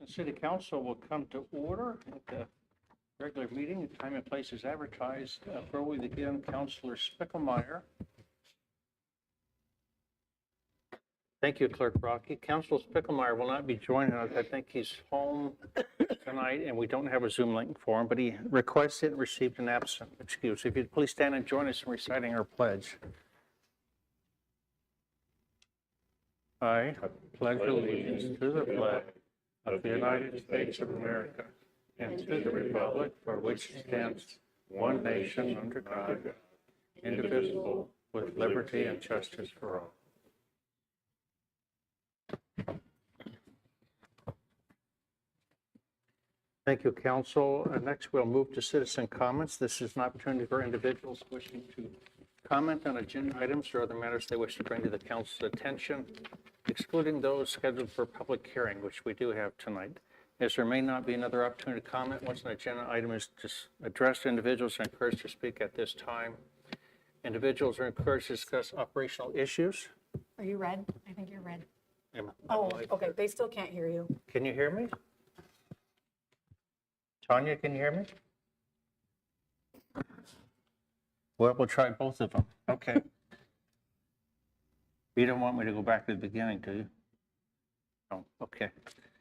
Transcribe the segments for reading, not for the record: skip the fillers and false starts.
The City Council will come to order at the regular meeting. The time and place is advertised. Before we begin, Councilor Spickelmeyer. Thank you, Clerk Rocky. Councilor Spickelmeyer will not be joining us. I think he's home tonight, and we don't have a Zoom link for him, but he requested and received an absent excuse. If you'd please stand and join us in reciting our pledge. I pledge allegiance to the flag of the United States of America and to the republic for which it stands, one nation under God, indivisible, with liberty and justice for all. Thank you, Council. Next, we'll move to citizen comments. This is an opportunity for individuals wishing to comment on agenda items or other matters they wish to bring to the Council's attention, excluding those scheduled for public hearing, which we do have tonight. As there may not be another opportunity to comment once an agenda item is addressed, individuals are encouraged to speak at this time. Individuals are encouraged to discuss operational issues. Are you red? I think you're red. I Oh, believe. okay. They still can't hear you. Can you hear me? Tanya, can you hear me? Well, we'll try both of them. Okay. You don't want me to go back to the beginning, do you? No. Okay.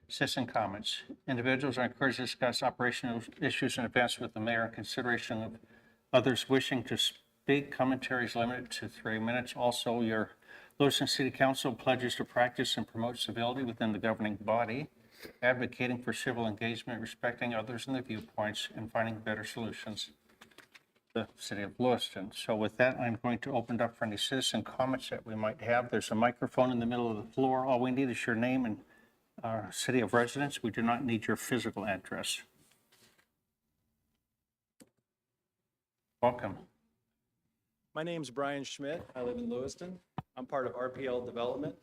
Citizen comments. Individuals are encouraged to discuss operational issues in advance with the mayor in consideration of others wishing to speak. Commentaries limited to 3 minutes. Also, your Lewiston City Council pledges to practice and promote civility within the governing body, advocating for civil engagement, respecting others and their viewpoints, and finding better solutions for the city of Lewiston. So with that, I'm going to open it up for any citizen comments that we might have. There's a microphone in the middle of the floor. All we need is your name and city of residence. We do not need your physical address. Welcome. My name's Brian Schmidt. I live in Lewiston. I'm part of RPL Development.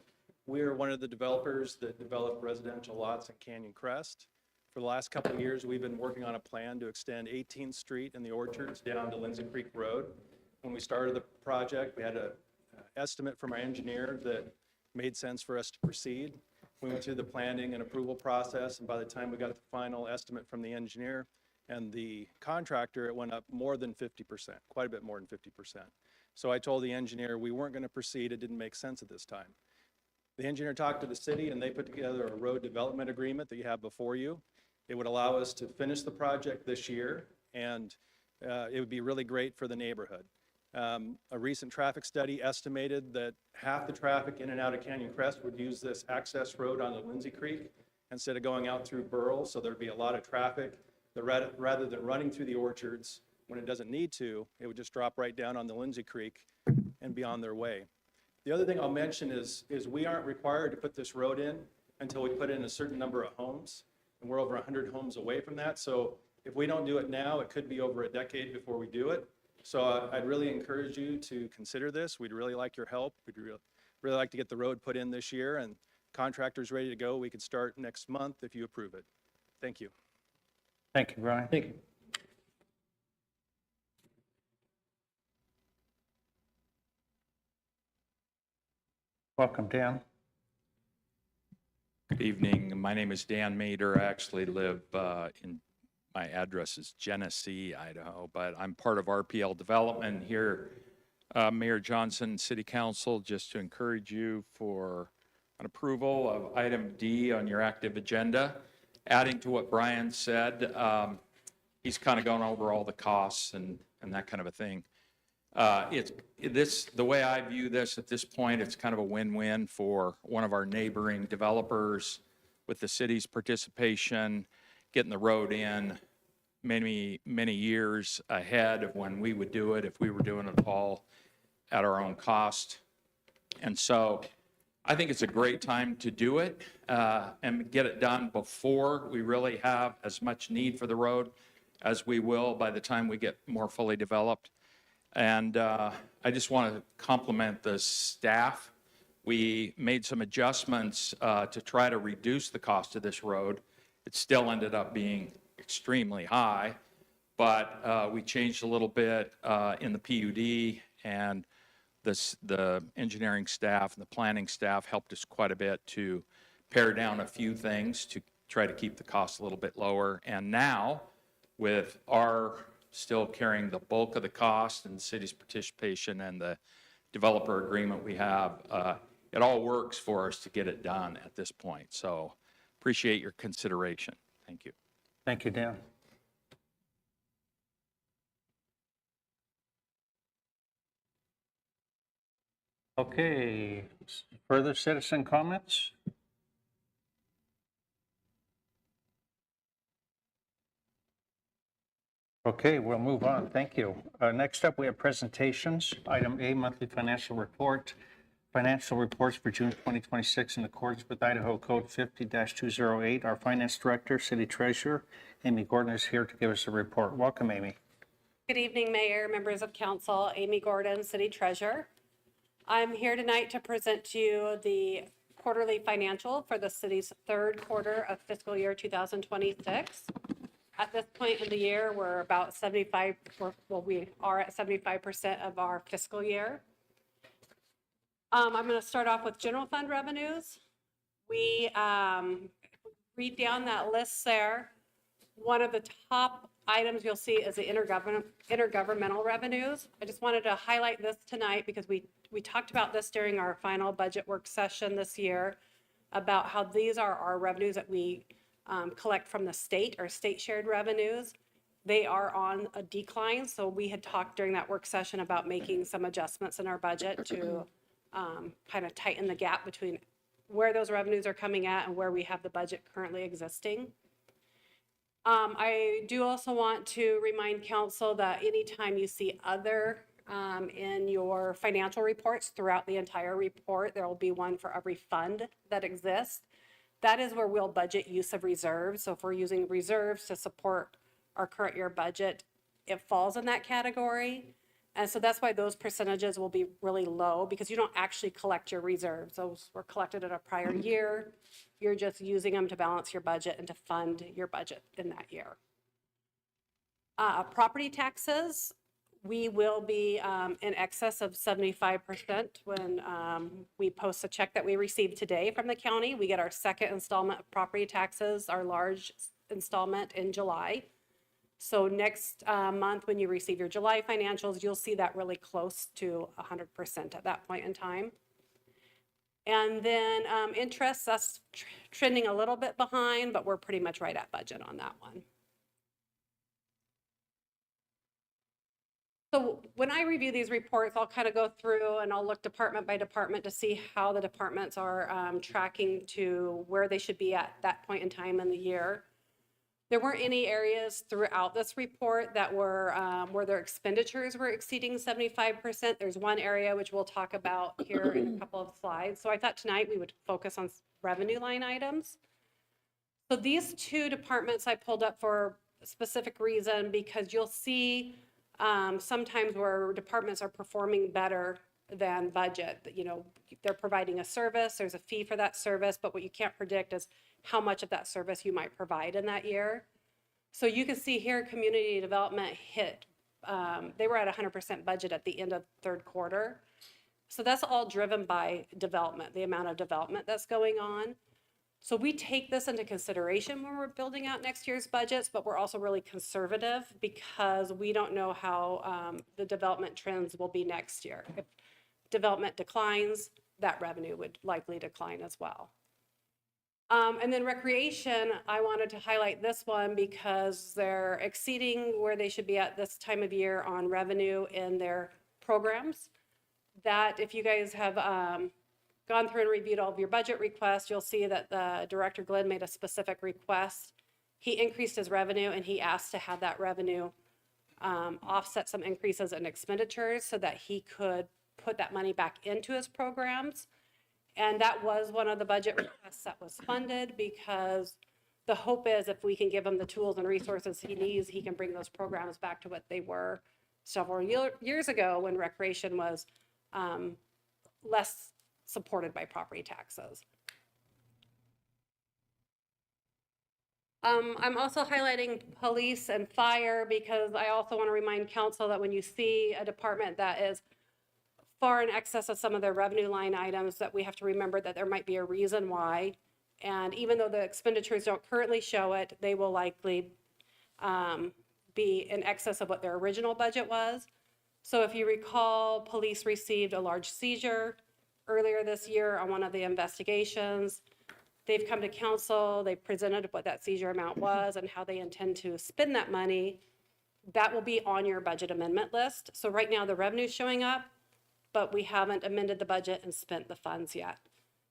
We are one of the developers that develop residential lots in Canyon Crest. For the last couple of years, we've been working on a plan to extend 18th Street and the Orchards down to Lindsay Creek Road. When we started the project, we had an estimate from our engineer that made sense for us to proceed. We went through the planning and approval process, and by the time we got the final estimate from the engineer and the contractor, it went up more than 50%, quite a bit more than 50%. So I told the engineer we weren't going to proceed. It didn't make sense at this time. The engineer talked to the city, and they put together a road development agreement that you have before you. It would allow us to finish the project this year, and it would be really great for the neighborhood. A recent traffic study estimated that half the traffic in and out of Canyon Crest would use this access road onto Lindsay Creek instead of going out through Burl, so there'd be a lot of traffic. Rather than running through the orchards when it doesn't need to, it would just drop right down on the Lindsay Creek and be on their way. The other thing I'll mention is we aren't required to put this road in until we put in a certain number of homes, and we're over 100 homes away from that. So if we don't do it now, it could be over a decade before we do it. So I'd really encourage you to consider this. We'd really like your help. We'd really like to get the road put in this year, and contractors ready to go. We could start next month if you approve it. Thank you. Thank you, Brian. Thank you. Welcome, Dan. Good evening. My name is Dan Mader. I actually live my address is Genesee, Idaho, but I'm part of RPL Development here. Mayor Johnson, City Council, just to encourage you for an approval of item D on your active agenda. Adding to what Brian said, he's kind of gone over all the costs and that kind of a thing. The way I view this at this point, it's kind of a win-win for one of our neighboring developers with the city's participation, getting the road in many years ahead of when we would do it if we were doing it all at our own cost. And so I think it's a great time to do it and get it done before we really have as much need for the road as we will by the time we get more fully developed. And I just want to compliment the staff. We made some adjustments to try to reduce the cost of this road. It still ended up being extremely high, but we changed a little bit in the PUD, and the engineering staff and the planning staff helped us quite a bit to pare down a few things to try to keep the costs a little bit lower. And now, with our still carrying the bulk of the cost and the city's participation and the developer agreement we have, it all works for us to get it done at this point. So appreciate your consideration. Thank you. Thank you, Dan. Okay, further citizen comments? Okay, we'll move on. Thank you. Next up, we have presentations. Item A, monthly financial report. Financial reports for June 2026 in accordance with Idaho Code 50-208. Our finance director, city treasurer, Amy Gordon, is here to give us a report. Welcome, Amy. Good evening, Mayor, members of council. Amy Gordon, City Treasurer. I'm here tonight to present to you the quarterly financial for the city's third quarter of fiscal year 2026. At this point in the year, we're about 75, we are at 75% of our fiscal year. I'm going to start off with general fund revenues. We read down that list there. One of the top items you'll see is the intergovernmental revenues. I just wanted to highlight this tonight because we talked about this during our final budget work session this year about how these are our revenues that we collect from the state, or state shared revenues. They are on a decline, so we had talked during that work session about making some adjustments in our budget to kind of tighten the gap between where those revenues are coming at and where we have the budget currently existing. I do also want to remind council that anytime you see other in your financial reports throughout the entire report, there will be one for every fund that exists. That is where we'll budget use of reserves. So if we're using reserves to support our current year budget, it falls in that category. And so that's why those percentages will be really low, because you don't actually collect your reserves. Those were collected in a prior year. You're just using them to balance your budget and to fund your budget in that year. Property taxes, we will be in excess of 75% when we post a check that we received today from the county. We get our second installment of property taxes, our large installment, in July. So next month, when you receive your July financials, you'll see that really close to 100% at that point in time. And then interest, that's trending a little bit behind, but we're pretty much right at budget on that one. So when I review these reports, I'll kind of go through and I'll look department by department to see how the departments are tracking to where they should be at that point in time in the year. There weren't any areas throughout this report that were where their expenditures were exceeding 75%. There's one area which we'll talk about here in a couple of slides. So I thought tonight we would focus on revenue line items. So these two departments I pulled up for a specific reason, because you'll see sometimes where departments are performing better than budget. You know, they're providing a service, there's a fee for that service, but what you can't predict is how much of that service you might provide in that year. So you can see here, community development hit, they were at 100% budget at the end of third quarter. So that's all driven by development, the amount of development that's going on. So we take this into consideration when we're building out next year's budgets, but we're also really conservative because we don't know how the development trends will be next year. If development declines, that revenue would likely decline as well. And then recreation, I wanted to highlight this one because they're exceeding where they should be at this time of year on revenue in their programs. That if you guys have gone through and reviewed all of your budget requests, you'll see that the Director Glenn made a specific request. He increased his revenue and he asked to have that revenue offset some increases in expenditures so that he could put that money back into his programs. And that was one of the budget requests that was funded, because the hope is if we can give him the tools and resources he needs, he can bring those programs back to what they were several years ago when recreation was less supported by property taxes. I'm also highlighting police and fire because I also want to remind council that when you see a department that is far in excess of some of their revenue line items, that we have to remember that there might be a reason why. And even though the expenditures don't currently show it, they will likely be in excess of what their original budget was. So if you recall, police received a large seizure earlier this year on one of the investigations. They've come to council, they presented what that seizure amount was and how they intend to spend that money. That will be on your budget amendment list. So right now the revenue's showing up, but we haven't amended the budget and spent the funds yet.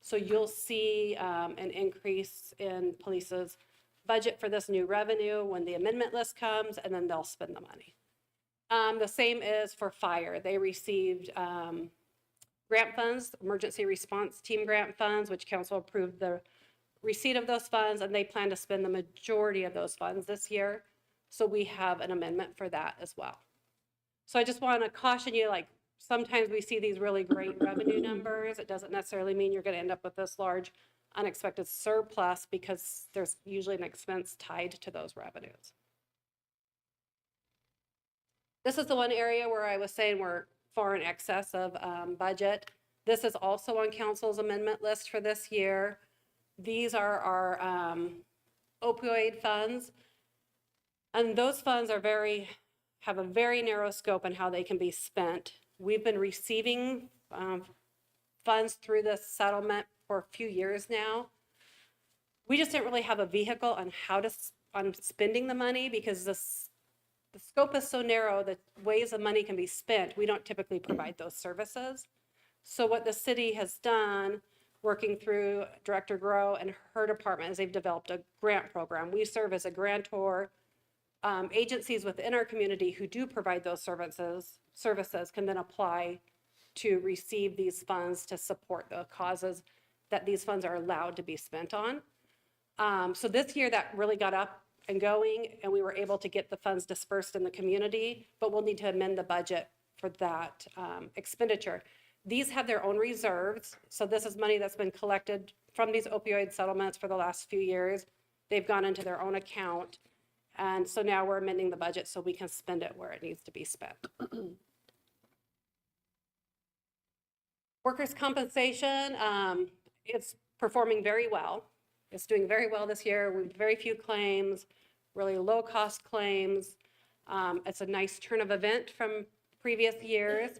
So you'll see an increase in police's budget for this new revenue when the amendment list comes, and then they'll spend the money. The same is for fire. They received grant funds, emergency response team grant funds, which council approved the receipt of those funds, and they plan to spend the majority of those funds this year. So we have an amendment for that as well. So I just want to caution you, like, sometimes we see these really great revenue numbers. It doesn't necessarily mean you're going to end up with this large unexpected surplus, because there's usually an expense tied to those revenues. This is the one area where I was saying we're far in excess of budget. This is also on council's amendment list for this year. These are our opioid funds. And those funds are have a very narrow scope on how they can be spent. We've been receiving funds through this settlement for a few years now. We just didn't really have a vehicle on on spending the money, because the scope is so narrow that ways the money can be spent, we don't typically provide those services. So what the city has done, working through Director Grow and her department, is they've developed a grant program. We serve as a grantor. Agencies within our community who do provide those services can then apply to receive these funds to support the causes that these funds are allowed to be spent on. So this year that really got up and going, and we were able to get the funds dispersed in the community, but we'll need to amend the budget for that expenditure. These have their own reserves. So this is money that's been collected from these opioid settlements for the last few years. They've gone into their own account. And so now we're amending the budget so we can spend it where it needs to be spent. Workers' compensation, it's performing very well. It's doing very well this year. We have very few claims, really low-cost claims. It's a nice turn of event from previous years.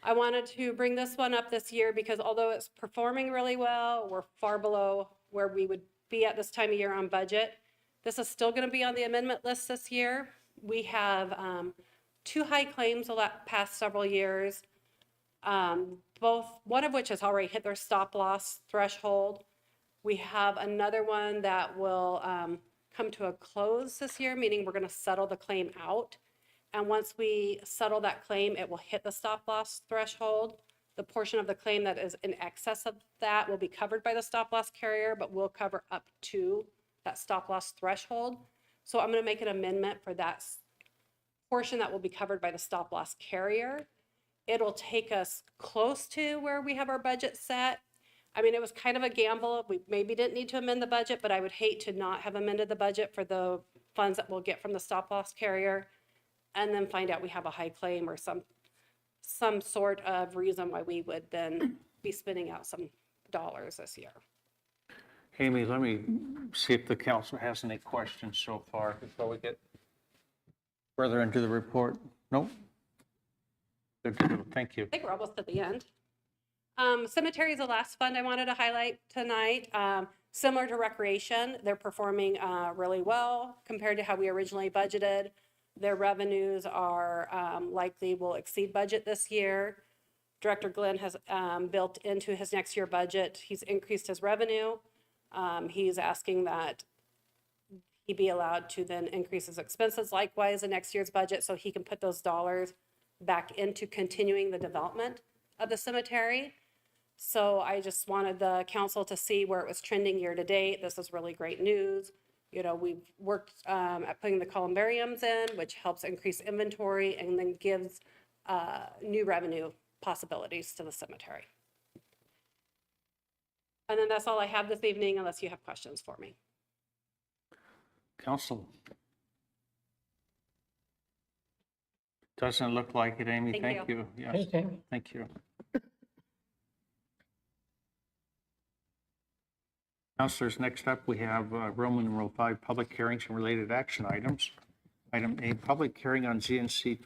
I wanted to bring this one up this year because although it's performing really well, we're far below where we would be at this time of year on budget. This is still going to be on the amendment list this year. We have 2 high claims the past several years, one of which has already hit their stop loss threshold. We have another one that will come to a close this year, meaning we're going to settle the claim out. And once we settle that claim, it will hit the stop loss threshold. The portion of the claim that is in excess of that will be covered by the stop loss carrier, but will cover up to that stop loss threshold. So I'm going to make an amendment for that portion that will be covered by the stop loss carrier. It'll take us close to where we have our budget set. I mean, it was kind of a gamble. We maybe didn't need to amend the budget, but I would hate to not have amended the budget for the funds that we'll get from the stop loss carrier and then find out we have a high claim or some sort of reason why we would then be spending out some dollars this year. Amy, let me see if the council has any questions so far before we get further into the report. Nope. Good to go. Thank you. I think we're almost at the end. Cemetery is the last fund I wanted to highlight tonight. Similar to recreation, they're performing really well compared to how we originally budgeted. Their revenues are likely will exceed budget this year. Director Glenn has built into his next year budget, he's increased his revenue. He's asking that he be allowed to then increase his expenses likewise in next year's budget so he can put those dollars back into continuing the development of the cemetery. So I just wanted the council to see where it was trending year to date. This is really great news. You know, we've worked at putting the columbariums in, which helps increase inventory and then gives new revenue possibilities to the cemetery. And then that's all I have this evening, unless you have questions for me. Council. Doesn't look like it, Amy. Thank Thank you. you. Yes. Thanks, Amy. Thank you. Councilors, next up, we have Roman numeral 5, public hearings and related action items. Item A, public hearing on ZNC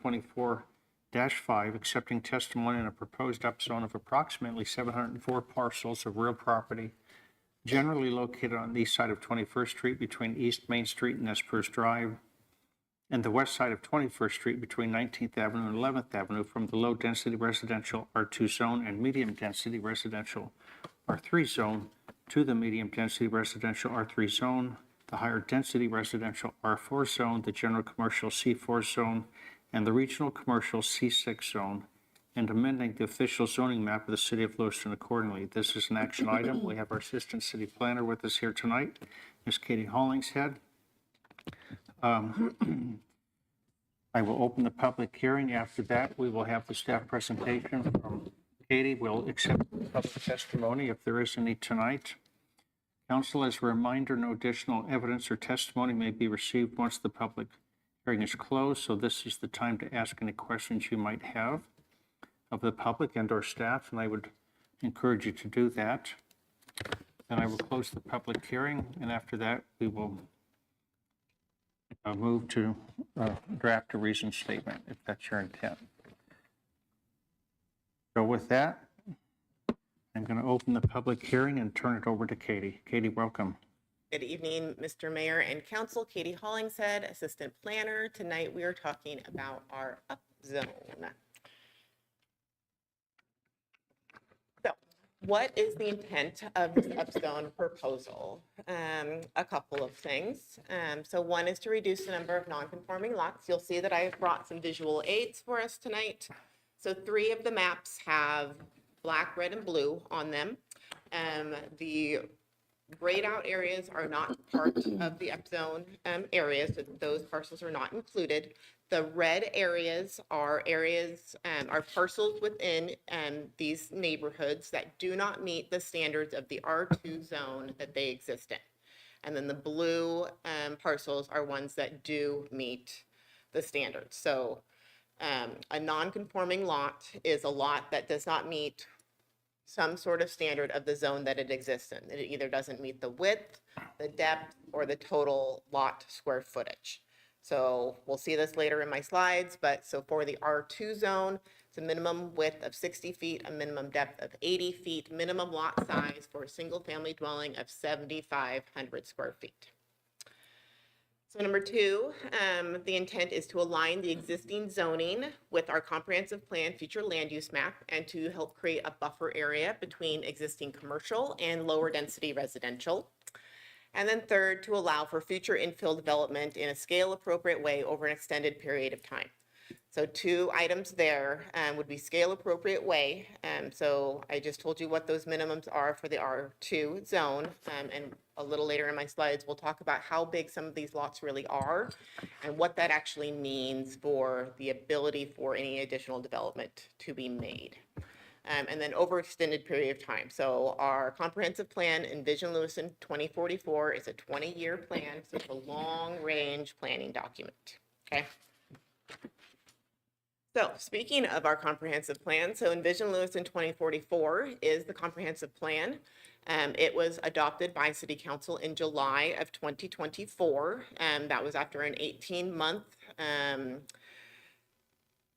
24-5, accepting testimony in a proposed upzone of approximately 704 parcels of real property generally located on the east side of 21st Street between East Main Street and Espers Drive, and the west side of 21st Street between 19th Avenue and 11th Avenue from the low-density residential R2 zone and medium-density residential R3 zone to the medium-density residential R3 zone, the higher-density residential R4 zone, the general commercial C4 zone, and the regional commercial C6 zone, and amending the official zoning map of the city of Lewiston accordingly. This is an action item. We have our assistant city planner with us here tonight, Ms. Katie Hollingshead. I will open the public hearing. After that, we will have the staff presentation from Katie. We'll accept public testimony if there is any tonight. Council, as a reminder, no additional evidence or testimony may be received once the public hearing is closed, so this is the time to ask any questions you might have of the public and our staff, and I would encourage you to do that. Then I will close the public hearing, and after that, we will move to draft a reasoned statement, if that's your intent. So with that, I'm going to open the public hearing and turn it over to Katie. Katie, welcome. Good evening, Mr. Mayor and Council. Katie Hollingshead, Assistant Planner. Tonight we are talking about our upzone. So, what is the intent of this upzone proposal? A couple of things. So one is to reduce the number of non-conforming lots. You'll see that I have brought some visual aids for us tonight. So 3 of the maps have black, red, and blue on them. The grayed out areas are not part of the upzone areas, so those parcels are not included. The red areas are parcels within these neighborhoods that do not meet the standards of the R2 zone that they exist in. And then the blue parcels are ones that do meet the standards. So a non-conforming lot is a lot that does not meet some sort of standard of the zone that it exists in. It either doesn't meet the width, the depth, or the total lot square footage. So we'll see this later in my slides, but so for the R2 zone, it's a minimum width of 60 feet, a minimum depth of 80 feet, minimum lot size for a single family dwelling of 7,500 square feet. So number 2, the intent is to align the existing zoning with our comprehensive plan future land use map and to help create a buffer area between existing commercial and lower density residential. And then 3rd, to allow for future infill development in a scale appropriate way over an extended period of time. So 2 items there would be scale appropriate way. So I just told you what those minimums are for the R2 zone. And a little later in my slides, we'll talk about how big some of these lots really are and what that actually means for the ability for any additional development to be made. And then over extended period of time. So our comprehensive plan, Envision Lewiston 2044, is a 20-year plan. So it's a long-range planning document, okay? So speaking of our comprehensive plan, so Envision Lewiston 2044 is the comprehensive plan. It was adopted by City Council in July of 2024. That was after an 18-month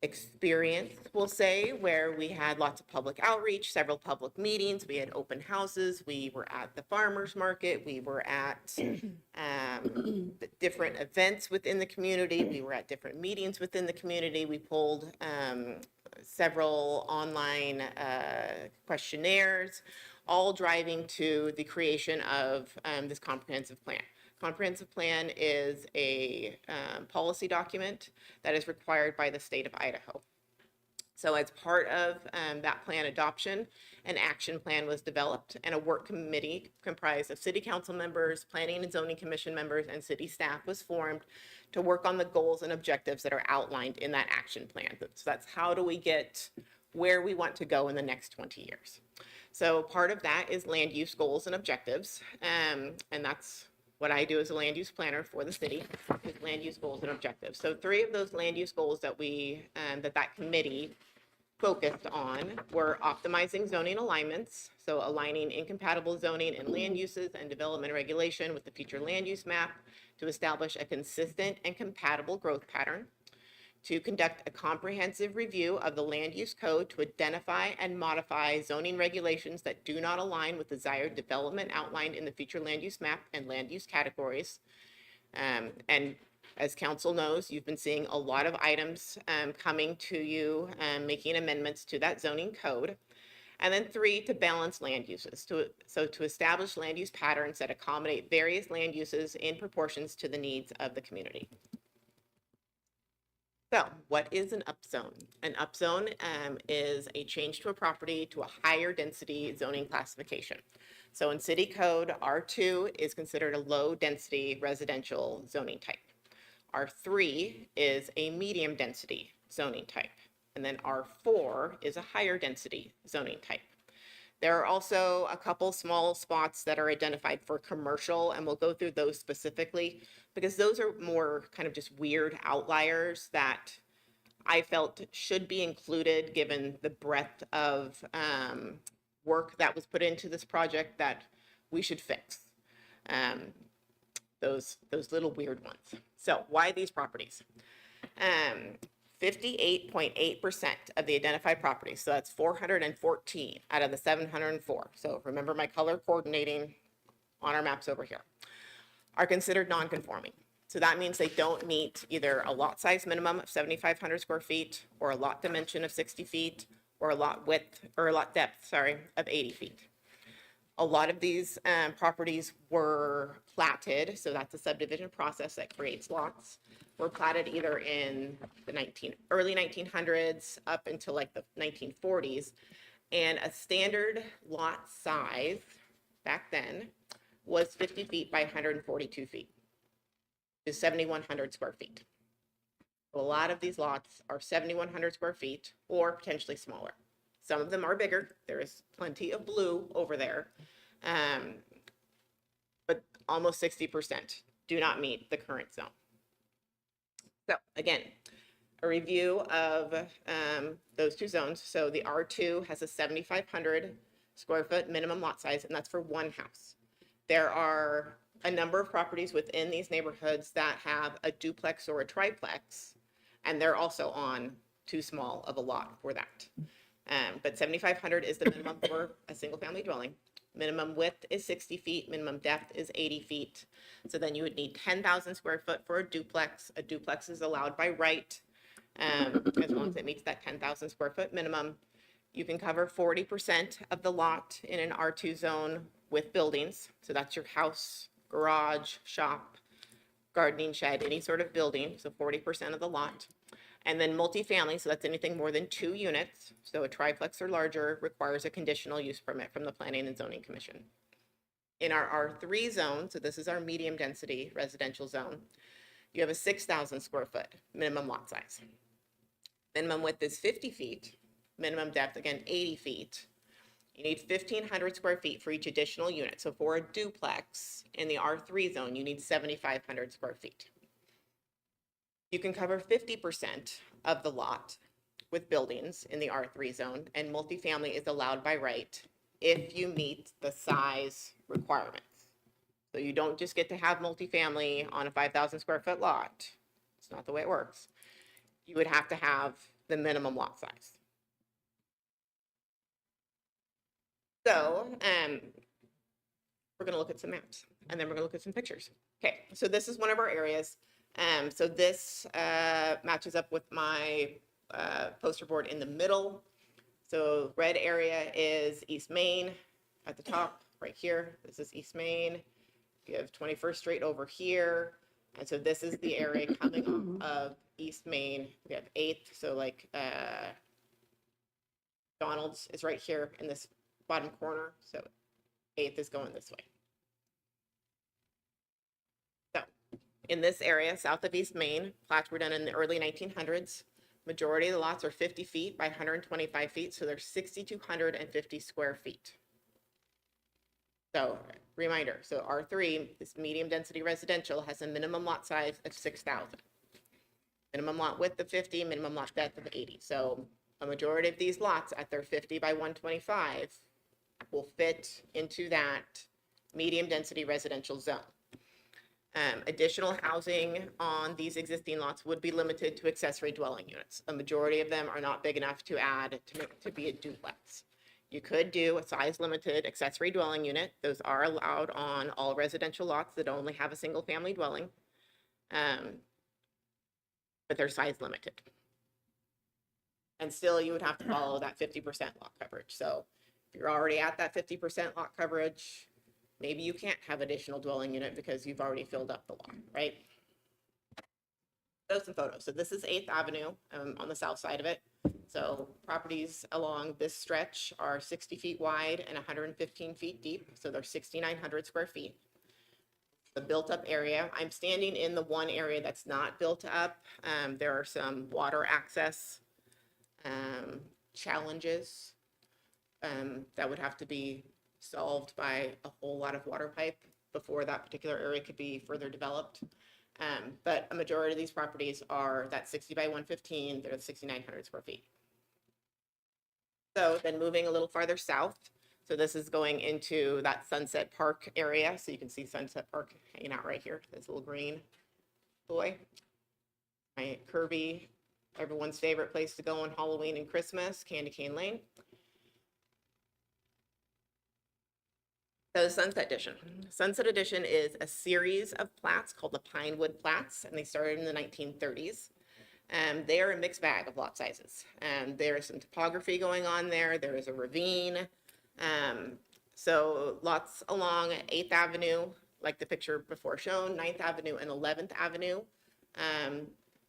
experience, we'll say, where we had lots of public outreach, several public meetings, we had open houses, we were at the farmers market, we were at different events within the community, we were at different meetings within the community, we pulled several online questionnaires, all driving to the creation of this comprehensive plan. Comprehensive plan is a policy document that is required by the state of Idaho. So as part of that plan adoption, an action plan was developed and a work committee comprised of city council members, planning and zoning commission members, and city staff was formed to work on the goals and objectives that are outlined in that action plan. So that's how do we get where we want to go in the next 20 years. So part of that is land use goals and objectives, and that's what I do as a land use planner for the city, is land use goals and objectives. So 3 of those land use goals that that committee focused on were optimizing zoning alignments, so aligning incompatible zoning and land uses and development regulation with the future land use map to establish a consistent and compatible growth pattern, to conduct a comprehensive review of the land use code to identify and modify zoning regulations that do not align with desired development outlined in the future land use map and land use categories. And as council knows, you've been seeing a lot of items coming to you, making amendments to that zoning code. And then 3, to balance land uses. So to establish land use patterns that accommodate various land uses in proportions to the needs of the community. So what is an upzone? An upzone is a change to a property to a higher density zoning classification. So in city code, R2 is considered a low density residential zoning type. R3 is a medium density zoning type. And then R4 is a higher density zoning type. There are also a couple small spots that are identified for commercial, and we'll go through those specifically because those are more kind of just weird outliers that I felt should be included given the breadth of work that was put into this project that we should fix. Those little weird ones. So why these properties? 58.8% of the identified properties, so that's 414 out of the 704. So remember my color coordinating on our maps over here, are considered non-conforming. So that means they don't meet either a lot size minimum of 7,500 square feet or a lot dimension of 60 feet or a lot width or a lot depth, of 80 feet. A lot of these properties were platted, so that's a subdivision process that creates lots, were platted either in the early 1900s up until like the 1940s. And a standard lot size back then was 50 feet by 142 feet, is 7,100 square feet. A lot of these lots are 7,100 square feet or potentially smaller. Some of them are bigger. There is plenty of blue over there. But almost 60% do not meet the current zone. So again, a review of those two zones. So the R2 has a 7,500 square foot minimum lot size, and that's for one house. There are a number of properties within these neighborhoods that have a duplex or a triplex, and they're also on too small of a lot for that. But 7,500 is the minimum for a single family dwelling. Minimum width is 60 feet, minimum depth is 80 feet. So then you would need 10,000 square foot for a duplex. A duplex is allowed by right, as long as it meets that 10,000 square foot minimum. You can cover 40% of the lot in an R2 zone with buildings. So that's your house, garage, shop, gardening shed, any sort of building. So 40% of the lot. And then multifamily, so that's anything more than 2 units. So a triplex or larger requires a conditional use permit from the Planning and Zoning Commission. In our R3 zone, so this is our medium density residential zone, you have a 6,000 square foot minimum lot size. Minimum width is 50 feet, minimum depth, again, 80 feet. You need 1,500 square feet for each additional unit. So for a duplex in the R3 zone, you need 7,500 square feet. You can cover 50% of the lot with buildings in the R3 zone, and multifamily is allowed by right if you meet the size requirements. So you don't just get to have multifamily on a 5,000 square foot lot. It's not the way it works. You would have to have the minimum lot size. So we're going to look at some maps, and then we're going to look at some pictures. Okay, so this is one of our areas. So this matches up with my poster board in the middle. So red area is East Main at the top right here. This is East Main. You have 21st Street over here. And so this is the area coming off of East Main. We have 8th. So like Donald's is right here in this bottom corner. So 8th is going this way. In this area, south of East Main, plats were done in the early 1900s. Majority of the lots are 50 feet by 125 feet, so they're 6,250 square feet. So, reminder, so R3, this medium density residential, has a minimum lot size of 6,000. Minimum lot width of 50, minimum lot depth of 80. So a majority of these lots at their 50 by 125 will fit into that medium-density residential zone. Additional housing on these existing lots would be limited to accessory dwelling units. A majority of them are not big enough to add to be a duplex. You could do a size-limited accessory dwelling unit. Those are allowed on all residential lots that only have a single-family dwelling, but they're size-limited. And still, you would have to follow that 50% lot coverage. So if you're already at that 50% lot coverage, maybe you can't have additional dwelling unit because you've already filled up the lot, right? Those some photos. So this is 8th Avenue on the south side of it. So properties along this stretch are 60 feet wide and 115 feet deep. So they're 6,900 square feet. The built up area, I'm standing in the one area that's not built up. There are some water access challenges that would have to be solved by a whole lot of water pipe before that particular area could be further developed. But a majority of these properties are that 60 by 115, they're 6,900 square feet. So then moving a little farther south, so this is going into that Sunset Park area. So you can see Sunset Park hanging out right here, this little green boy. My Kirby, everyone's favorite place to go on Halloween and Christmas, Candy Cane Lane. So Sunset Edition. Sunset Edition is a series of plats called the Pinewood Plats, and they started in the 1930s. They are a mixed bag of lot sizes. There is some topography going on there. There is a ravine. So lots along 8th Avenue, like the picture before shown, 9th Avenue and 11th Avenue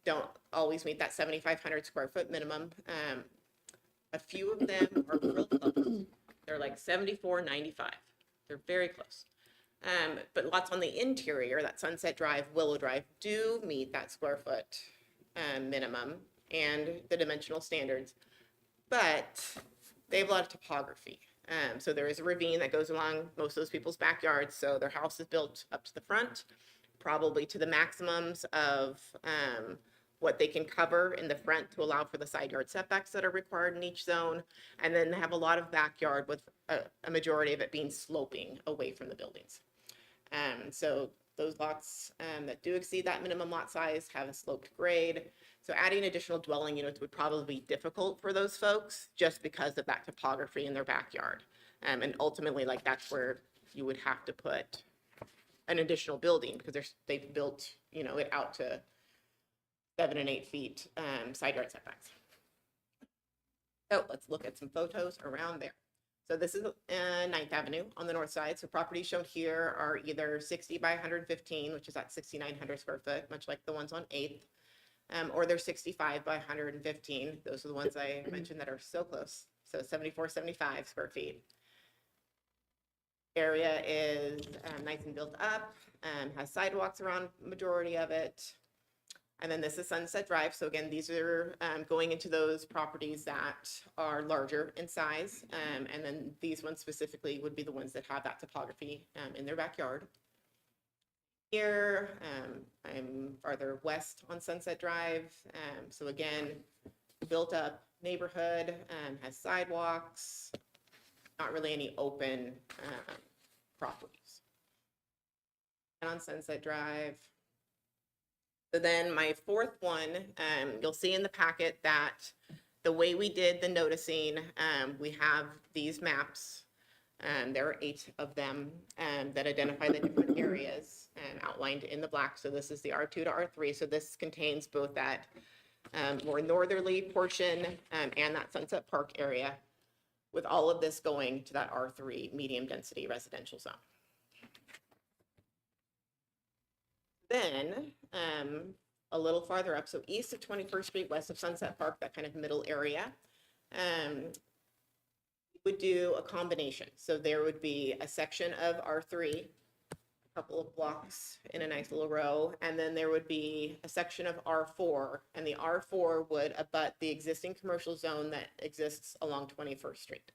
don't always meet that 7,500 square foot minimum. A few of them are real close. They're like 74.95. They're very close. But lots on the interior, that Sunset Drive, Willow Drive, do meet that square foot minimum and the dimensional standards, but they have a lot of topography. So there is a ravine that goes along most of those people's backyards. So their house is built up to the front, probably to the maximums of what they can cover in the front to allow for the side yard setbacks that are required in each zone. And then they have a lot of backyard with a majority of it being sloping away from the buildings. So those lots that do exceed that minimum lot size have a sloped grade. So adding additional dwelling units would probably be difficult for those folks just because of that topography in their backyard. And ultimately, like, that's where you would have to put an additional building because they've built, you know, it out to 7 and 8 feet side yard setbacks. So let's look at some photos around there. So this is 9th Avenue on the north side. So properties shown here are either 60 by 115, which is at 6,900 square foot, much like the ones on 8th, or they're 65 by 115. Those are the ones I mentioned that are so close. So 74.75 square feet. Area is nice and built up, has sidewalks around majority of it. And then this is Sunset Drive. So again, these are going into those properties that are larger in size. And then these ones specifically would be the ones that have that topography in their backyard. Here, I'm farther west on Sunset Drive. So again, built up neighborhood, has sidewalks, not really any open properties. And on Sunset Drive, so then my fourth one, you'll see in the packet that the way we did the noticing, we have these maps. There are 8 of them that identify the different areas outlined in the black. So this is the R2 to R3. So this contains both that more northerly portion and that Sunset Park area, with all of this going to that R3 medium density residential zone. Then a little farther up, so east of 21st Street, west of Sunset Park, that kind of middle area, would do a combination. So there would be a section of R3, a couple of blocks in a nice little row, and then there would be a section of R4, and the R4 would abut the existing commercial zone that exists along 21st Street.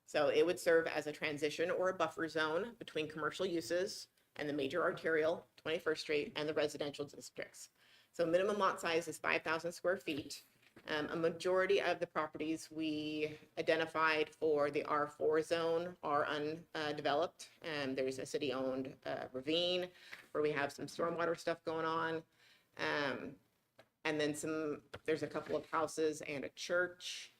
So it would serve as a transition or a buffer zone between commercial uses and the major arterial, 21st Street, and the residential districts. So minimum lot size is 5,000 square feet. A majority of the properties we identified for the R4 zone are undeveloped. There's a city-owned ravine where we have some stormwater stuff going on. And then there's a couple of houses and a church.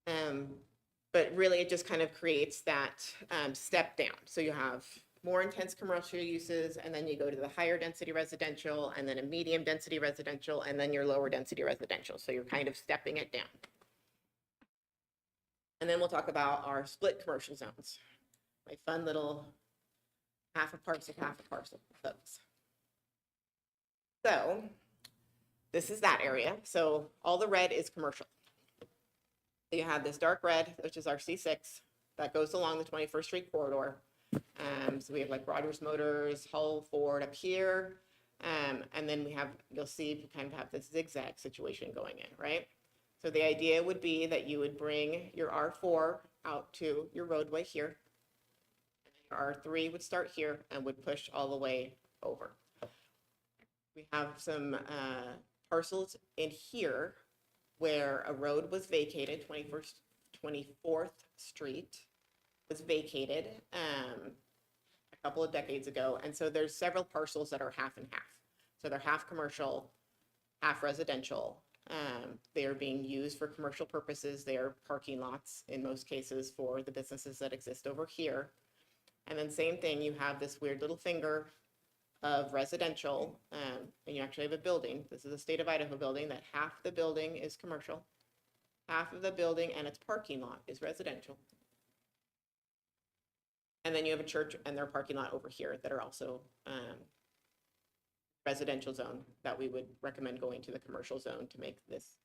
But really, it just kind of creates that step down. So you have more intense commercial uses, and then you go to the higher density residential, and then a medium density residential, and then your lower density residential. So you're kind of stepping it down. And then we'll talk about our split commercial zones. My fun little half a parcel folks. So this is that area. So all the red is commercial. So you have this dark red, which is our C6, that goes along the 21st Street corridor. So we have like Rogers Motors, Hull Ford up here. And then you'll see we kind of have this zigzag situation going in, right? So the idea would be that you would bring your R4 out to your roadway here. Your R3 would start here and would push all the way over. We have some parcels in here where a road was vacated, 24th Street was vacated a couple of decades ago. And so there's several parcels that are half and half. So they're half commercial, half residential. They are being used for commercial purposes. They are parking lots in most cases for the businesses that exist over here. And then same thing, you have this weird little finger of residential, and you actually have a building. This is a state of Idaho building that half the building is commercial, half of the building and its parking lot is residential. And then you have a church and their parking lot over here that are also residential zone that we would recommend going to the commercial zone to make this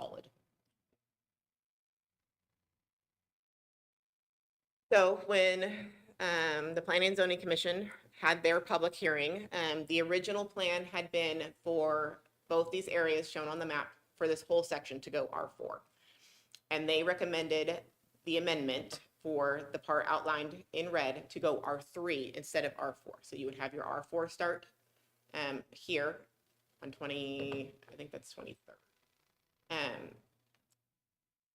solid. So when the Planning and Zoning Commission had their public hearing, the original plan had been for both these areas shown on the map for this whole section to go R4. And they recommended the amendment for the part outlined in red to go R3 instead of R4. So you would have your R4 start here on I think that's 23rd.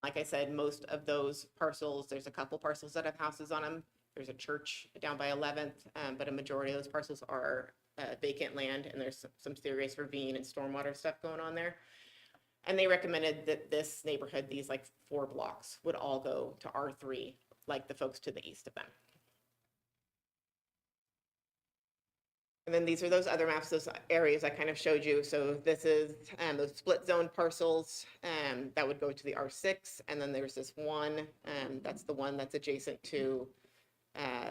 Like I said, most of those parcels, there's a couple parcels that have houses on them. There's a church down by 11th, but a majority of those parcels are vacant land, and there's some serious ravine and stormwater stuff going on there. And they recommended that this neighborhood, these like 4 blocks, would all go to R3, like the folks to the east of them. And then these are those other maps, those areas I kind of showed you. So this is those split zone parcels that would go to the R6. And then there's this one, that's the one that's adjacent to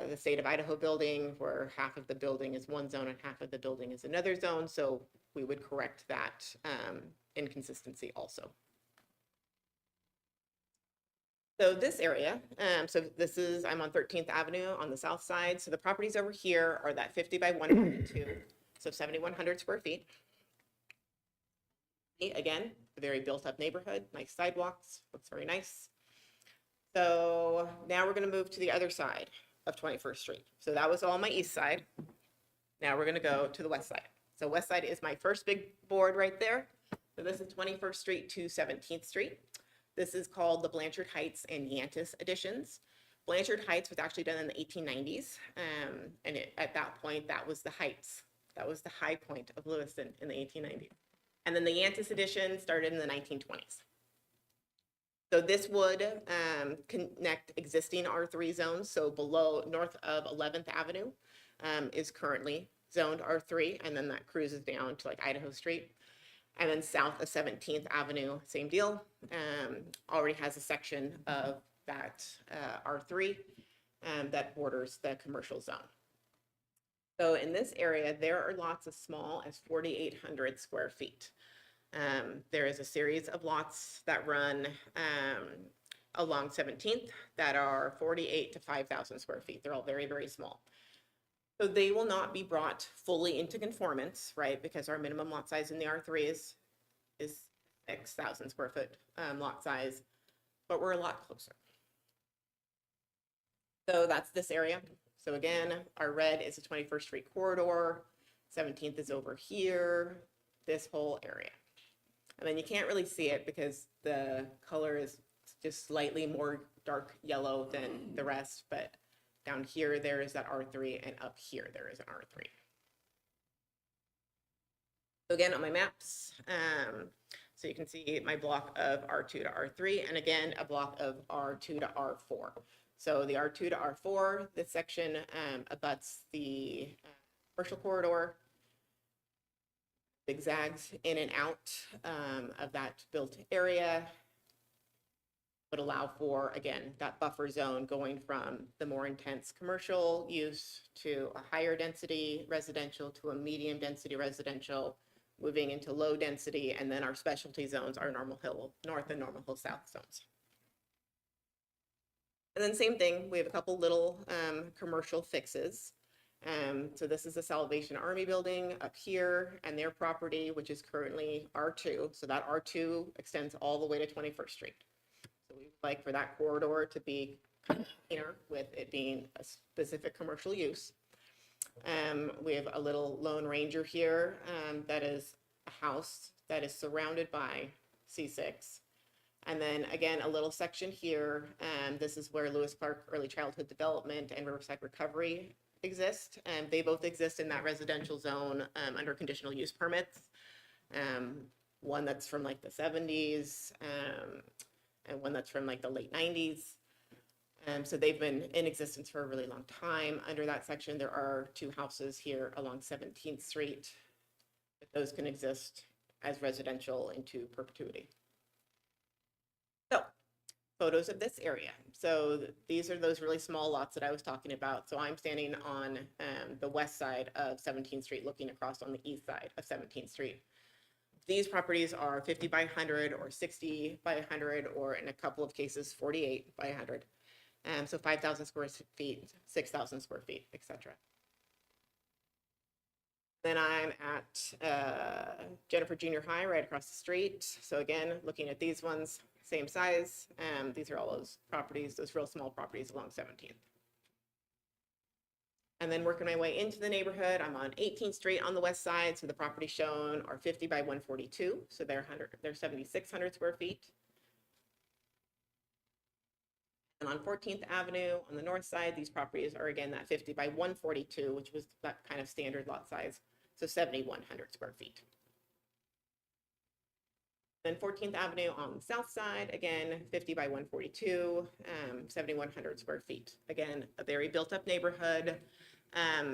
the state of Idaho building, where half of the building is one zone and half of the building is another zone. So we would correct that inconsistency also. So this area, I'm on 13th Avenue on the south side. So the properties over here are that 50 by 102, so 7,100 square feet. Again, a very built up neighborhood, nice sidewalks, looks very nice. So now we're gonna move to the other side of 21st Street. So that was all my east side. Now we're gonna go to the west side. So west side is my first big board right there. So this is 21st Street to 17th Street. This is called the Blanchard Heights and Yantis additions. Blanchard Heights was actually done in the 1890s. And at that point, that was the Heights. That was the high point of Lewiston in the 1890s. And then the Yantis addition started in the 1920s. So this would connect existing R3 zones. So below, north of 11th Avenue is currently zoned R3, and then that cruises down to like Idaho Street. And then south of 17th Avenue, same deal, already has a section of that R3 that borders the commercial zone. So in this area, there are lots as small as 4,800 square feet. There is a series of lots that run along 17th that are 48 to 5,000 square feet. They're all very, very small. So they will not be brought fully into conformance, right? Because our minimum lot size in the R3 is 6,000 square foot lot size, but we're a lot closer. So that's this area. So again, our red is the 21st Street corridor, 17th is over here, this whole area. And then you can't really see it because the color is just slightly more dark yellow than the rest, but down here, there is that R3, and up here, there is an R3. So again, on my maps, so you can see my block of R2 to R3, and again, a block of R2 to R4. So the R2 to R4, this section abuts the commercial corridor, zigzags in and out of that built area, would allow for, again, that buffer zone going from the more intense commercial use to a higher density residential to a medium density residential, moving into low density, and then our specialty zones, our Normal Hill North and Normal Hill South zones. And then same thing, we have a couple little commercial fixes. So this is the Salvation Army building up here and their property, which is currently R2. So that R2 extends all the way to 21st Street. So we would like for that corridor to be cleaner with it being a specific commercial use. We have a little Lone Ranger here that is a house that is surrounded by C6. And then again, a little section here. This is where Lewis Park Early Childhood Development and Riverside Recovery exist. They both exist in that residential zone under conditional use permits. One that's from like the 70s and one that's from like the late 90s. So they've been in existence for a really long time. Under that section, there are 2 houses here along 17th Street. But those can exist as residential into perpetuity. So, photos of this area. So these are those really small lots that I was talking about. So I'm standing on the west side of 17th Street, looking across on the east side of 17th Street. These properties are 50 by 100 or 60 by 100, or in a couple of cases, 48 by 100. So 5,000 square feet, 6,000 square feet, etc. Then I'm at Jennifer Junior High right across the street. So again, looking at these ones, same size. These are all those properties, those real small properties along 17th. And then working my way into the neighborhood, I'm on 18th Street on the west side. So the properties shown are 50 by 142. So they're 7,600 square feet. And on 14th Avenue on the north side, these properties are again that 50 by 142, which was that kind of standard lot size. So 7,100 square feet. Then 14th Avenue on the south side, again, 50 by 142, 7,100 square feet. Again, a very built up neighborhood.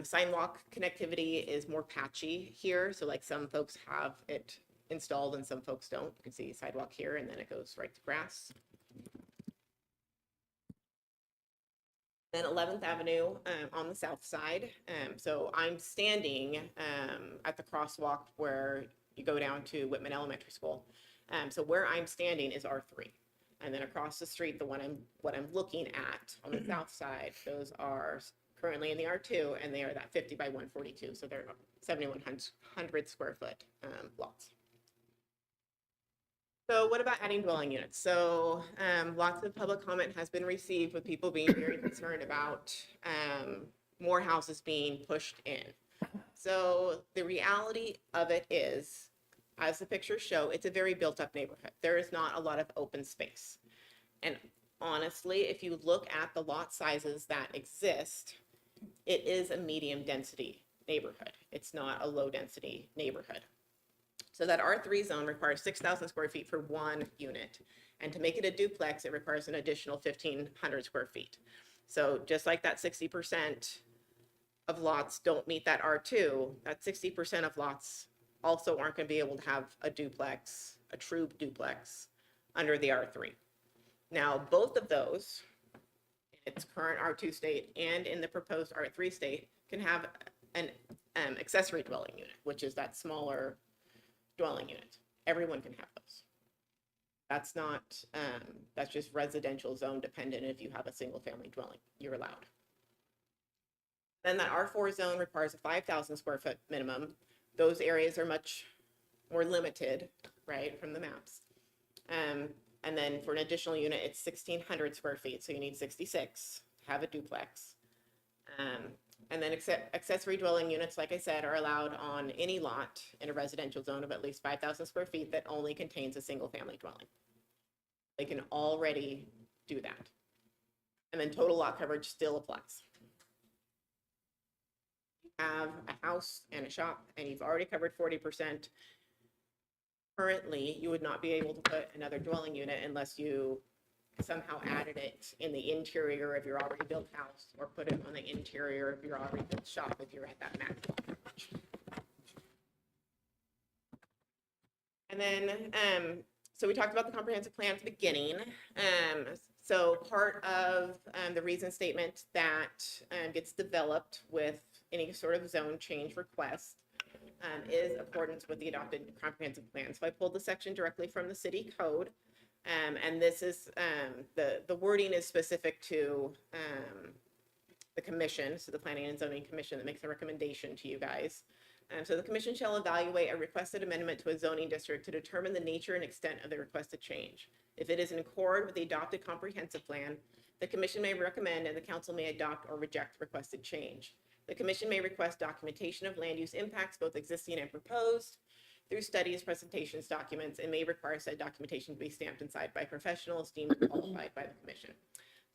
Sidewalk connectivity is more patchy here. So like some folks have it installed and some folks don't. You can see sidewalk here and then it goes right to grass. Then 11th Avenue on the south side. So I'm standing at the crosswalk where you go down to Whitman Elementary School. So where I'm standing is R3. And then across the street, what I'm looking at on the south side, those are currently in the R2, and they are that 50 by 142. So they're 7,100 square foot lots. So what about adding dwelling units? So lots of public comment has been received with people being very concerned about more houses being pushed in. So the reality of it is, as the pictures show, it's a very built up neighborhood. There is not a lot of open space. And honestly, if you look at the lot sizes that exist, it is a medium density neighborhood. It's not a low density neighborhood. So that R3 zone requires 6,000 square feet for one unit. And to make it a duplex, it requires an additional 1,500 square feet. So just like that 60% of lots don't meet that R2, that 60% of lots also aren't going to be able to have a duplex, a true duplex, under the R3. Now, both of those, in its current R2 state and in the proposed R3 state, can have an accessory dwelling unit, which is that smaller dwelling unit. Everyone can have those. That's not, that's just residential zone dependent. If you have a single family dwelling, you're allowed. Then that R4 zone requires a 5,000 square foot minimum. Those areas are much more limited, right, from the maps. And then for an additional unit, it's 1,600 square feet. So you need 66 to have a duplex. And then accessory dwelling units, like I said, are allowed on any lot in a residential zone of at least 5,000 square feet that only contains a single-family dwelling. They can already do that. And then total lot coverage still applies. Have a house and a shop, and you've already covered 40%. Currently, you would not be able to put another dwelling unit unless you somehow added it in the interior of your already built house, or put it on the interior of your already built shop if you're at that max lot coverage. And then, so we talked about the comprehensive plan at the beginning. So part of the reason statement that gets developed with any sort of zone change request is accordance with the adopted comprehensive plan. So I pulled the section directly from the city code. And this is, the wording is specific to the commission, so the Planning and Zoning Commission that makes a recommendation to you guys. So the commission shall evaluate a requested amendment to a zoning district to determine the nature and extent of the requested change. If it is in accord with the adopted comprehensive plan, the commission may recommend and the council may adopt or reject the requested change. The commission may request documentation of land use impacts, both existing and proposed, through studies, presentations, documents, and may require said documentation to be stamped and signed by professionals deemed qualified by the commission.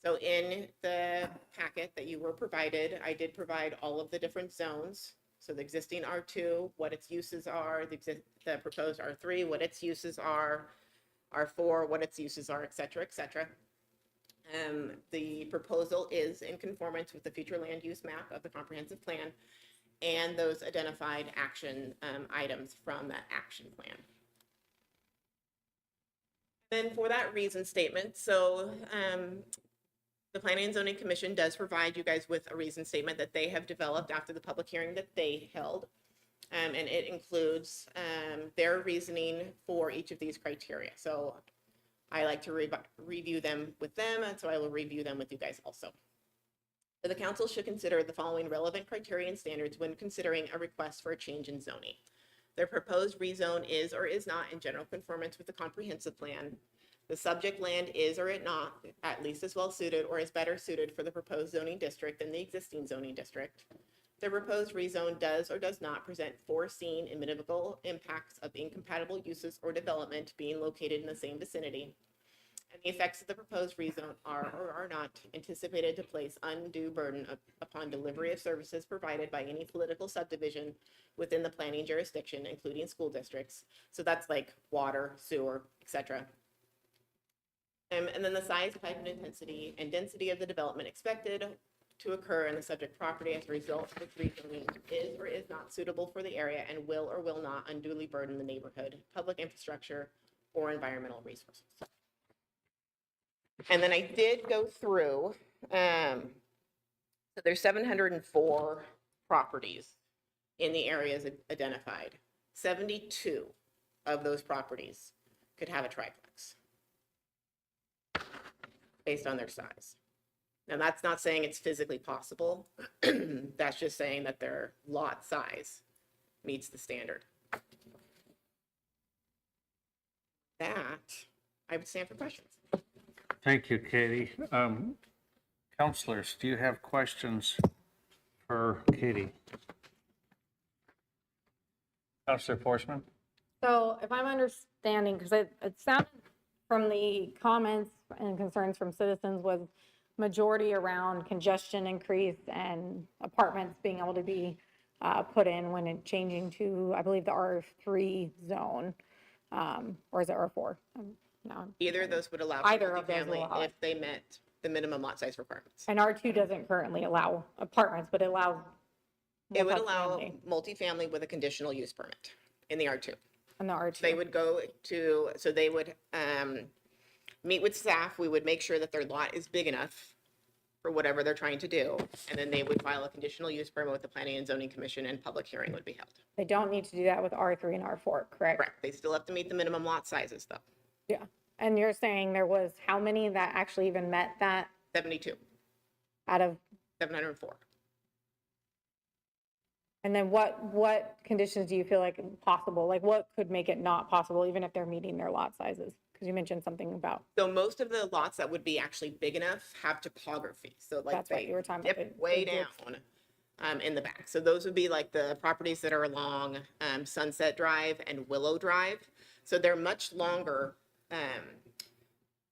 So in the packet that you were provided, I did provide all of the different zones. So the existing R2, what its uses are, the proposed R3, what its uses are, R4, what its uses are, et cetera, et cetera. The proposal is in conformance with the future land use map of the comprehensive plan and those identified action items from that action plan. Then for that reason statement, so the Planning and Zoning Commission does provide you guys with a reason statement that they have developed after the public hearing that they held. And it includes their reasoning for each of these criteria. So I like to review them with them, and so I will review them with you guys also. So the council should consider the following relevant criteria and standards when considering a request for a change in zoning. Their proposed rezone is or is not in general conformance with the comprehensive plan. The subject land is or is not at least as well suited or is better suited for the proposed zoning district than the existing zoning district. The proposed rezone does or does not present foreseen and mitigatable impacts of incompatible uses or development being located in the same vicinity. And the effects of the proposed rezone are or are not anticipated to place undue burden upon delivery of services provided by any political subdivision within the planning jurisdiction, including school districts. So that's like water, sewer, etc. And then the size, type, and intensity and density of the development expected to occur in the subject property as a result of the rezoning is or is not suitable for the area and will or will not unduly burden the neighborhood, public infrastructure, or environmental resources. And then I did go through, so there's 704 properties in the areas identified. 72 of those properties could have a triplex based on their size. Now, that's not saying it's physically possible. That's just saying that their lot size meets the standard. That, I would stand for questions. Thank you, Katie. Counselors, do you have questions for Katie? Counselor Forsman? So if I'm understanding, because it sounded from the comments and concerns from citizens was majority around congestion increase and apartments being able to be put in when it changing to, I believe, the R3 zone, or is it R4? No. Either of those would allow Either of those will multifamily allow it. if they met the minimum lot size requirements. And R2 doesn't currently allow apartments, but it allows. It would allow multifamily multifamily with a conditional use permit in the R2. in the R2. They would go to, so they would meet with staff. We would make sure that their lot is big enough for whatever they're trying to do. And then they would file a conditional use permit with the Planning and Zoning Commission and public hearing would be held. They don't need to do that with R3 and R4, correct? Correct. They still have to meet the minimum lot sizes though. Yeah. And you're saying there was how many that actually even met that 72, out of, 704. and then what conditions do you feel like possible? Like what could make it not possible, even if they're meeting their lot sizes? Because you mentioned something about, So most of the lots that would be actually big enough have topography. So like That's what they you were talking about, dip the way dip. down. in the back. So those would be like the properties that are along Sunset Drive and Willow Drive. So they're much longer,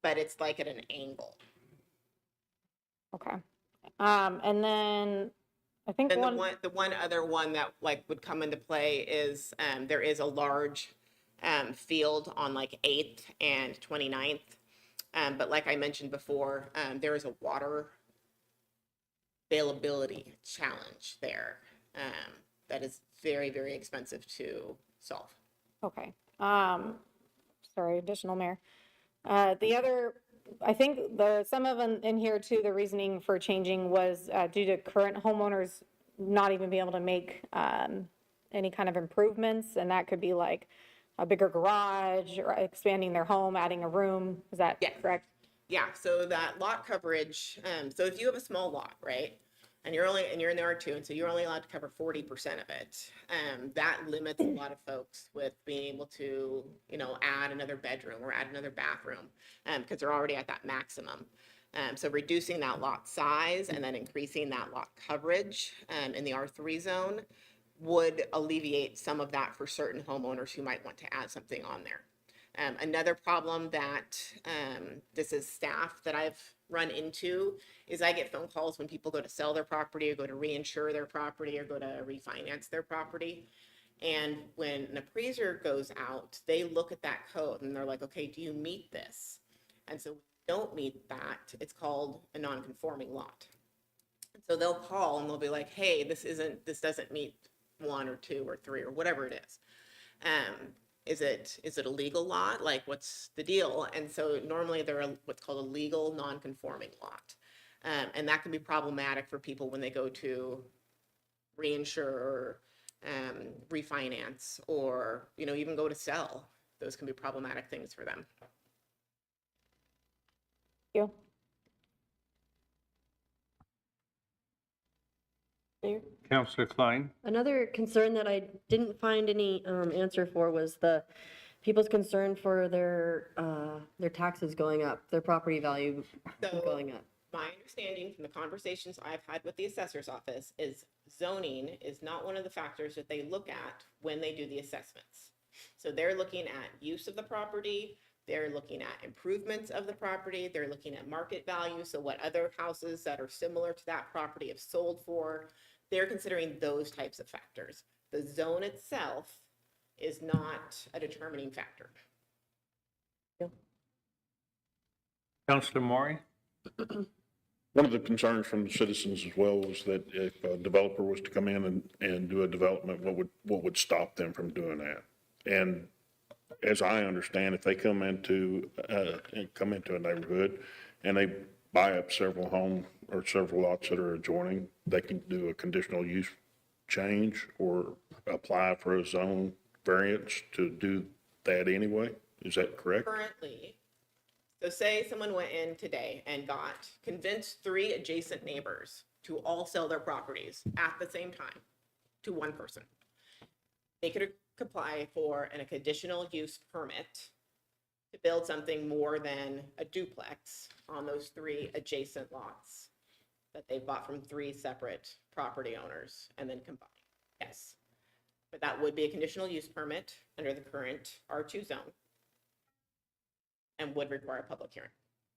but it's like at an angle. Okay. And then I think And one, the one other one that like would come into play is there is a large field on like 8th and 29th. But like I mentioned before, there is a water availability challenge there that is very, very expensive to solve. okay. Sorry, additional mayor. The other, I think some of them in here too, the reasoning for changing was due to current homeowners not even being able to make any kind of improvements, and that could be like a bigger garage or expanding their home, adding a room. Is that Yes. correct? Yeah, so that lot coverage, so if you have a small lot, right? And you're in the R2, and so you're only allowed to cover 40% of it. That limits a lot of folks with being able to, add another bedroom or add another bathroom, because they're already at that maximum. So reducing that lot size and then increasing that lot coverage in the R3 zone would alleviate some of that for certain homeowners who might want to add something on there. Another problem that this is staff that I've run into is I get phone calls when people go to sell their property or go to reinsure their property or go to refinance their property. And when an appraiser goes out, they look at that code and they're like, okay, do you meet this? And so when you don't meet that, it's called a non-conforming lot. And so they'll call and they'll be like, hey, this doesn't meet 1 or 2 or 3 or whatever it is. Is it a legal lot? Like, what's the deal? And so normally they're what's called a legal non-conforming lot. And that can be problematic for people when they go to reinsure or refinance or, even go to sell. Those can be problematic things for them. You? Mayor? Counselor Klein? Another concern that I didn't find any answer for was the people's concern for their taxes going up, their property value So going up. my understanding from the conversations I've had with the assessor's office is zoning is not one of the factors that they look at when they do the assessments. So they're looking at use of the property, they're looking at improvements of the property, they're looking at market value, so what other houses that are similar to that property have sold for. They're considering those types of factors. The zone itself is not a determining factor. Counselor Maury? One of the concerns from the citizens as well was that if a developer was to come in and do a development, what would stop them from doing that? And as I understand, if they come into a neighborhood and they buy up several homes or several lots that are adjoining, they can do a conditional use change or apply for a zone variance to do that anyway. Is that correct? Currently, so say someone went in today and convinced 3 adjacent neighbors to all sell their properties at the same time to one person. They could apply for a conditional use permit to build something more than a duplex on those 3 adjacent lots that they bought from 3 separate property owners and then combine. Yes. But that would be a conditional use permit under the current R2 zone and would require a public hearing.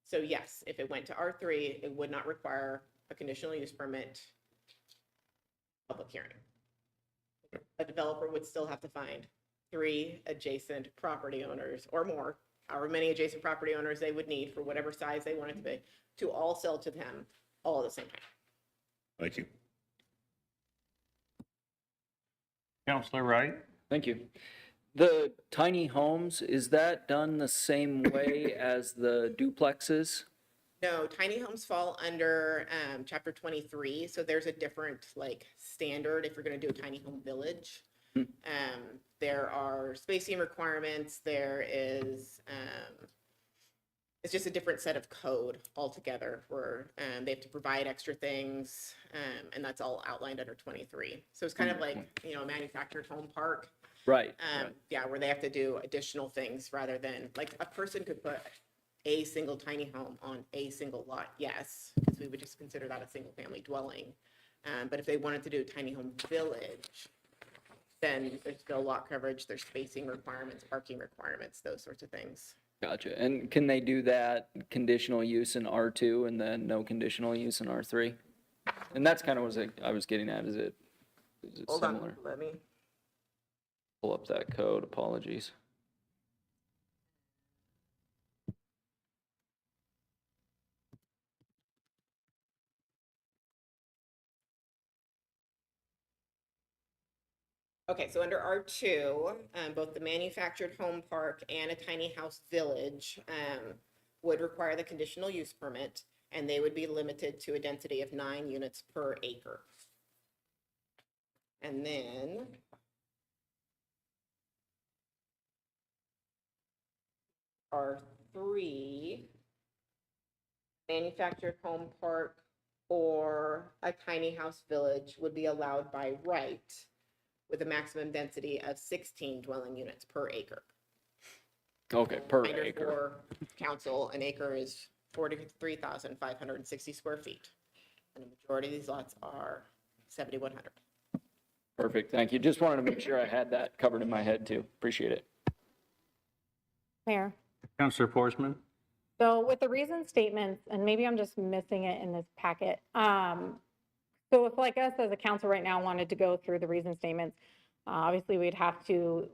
So yes, if it went to R3, it would not require a conditional use permit, public hearing. A developer would still have to find 3 adjacent property owners or more, however many adjacent property owners they would need for whatever size they want it to be, to all sell to them all at the same time. Thank you. Counselor Wright? Thank you. The tiny homes, is that done the same way as the duplexes? No, tiny homes fall under chapter 23, so there's a different standard if you're going to do a tiny home village. There are spacing requirements. There is it's just a different set of code altogether where they have to provide extra things, and that's all outlined under 23. So it's kind of like a manufactured home park. Right. Yeah, where they have to do additional things rather than a person could put a single tiny home on a single lot, yes, because we would just consider that a single family dwelling. But if they wanted to do a tiny home village, then there's still lot coverage, there's spacing requirements, parking requirements, those sorts of things. Gotcha. And can they do that conditional use in R2 and then no conditional use in R3? And that's kind of what I was getting at. Is it Hold similar? on, let me. Pull up that code. Apologies. Okay, so under R2, both the manufactured home park and a tiny house village would require the conditional use permit, and they would be limited to a density of 9 units per acre. And then R3, manufactured home park or a tiny house village would be allowed by right with a maximum density of 16 dwelling units per acre. Okay, per Reminder acre. for council, an acre is 43,560 square feet. And the majority of these lots are 7,100. Perfect. Thank you. Just wanted to make sure I had that covered in my head too. Appreciate it. Mayor? Counselor Forsman? So with the reason statements, and maybe I'm just missing it in this packet. So if like us as a council right now wanted to go through the reason statements, obviously we'd have to,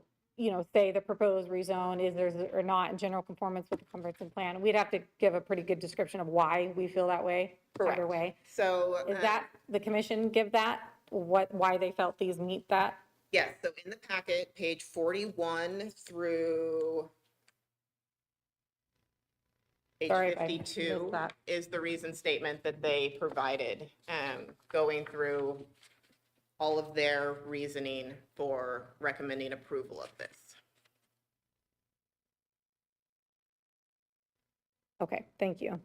say the proposed rezone is there or not in general conformance with the comprehensive plan. We'd have to give a pretty good description of why we feel that way, either Correct. way. So Is that, the commission give that, why they felt these meet that? yes, so in the packet, page 41 through page Sorry if I missed 52 that. is the reason statement that they provided, going through all of their reasoning for recommending approval of this. Okay, thank you.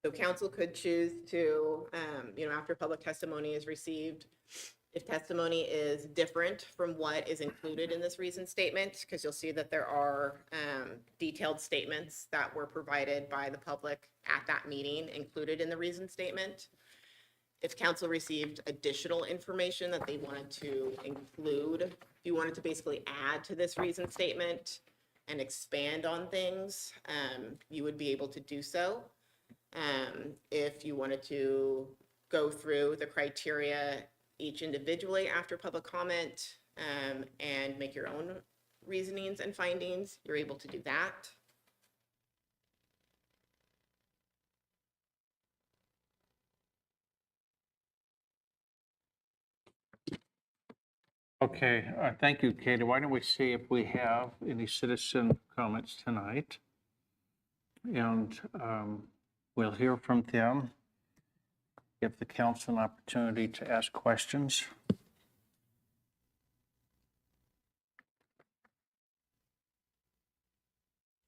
So council could choose to, after public testimony is received, if testimony is different from what is included in this reason statement, because you'll see that there are detailed statements that were provided by the public at that meeting included in the reason statement. If council received additional information that they wanted to include, if you wanted to basically add to this reason statement and expand on things, you would be able to do so. If you wanted to go through the criteria each individually after public comment and make your own reasonings and findings, you're able to do that. Okay, thank you, Katie. Why don't we see if we have any citizen comments tonight? And we'll hear from them. Give the council an opportunity to ask questions.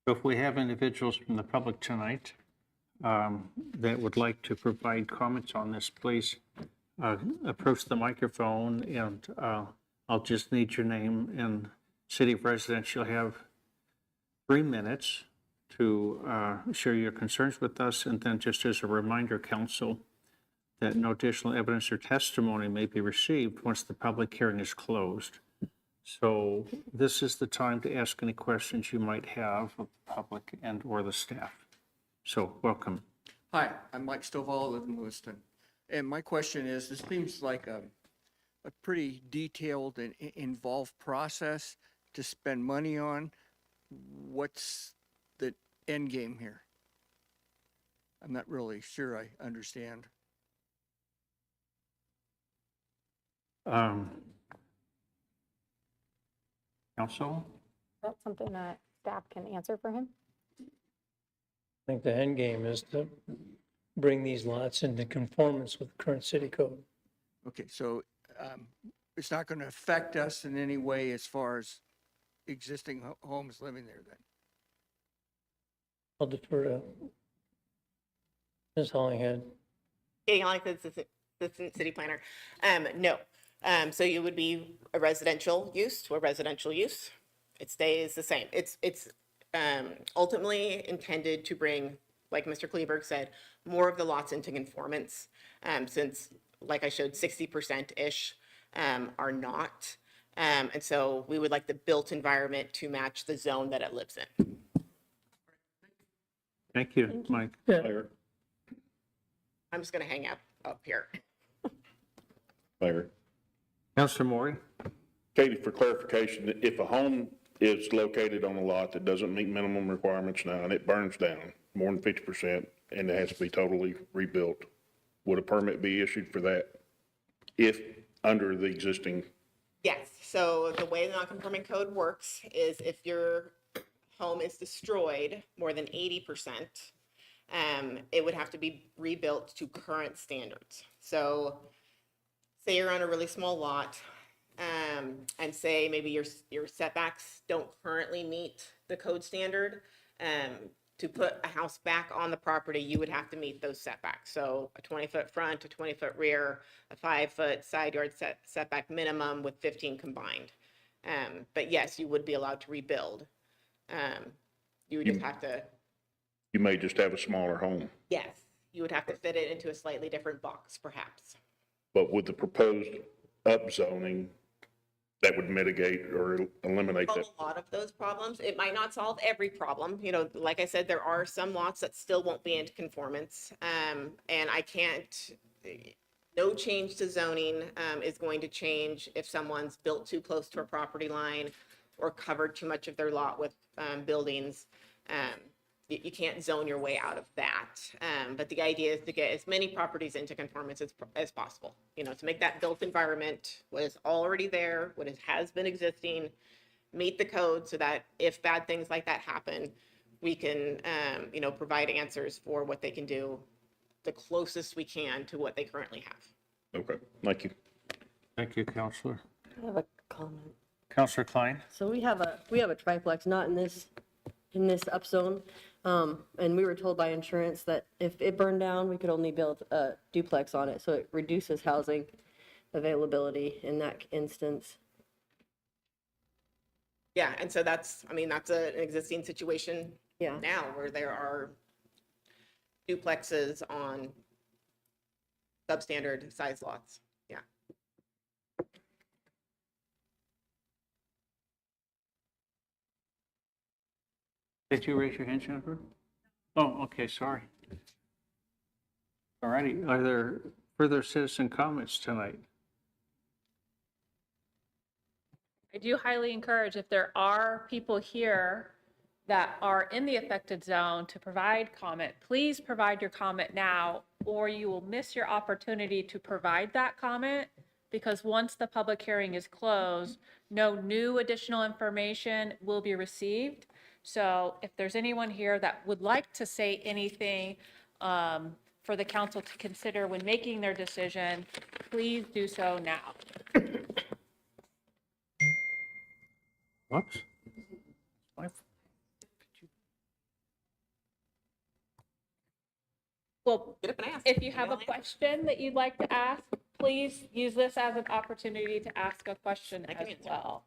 So if we have individuals from the public tonight that would like to provide comments on this, please approach the microphone, and I'll just need your name and city of residence. You'll have 3 minutes to share your concerns with us, and then just as a reminder, council, that no additional evidence or testimony may be received once the public hearing is closed. So this is the time to ask any questions you might have of the public and or the staff. So welcome. Hi, I'm Mike Stovall, I live in Lewiston. And my question is, this seems like a pretty detailed and involved process to spend money on. What's the end game here? I'm not really sure I understand. Council? That's something that staff can answer for him? I think the end game is to bring these lots into conformance with the current city code. Okay, so it's not going to affect us in any way as far as existing homes living there then? I'll defer to Ms. Hollinghead. Katie Holling, assistant city planner. No. So you would be a residential use to a residential use. It stays the same. It's ultimately intended to bring, like Mr. Kleberg said, more of the lots into conformance, since, like I showed, 60%-ish are not. And so we would like the built environment to match the zone that it lives in. Thank you, Mike. Mayor, I'm just gonna hang up here. Mayor. Counselor Maury? Katie, for clarification, if a home is located on a lot that doesn't meet minimum requirements now and it burns down more than 50% and it has to be totally rebuilt, would a permit be issued for that if under the existing? Yes, so the way the non-conforming code works is if your home is destroyed more than 80%, it would have to be rebuilt to current standards. So say you're on a really small lot, and say maybe your setbacks don't currently meet the code standard, to put a house back on the property, you would have to meet those setbacks. So a 20-foot front, a 20-foot rear, a 5-foot side yard setback minimum with 15 combined. But yes, you would be allowed to rebuild. You would just have to, You may just have a smaller home, yes, you would have to fit it into a slightly different box, perhaps. but with the proposed upzoning, that would mitigate or eliminate Solve that. a lot of those problems. It might not solve every problem. You know, like I said, there are some lots that still won't be into conformance. And I can't, no change to zoning is going to change if someone's built too close to a property line or covered too much of their lot with buildings. You can't zone your way out of that. But the idea is to get as many properties into conformance as possible, you know, to make that built environment what is already there, what has been existing, meet the code so that if bad things like that happen, we can, you know, provide answers for what they can do the closest we can to what they currently have. Okay, thank you. Thank you, Counselor. I have a comment. Counselor Klein? So we have a triplex, not in this upzone. And we were told by insurance that if it burned down, we could only build a duplex on it. So it reduces housing availability in that instance. Yeah, and so that's, I mean, that's an existing situation Yeah. now where there are duplexes on substandard size lots. Yeah. Did you raise your hand, Jennifer? Oh, okay, sorry. All righty, are there further citizen comments tonight? I do highly encourage, if there are people here that are in the affected zone, to provide comment. Please provide your comment now, or you will miss your opportunity to provide that comment, because once the public hearing is closed, no new additional information will be received. So if there's anyone here that would like to say anything for the council to consider when making their decision, please do so now. Whoops. Well, Get up and ask. if you have a I'll answer. question that you'd like to ask, please use this as an opportunity to ask a question I can as answer. well.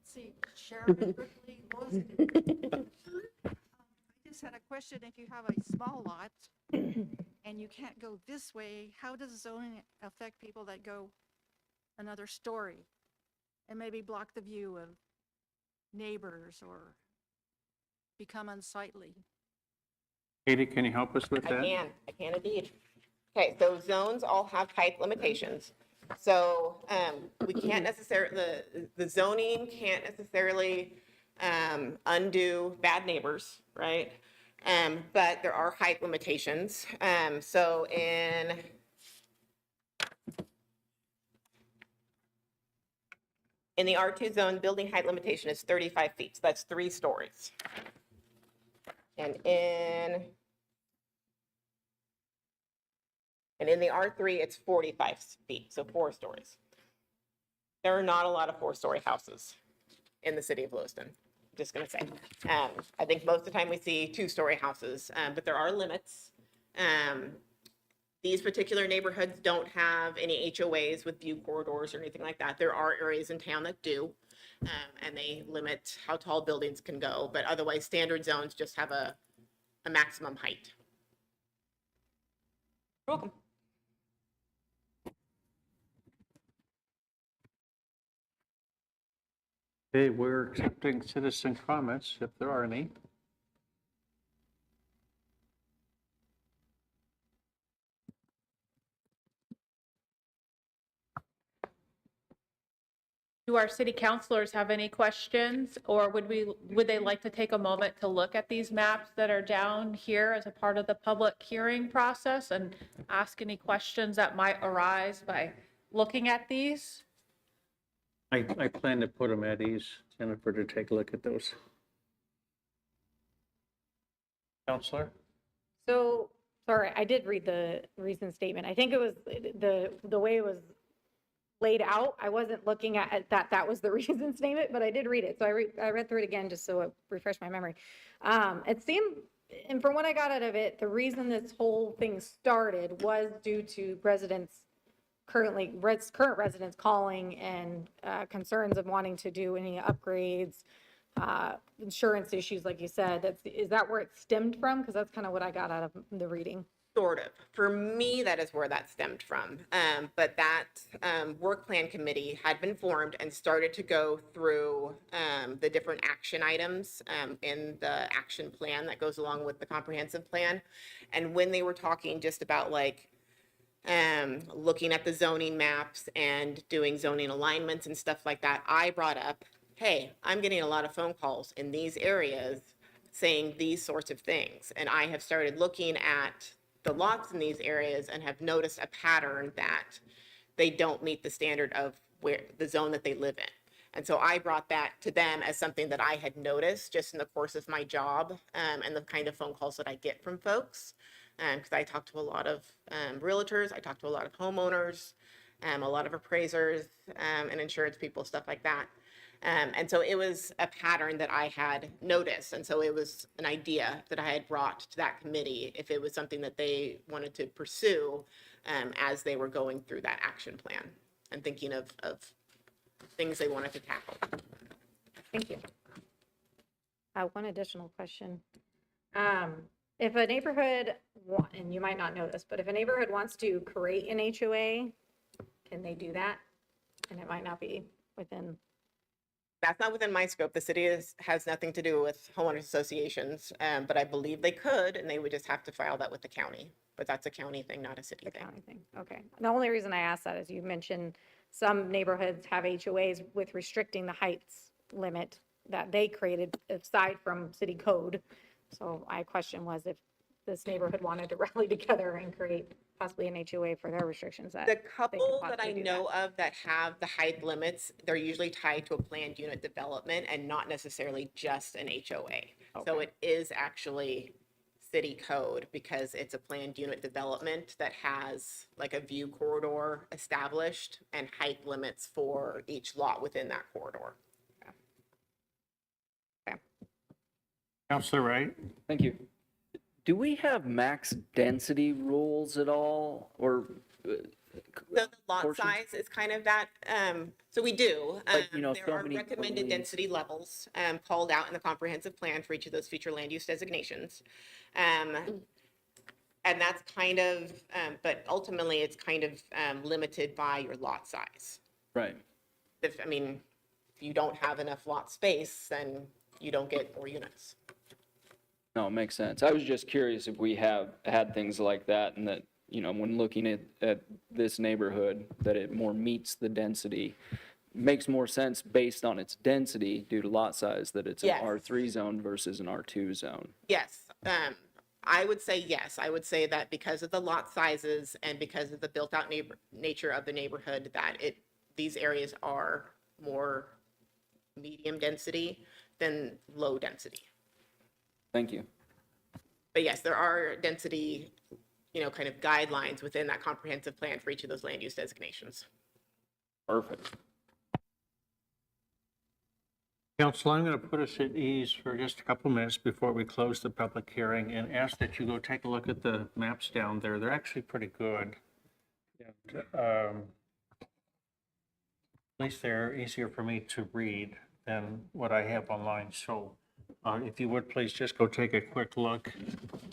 See, Sharon Berkeley, Lewiston. I just had a question. If you have a small lot and you can't go this way, how does zoning affect people that go another story and maybe block the view of neighbors or become unsightly? Katie, can you help us with that? I can indeed. Okay, so zones all have height limitations. So we can't necessarily, the zoning can't necessarily undo bad neighbors, right? But there are height limitations. So in the R2 zone, building height limitation is 35 feet. So that's 3 stories. And in the R3, it's 45 feet, so 4 stories. There are not a lot of 4-story houses in the city of Lewiston, just gonna say. I think most of the time we see 2-story houses, but there are limits. these particular neighborhoods don't have any HOAs with view corridors or anything like that. There are areas in town that do, and they limit how tall buildings can go, but otherwise standard zones just have a maximum height. You're welcome. Okay, we're accepting citizen comments, if there are any. Do our city councilors have any questions, or would they like to take a moment to look at these maps that are down here as a part of the public hearing process and ask any questions that might arise by looking at these? I plan to put them at ease, Jennifer, to take a look at those. Counselor? So, sorry, I did read the recent statement. I think it was the way it was laid out. I wasn't looking at that was the reason statement, but I did read it. So I read through it again just so it refreshed my memory. It seemed, and from what I got out of it, the reason this whole thing started was due to current residents calling and concerns of wanting to do any upgrades, insurance issues, like you said. Is that where it stemmed from? Because that's kind of what I got out of the reading. Sort of. For me, that is where that stemmed from. But that work plan committee had been formed and started to go through the different action items in the action plan that goes along with the comprehensive plan. And when they were talking just about like looking at the zoning maps and doing zoning alignments and stuff like that, I brought up, hey, I'm getting a lot of phone calls in these areas saying these sorts of things. And I have started looking at the lots in these areas and have noticed a pattern that they don't meet the standard of where the zone that they live in. And so I brought that to them as something that I had noticed just in the course of my job and the kind of phone calls that I get from folks. Because I talk to a lot of realtors, I talk to a lot of homeowners, a lot of appraisers and insurance people, stuff like that. And so it was a pattern that I had noticed. And so it was an idea that I had brought to that committee if it was something that they wanted to pursue as they were going through that action plan and thinking of things they wanted to tackle. Thank you. One additional question. If a neighborhood, and you might not know this, but if a neighborhood wants to create an HOA, can they do that? And it might not be within. That's not within my scope. The city has nothing to do with homeowners associations, but I believe they could, and they would just have to file that with the county. But that's a county thing, not a city thing. County thing. Okay. The only reason I asked that is you mentioned some neighborhoods have HOAs with restricting the heights limit that they created aside from city code. So my question was if this neighborhood wanted to rally together and create possibly an HOA for their restrictions. The couple that I know of that have the height limits, they're usually tied to a planned unit development and not necessarily just an HOA. So it is actually city code because it's a planned unit development that has like a view corridor established and height limits for each lot within that corridor. Counselor Wright? Thank you. Do we have max density rules at all, or? The lot portions? size is kind of that, so we do. Like, you know, There so are many recommended buildings. density levels called out in the comprehensive plan for each of those future land use designations. And that's kind of, but ultimately it's kind of limited by your lot size. Right. If you don't have enough lot space, then you don't get more units. No, it makes sense. I was just curious if we have had things like that and that, you know, when looking at this neighborhood, that it more meets the density, makes more sense based on its density due to lot size, that it's an Yes. R3 zone versus an R2 zone. Yes, I would say yes. I would say that because of the lot sizes and because of the built-out nature of the neighborhood, that these areas are more medium density than low density. Thank you. But yes, there are density, kind of guidelines within that comprehensive plan for each of those land use designations. Perfect. Council, I'm going to put us at ease for just a couple minutes before we close the public hearing and ask that you go take a look at the maps down there. They're actually pretty good. And, at least they're easier for me to read than what I have online. So if you would, please just go take a quick look.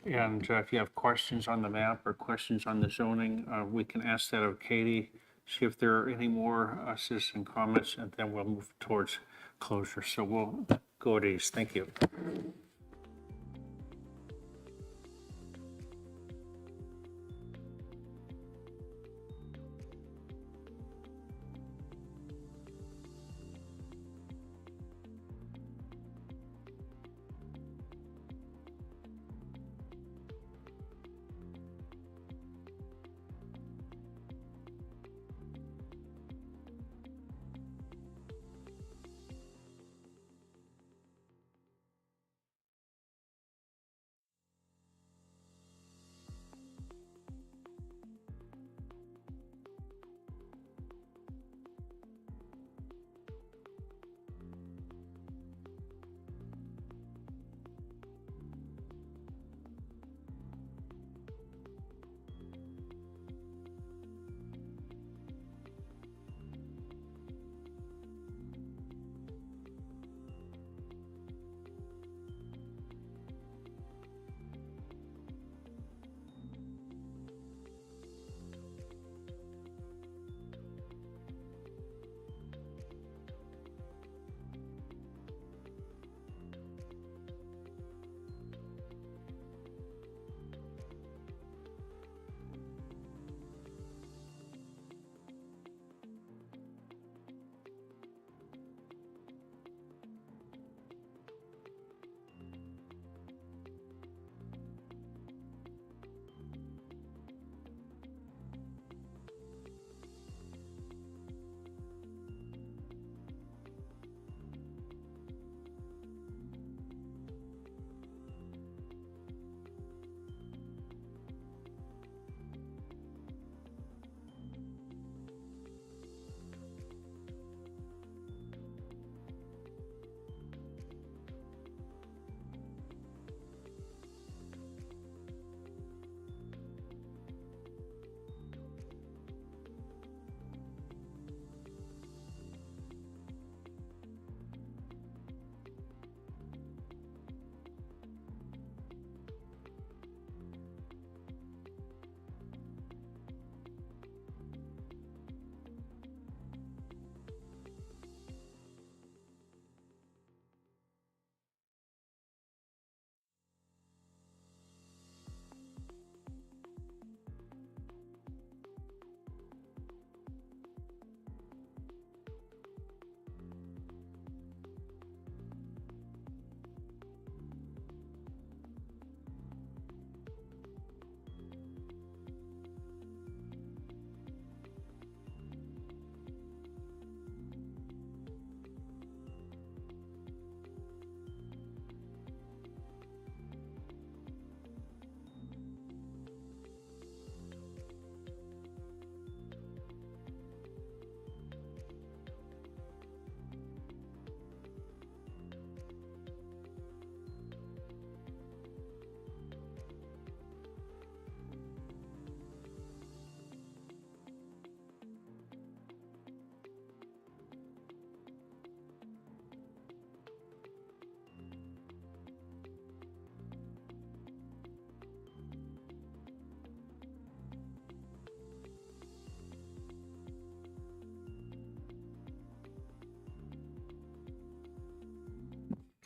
And if you have questions on the map or questions on the zoning, we can ask that of Katie, see if there are any more citizen comments, and then we'll move towards closure. So we'll go at ease. Thank you.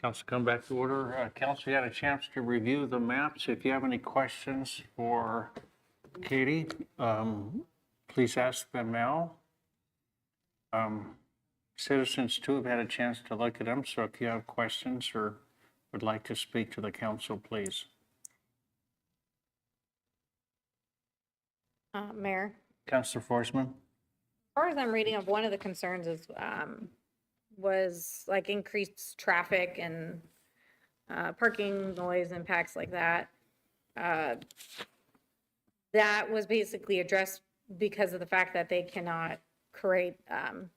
Council, come back to order. Council, you had a chance to review the maps. If you have any questions for Katie, please ask them now. Citizens too have had a chance to look at them, so if you have questions or would like to speak to the council, please. Mayor, Councilor Forsman? as far as I'm reading of, one of the concerns is, was like increased traffic and parking noise impacts like that. That was basically addressed because of the fact that they cannot create,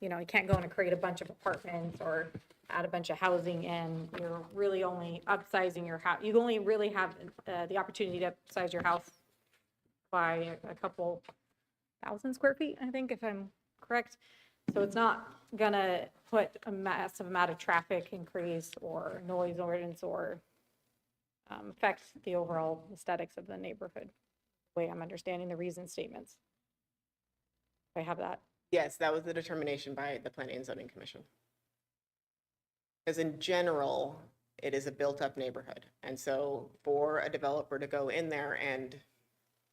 you can't go in and create a bunch of apartments or add a bunch of housing in, you're really only upsizing your house. You only really have the opportunity to upsize your house by a couple thousand square feet, I think, if I'm correct. So it's not gonna put a massive amount of traffic increase or noise ordinance or affect the overall aesthetics of the neighborhood, the way I'm understanding the reason statements. I have that. Yes, that was the determination by the Planning and Zoning Commission. Because in general, it is a built-up neighborhood. And so for a developer to go in there and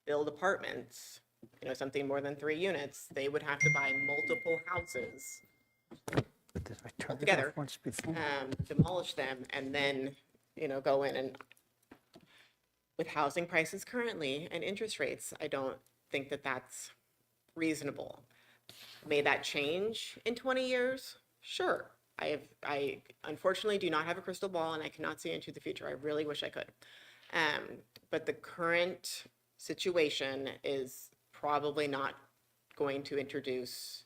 build apartments, you know, something more than 3 units, they would have to buy multiple houses I turned it together, off once before. demolish them, and then, you know, go in and with housing prices currently and interest rates, I don't think that that's reasonable. May that change in 20 years? Sure. I unfortunately do not have a crystal ball and I cannot see into the future. I really wish I could. But the current situation is probably not going to introduce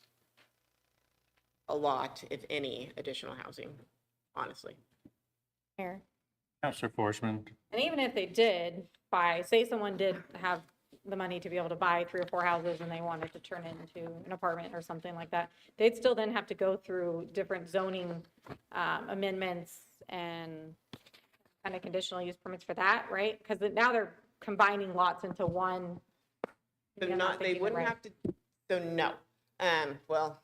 a lot, if any, additional housing, honestly. Mayor. Counselor Forsman, And even if they did buy, say someone did have the money to be able to buy 3 or 4 houses and they wanted to turn it into an apartment or something like that, they'd still then have to go through different zoning amendments and kind of conditional use permits for that, right? Because now they're combining lots into one. They're Maybe I'm not, they thinking wouldn't right. have to, so no. Well,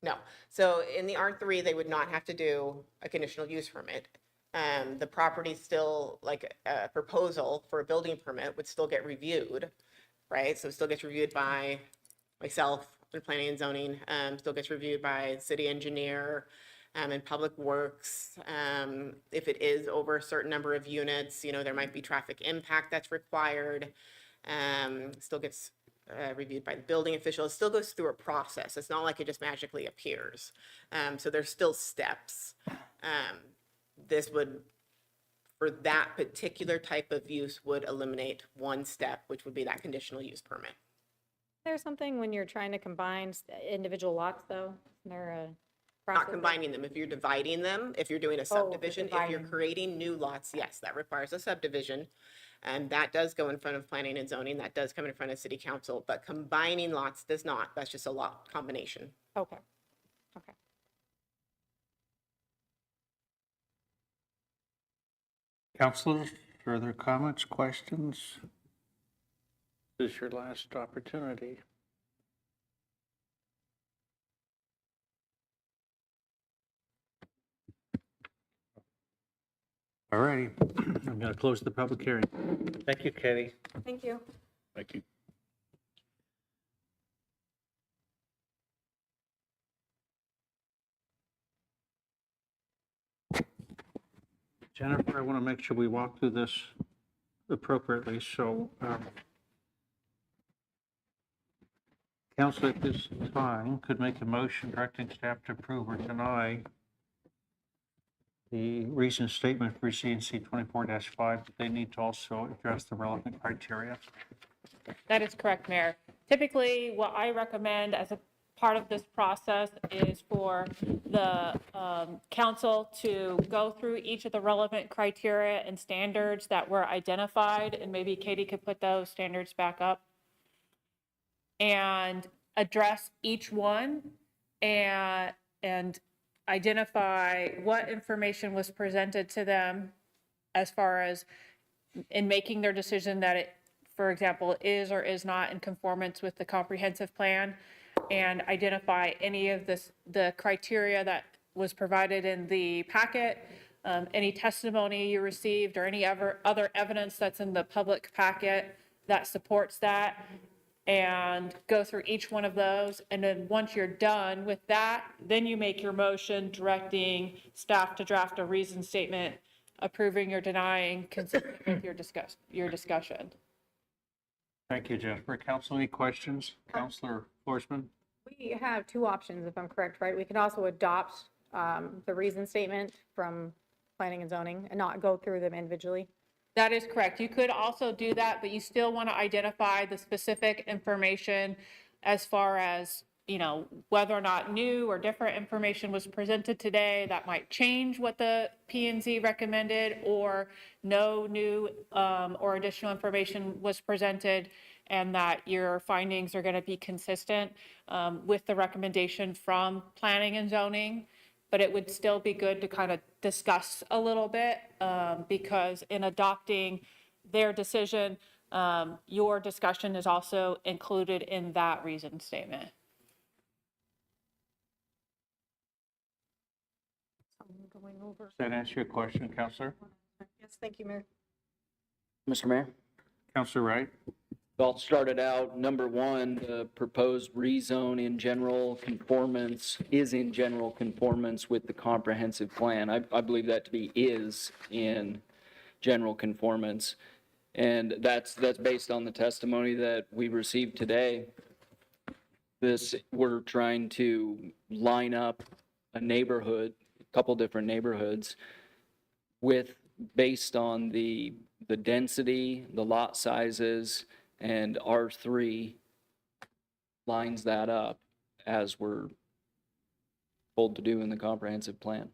no. So in the R3, they would not have to do a conditional use permit. The property still, like a proposal for a building permit would still get reviewed, right? So it still gets reviewed by myself, the planning and zoning, still gets reviewed by city engineer, and public works. If it is over a certain number of units, you know, there might be traffic impact that's required. Still gets reviewed by the building official. It still goes through a process. It's not like it just magically appears. So there's still steps. This would, for that particular type of use, would eliminate one step, which would be that conditional use permit. There's something when you're trying to combine individual lots, though? Isn't there a Not process? combining them. If you're dividing them, if you're doing a subdivision, if you're dividing. creating new lots, yes, that requires a subdivision. And that does go in front of planning and zoning. That does come in front of city council, but combining lots does not. That's just a lot combination. Okay, okay. counselors, further comments, questions? This is your last opportunity. All righty, I'm going to close the public hearing. Thank you, Katie. Thank you. Thank you. Jennifer, I want to make sure we walk through this appropriately, so council at this time could make a motion directing staff to approve or deny the reason statement for CNC 24-5, but they need to also address the relevant criteria. That is correct, Mayor. Typically, what I recommend as a part of this process is for the council to go through each of the relevant criteria and standards that were identified, and maybe Katie could put those standards back up, and address each one and identify what information was presented to them as far as in making their decision that it, for example, is or is not in conformance with the comprehensive plan, and identify any of the criteria that was provided in the packet, any testimony you received, or any other evidence that's in the public packet that supports that, and go through each one of those. And then once you're done with that, then you make your motion directing staff to draft a reason statement, approving or denying, consistent with your discussion. Thank you, Jennifer. Council, any questions? Councilor Forsman? We have 2 options, if I'm correct, right? We can also adopt the reason statement from planning and zoning and not go through them individually. That is correct. You could also do that, but you still want to identify the specific information as far as whether or not new or different information was presented today that might change what the P and Z recommended, or no new or additional information was presented, and that your findings are going to be consistent with the recommendation from planning and zoning. But it would still be good to kind of discuss a little bit, because in adopting their decision, your discussion is also included in that reason statement. Does that answer your question, Counselor? Yes, thank you, Mayor. Mr. Mayor? Counselor Wright? Well, it started out, number one, the proposed rezone in general conformance is in general conformance with the comprehensive plan. I believe that to be is in general conformance. And that's based on the testimony that we received today. We're trying to line up a neighborhood, a couple different neighborhoods, based on the density, the lot sizes, and R3 lines that up as we're told to do in the comprehensive plan.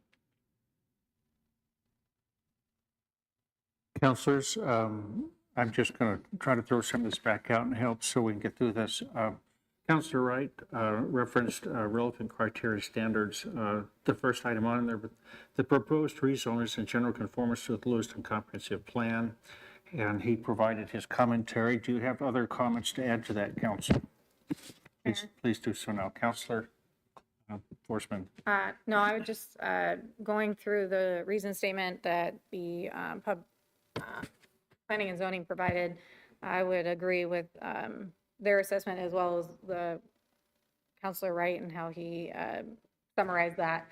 Counselors, I'm just going to try to throw some of this back out and help so we can get through this. Counselor Wright referenced relevant criteria standards. The first item on there, the proposed rezone is in general conformance with the Lewiston Comprehensive Plan, and he provided his commentary. Do you have other comments to add to that, Counsel? Please do so now. Counselor Forsman. No, I would just, going through the reason statement that the planning and zoning provided, I would agree with their assessment as well as the Counselor Wright and how he summarized that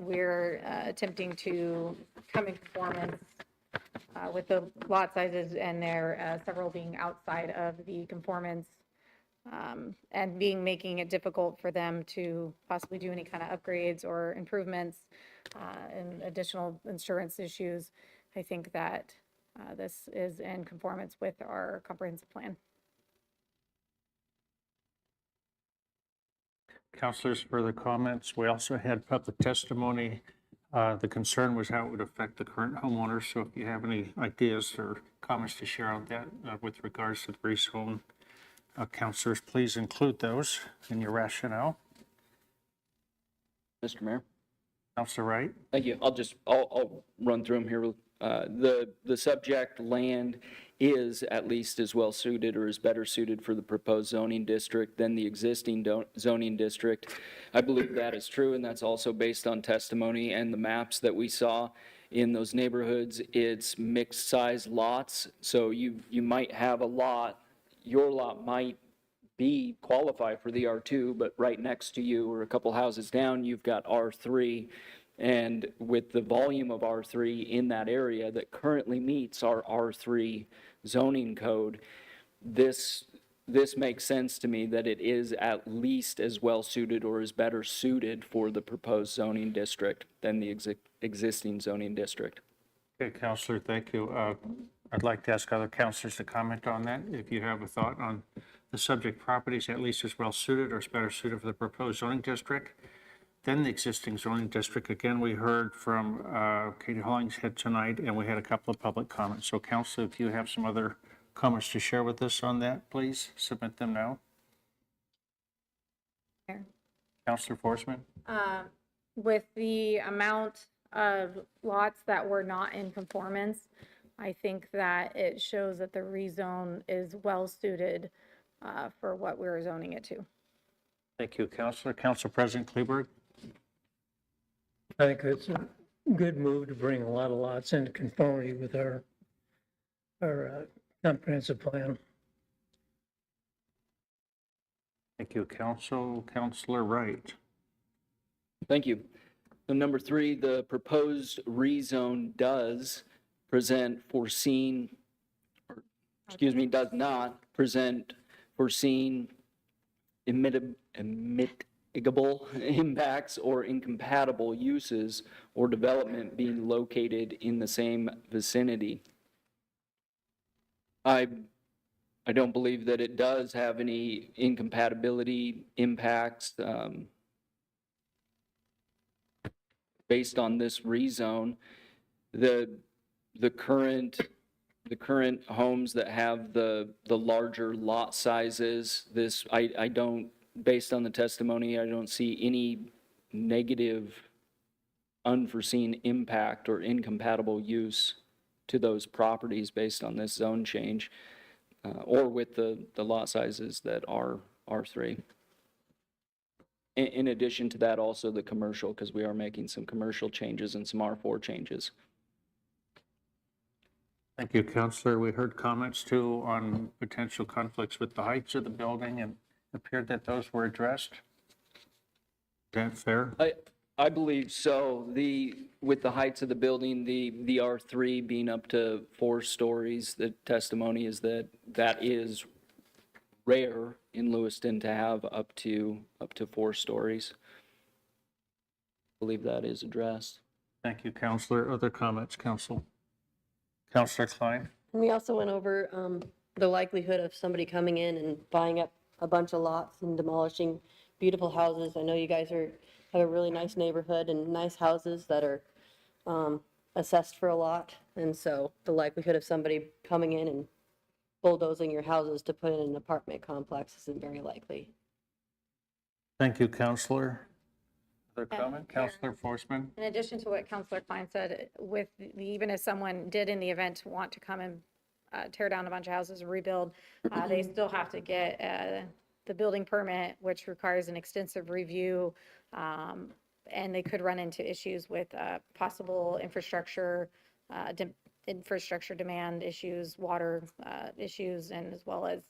we're attempting to come in conformance with the lot sizes, and there several being outside of the conformance, and making it difficult for them to possibly do any kind of upgrades or improvements and additional insurance issues. I think that this is in conformance with our comprehensive plan. Counselors, further comments? We also had public testimony. The concern was how it would affect the current homeowners. So if you have any ideas or comments to share on that with regards to the rezone, counselors, please include those in your rationale. Mr. Mayor? Counselor Wright? Thank you. I'll run through them here. The subject land is at least as well suited or is better suited for the proposed zoning district than the existing zoning district. I believe that is true, and that's also based on testimony and the maps that we saw in those neighborhoods. It's mixed size lots, so you might have a lot, your lot might qualify for the R2, but right next to you or a couple houses down, you've got R3. And with the volume of R3 in that area that currently meets our R3 zoning code, this makes sense to me that it is at least as well suited or is better suited for the proposed zoning district than the existing zoning district. Okay, Counselor, thank you. I'd like to ask other counselors to comment on that. If you have a thought on the subject properties, at least as well suited or is better suited for the proposed zoning district than the existing zoning district. Again, we heard from Katie Hollingshead tonight, and we had a couple of public comments. So, Council, if you have some other comments to share with us on that, please submit them now. Councilor Forsman? With the amount of lots that were not in conformance, I think that it shows that the rezone is well suited for what we're zoning it to. Thank you, Councilor. Council President Kleberg? I think it's a good move to bring a lot of lots into conformity with our comprehensive plan. Thank you, Council. Councilor Wright? Thank you. So number 3, the proposed rezone does not present foreseen mitigable impacts or incompatible uses or development being located in the same vicinity. I I don't believe that it does have any incompatibility impacts based on this rezone. The current homes that have the larger lot sizes, I don't, based on the testimony, I don't see any negative unforeseen impact or incompatible use to those properties based on this zone change, or with the lot sizes that are R3. In addition to that, also the commercial, because we are making some commercial changes and some R4 changes. Thank you, Counselor. We heard comments too on potential conflicts with the heights of the building, and it appeared that those were addressed. Is that fair? I believe so. With the heights of the building, the R3 being up to 4 stories, the testimony is that is rare in Lewiston to have up to 4 stories. I believe that is addressed. Thank you, Counselor. Other comments, Counselor Klein? We also went over the likelihood of somebody coming in and buying up a bunch of lots and demolishing beautiful houses. I know you guys have a really nice neighborhood and nice houses that are assessed for a lot. And so the likelihood of somebody coming in and bulldozing your houses to put in an apartment complex isn't very likely. Thank you, Counselor. Other Yeah, comment? Mayor. Counselor Forsman? In addition to what Counselor Klein said, even if someone did in the event want to come and tear down a bunch of houses and rebuild, they still have to get the building permit, which requires an extensive review, and they could run into issues with possible infrastructure demand issues, water issues, and as well as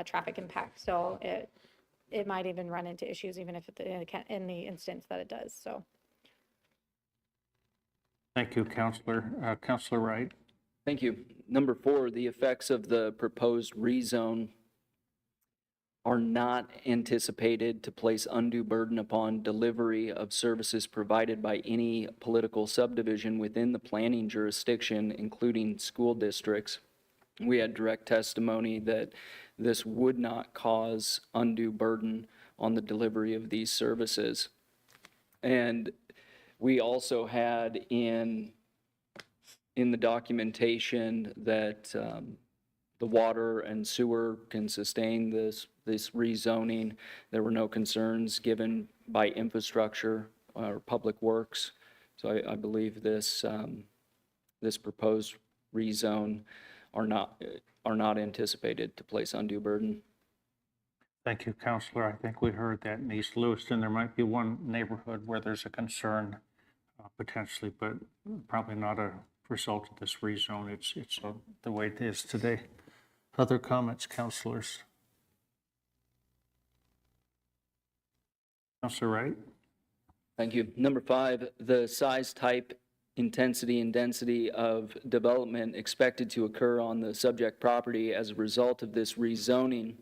traffic impact. So it might even run into issues even if in the instance that it does, so. Thank you, Counselor. Counselor Wright? Thank you. Number 4, the effects of the proposed rezone are not anticipated to place undue burden upon delivery of services provided by any political subdivision within the planning jurisdiction, including school districts. We had direct testimony that this would not cause undue burden on the delivery of these services. And we also had in the documentation that the water and sewer can sustain this rezoning. There were no concerns given by infrastructure or public works. So I believe this proposed rezone are not anticipated to place undue burden. Thank you, Counselor. I think we heard that in East Lewiston, there might be one neighborhood where there's a concern potentially, but probably not a result of this rezone. It's the way it is today. Other comments, Counselors? Counselor Wright? Thank you. Number 5, the size, type, intensity, and density of development expected to occur on the subject property as a result of this rezoning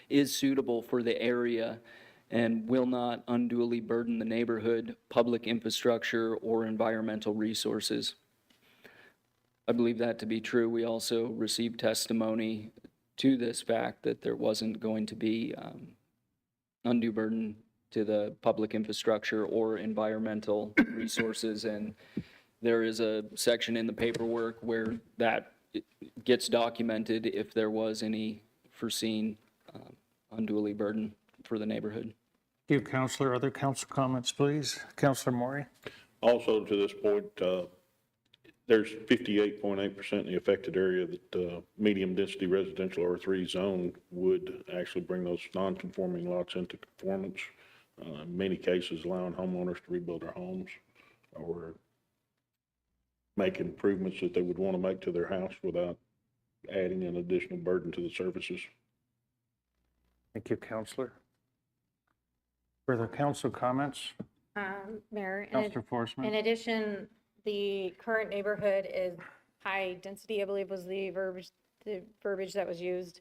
is suitable for the area and will not unduly burden the neighborhood, public infrastructure, or environmental resources. I believe that to be true. We also received testimony to this fact that there wasn't going to be undue burden to the public infrastructure or environmental resources. And there is a section in the paperwork where that gets documented if there was any foreseen unduly burden for the neighborhood. Thank you, Counselor. Other council comments, please? Counselor Maury? Also, to this point, there's 58.8% in the affected area that medium-density residential R3 zone would actually bring those non-conforming lots into conformance. In many cases, allowing homeowners to rebuild their homes or make improvements that they would want to make to their house without adding an additional burden to the services. Thank you, Counselor. Further council comments? Mayor, Counselor Forsman? in addition, the current neighborhood is high density, I believe was the verbiage that was used,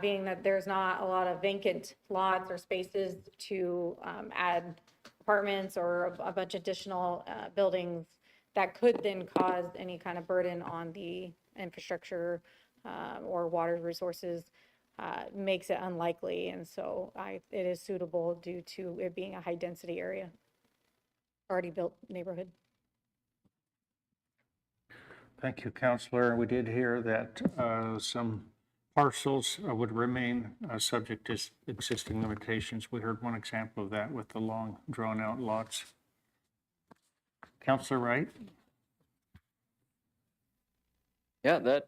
being that there's not a lot of vacant lots or spaces to add apartments or a bunch of additional buildings that could then cause any kind of burden on the infrastructure or water resources makes it unlikely. And so it is suitable due to it being a high-density area, already built neighborhood. Thank you, Counselor. We did hear that some parcels would remain subject to existing limitations. We heard one example of that with the long, drawn-out lots. Counselor Wright? Yeah,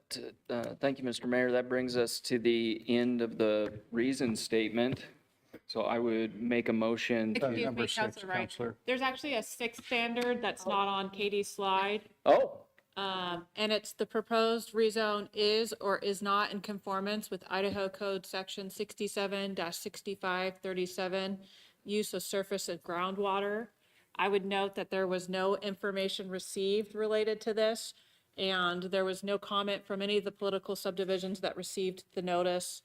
thank you, Mr. Mayor. That brings us to the end of the reason statement. So I would make a motion. Excuse Number me, six, Counselor Wright. Counselor. There's actually a sixth standard that's not on Katie's slide. Oh, And it's the proposed rezone is or is not in conformance with Idaho Code Section 67-6537, use of surface and groundwater. I would note that there was no information received related to this, and there was no comment from any of the political subdivisions that received the notice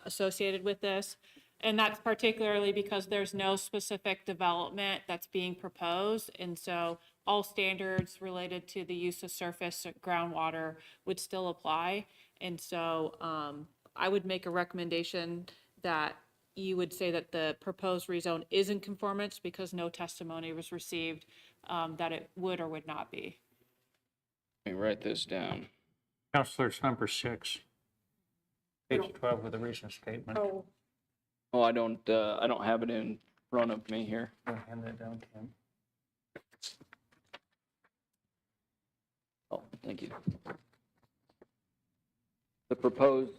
associated with this. And that's particularly because there's no specific development that's being proposed. And so all standards related to the use of surface groundwater would still apply. And so I would make a recommendation that you would say that the proposed rezone is in conformance because no testimony was received that it would or would not be. let me write this down. Counselor, it's number 6. Page 12 of the reason statement. Oh, I don't have it in front of me here. I'll hand that down to him. Oh, thank you. The proposed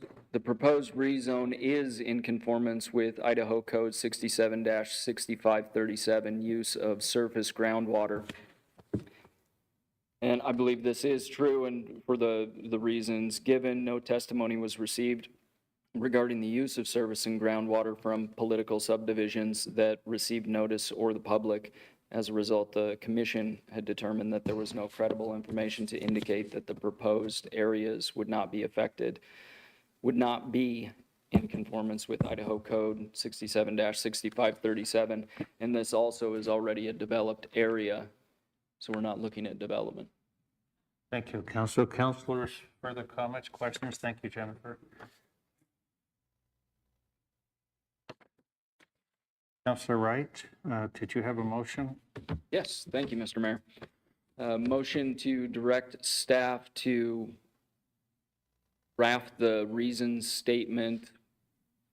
rezone is in conformance with Idaho Code 67-6537, use of surface groundwater. And I believe this is true, and for the reasons given, no testimony was received regarding the use of surface and groundwater from political subdivisions that received notice or the public. As a result, the commission had determined that there was no credible information to indicate that the proposed areas would not be affected, would not be in conformance with Idaho Code 67-6537. And this also is already a developed area, so we're not looking at development. Thank you, Counselor. Counselors, further comments, questions? Thank you, Jennifer. Counselor Wright, did you have a motion? Yes, thank you, Mr. Mayor. Motion to direct staff to draft the reasons statement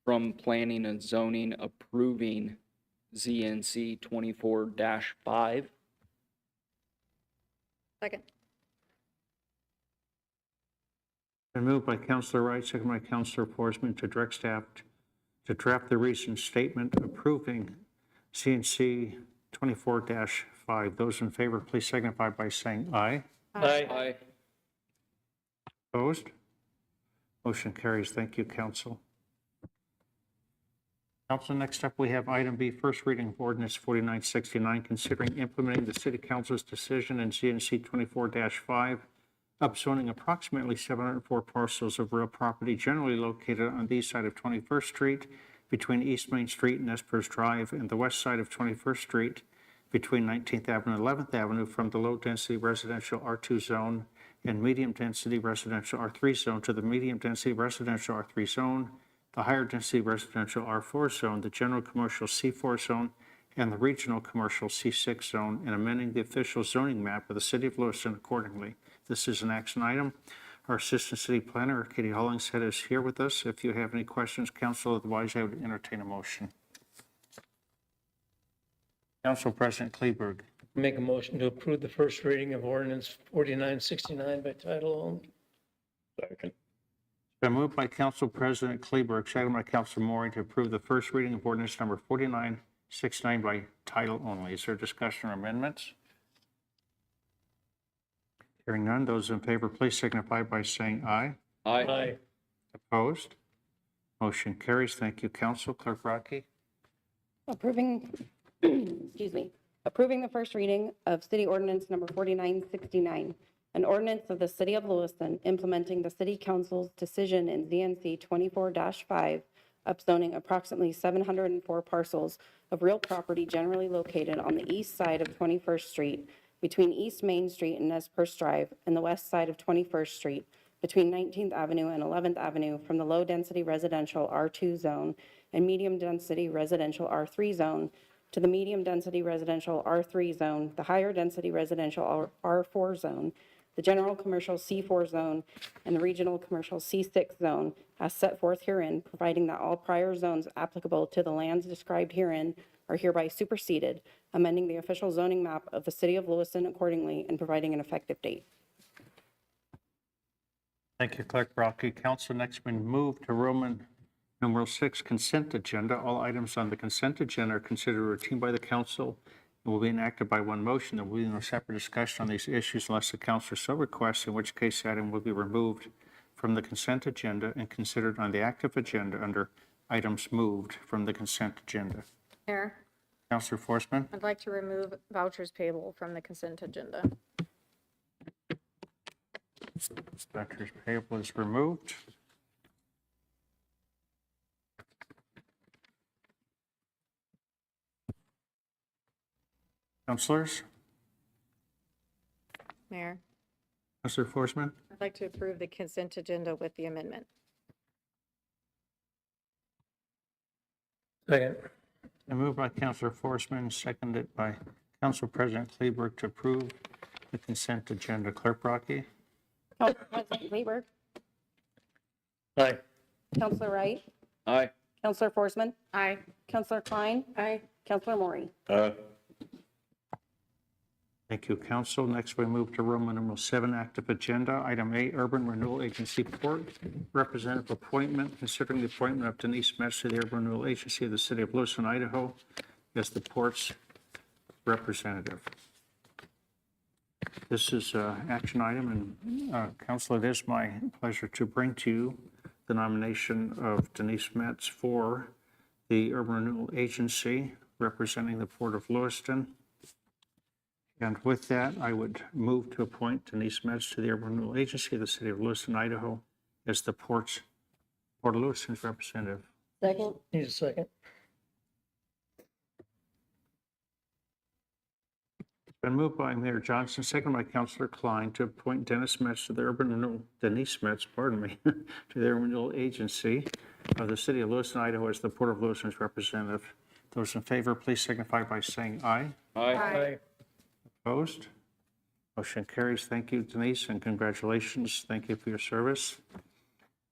from planning and zoning approving ZNC 24-5. Second. Been moved by Counselor Wright, second by Counselor Forsman to direct staff to draft the recent statement approving CNC 24-5. Those in favor, please signify by saying aye. Aye. Opposed? Motion carries. Thank you, Counsel. Council, next up, we have item B, first reading of ordinance 4969, considering implementing the City Council's decision in CNC 24-5, upzoning approximately 704 parcels of real property generally located on the east side of 21st Street between East Main Street and Nespers Drive, and the west side of 21st Street between 19th Avenue and 11th Avenue from the low-density residential R2 zone and medium-density residential R3 zone to the medium-density residential R3 zone, the higher-density residential R4 zone, the general commercial C4 zone, and the regional commercial C6 zone, and amending the official zoning map of the City of Lewiston accordingly. This is an action item. Our Assistant City Planner, Katie Hollingshead, is here with us. If you have any questions, Council, otherwise I would entertain a motion. Council President Kleberg. Make a motion to approve the first reading of ordinance 4969 by title only. Second. Been moved by Council President Kleberg, second by Council Moore to approve the first reading of ordinance number 4969 by title only. Is there discussion or amendments? Hearing none, those in favor, please signify by saying aye. Aye. Opposed? Motion carries. Thank you, Council. Clerk Rocky. Approving, excuse me, approving the first reading of city ordinance number 4969, an ordinance of the City of Lewiston implementing the City Council's decision in ZNC 24-5, upzoning approximately 704 parcels of real property generally located on the east side of 21st Street between East Main Street and Nespers Drive and the west side of 21st Street between 19th Avenue and 11th Avenue from the low-density residential R2 zone and medium-density residential R3 zone to the medium-density residential R3 zone, the higher-density residential R4 zone, the general commercial C4 zone, and the regional commercial C6 zone as set forth herein, providing that all prior zones applicable to the lands described herein are hereby superseded, amending the official zoning map of the city of Lewiston accordingly, and providing an effective date. Thank you, Clerk Brockie. Council, next we move to Roman numeral 6, consent agenda. All items on the consent agenda are considered routine by the council and will be enacted by one motion. There will be no separate discussion on these issues unless the council so requests, in which case the item will be removed from the consent agenda and considered on the active agenda under items moved from the consent agenda. Mayor, Councilor Forsman? I'd like to remove vouchers payable from the consent agenda. Vouchers payable is removed. Councilors? Mayor, Councilor Forsman? I'd like to approve the consent agenda with the amendment. Second. And moved by Councilor Forsman, seconded by Council President Kleberg to approve the consent agenda. Clerk Brockie? Council President Kleberg, Aye. Councilor Wright, Aye. Councilor Forsman, Aye. Councilor Klein, Aye. Councilor Maury. Thank you, Council. Next, we move to Roman numeral 7, active agenda. Item A, Urban Renewal Agency Port Representative Appointment. Considering the appointment of Denise Metz to the Urban Renewal Agency of the City of Lewiston, Idaho, as the port's representative. This is an action item, and Council, it is my pleasure to bring to you the nomination of Denise Metz for the Urban Renewal Agency representing the Port of Lewiston. And with that, I would move to appoint Denise Metz to the Urban Renewal Agency of the City of Lewiston, Idaho, as the Port of Lewiston's representative. Second? Need a second? It's been moved by Mayor Johnson, seconded by Councilor Klein, to appoint Denise Metz, to the Urban Renewal Agency of the City of Lewiston, Idaho, as the Port of Lewiston's representative. Those in favor, please signify by saying aye. Aye. Opposed? Motion carries. Thank you, Denise, and congratulations. Thank you for your service.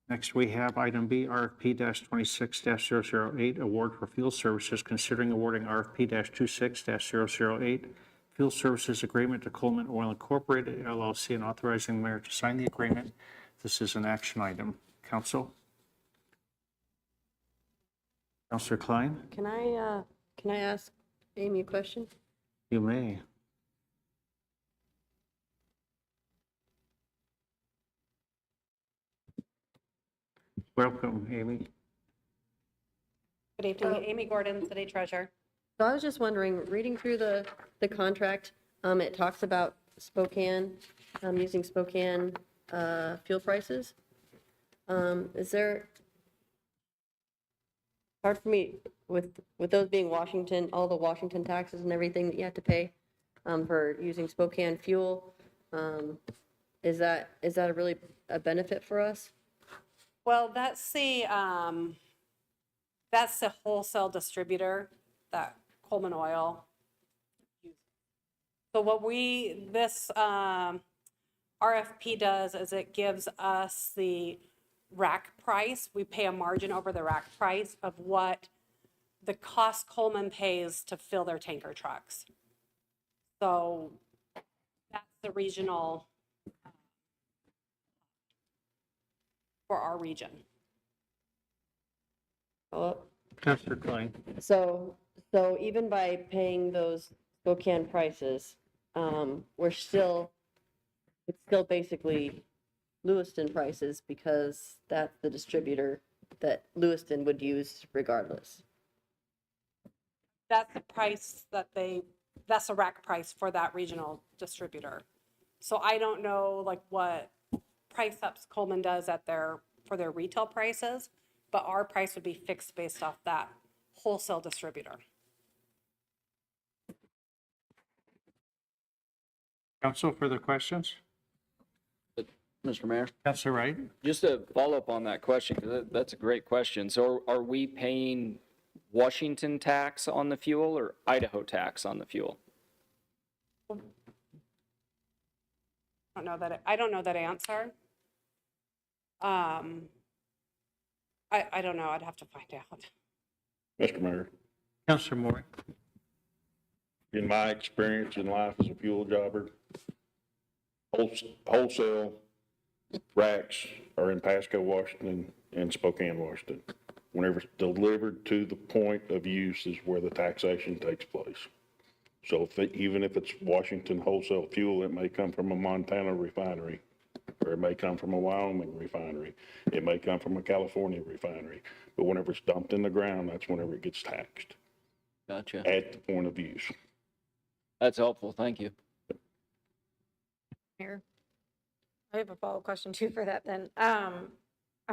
Next, we have item B, RFP-26-008, award for fuel services, considering awarding RFP-26-008, fuel services agreement to Coleman Oil Incorporated, LLC, and authorizing the mayor to sign the agreement. This is an action item. Council? Councilor Klein? Can I ask Amy a question? You may. Welcome, Amy. Good evening, Amy Gordon, City Treasurer. So I was just wondering, reading through the contract, it talks about Spokane, using Spokane fuel prices. Is there, hard for me, with those being Washington, all the Washington taxes and everything that you have to pay for using Spokane fuel, is that really a benefit for us? Well, that's the wholesale distributor that Coleman Oil uses. So what this RFP does is it gives us the rack price. We pay a margin over the rack price of what the cost Coleman pays to fill their tanker trucks. So that's the regional for our region. Councilor Klein. So even by paying those Spokane prices, it's still basically Lewiston prices because that's the distributor that Lewiston would use regardless. That's the price that's a rack price for that regional distributor. So I don't know like what price ups Coleman does for their retail prices, but our price would be fixed based off that wholesale distributor. Council, further questions? Mr. Mayor, Counselor Wright? just to follow up on that question, because that's a great question. So are we paying Washington tax on the fuel or Idaho tax on the fuel? I don't know that answer. I don't know. I'd have to find out. Mr. Mayor, Counselor Moore? in my experience in life as a fuel jobber, wholesale racks are in Pasco, Washington and Spokane, Washington. Whenever it's delivered to the point of use is where the taxation takes place. So even if it's Washington wholesale fuel, it may come from a Montana refinery, or it may come from a Wyoming refinery. It may come from a California refinery. But whenever it's dumped in the ground, that's whenever it gets taxed Gotcha. at the point of use. That's helpful. Thank you. Mayor, I have a follow-up question too for that then. I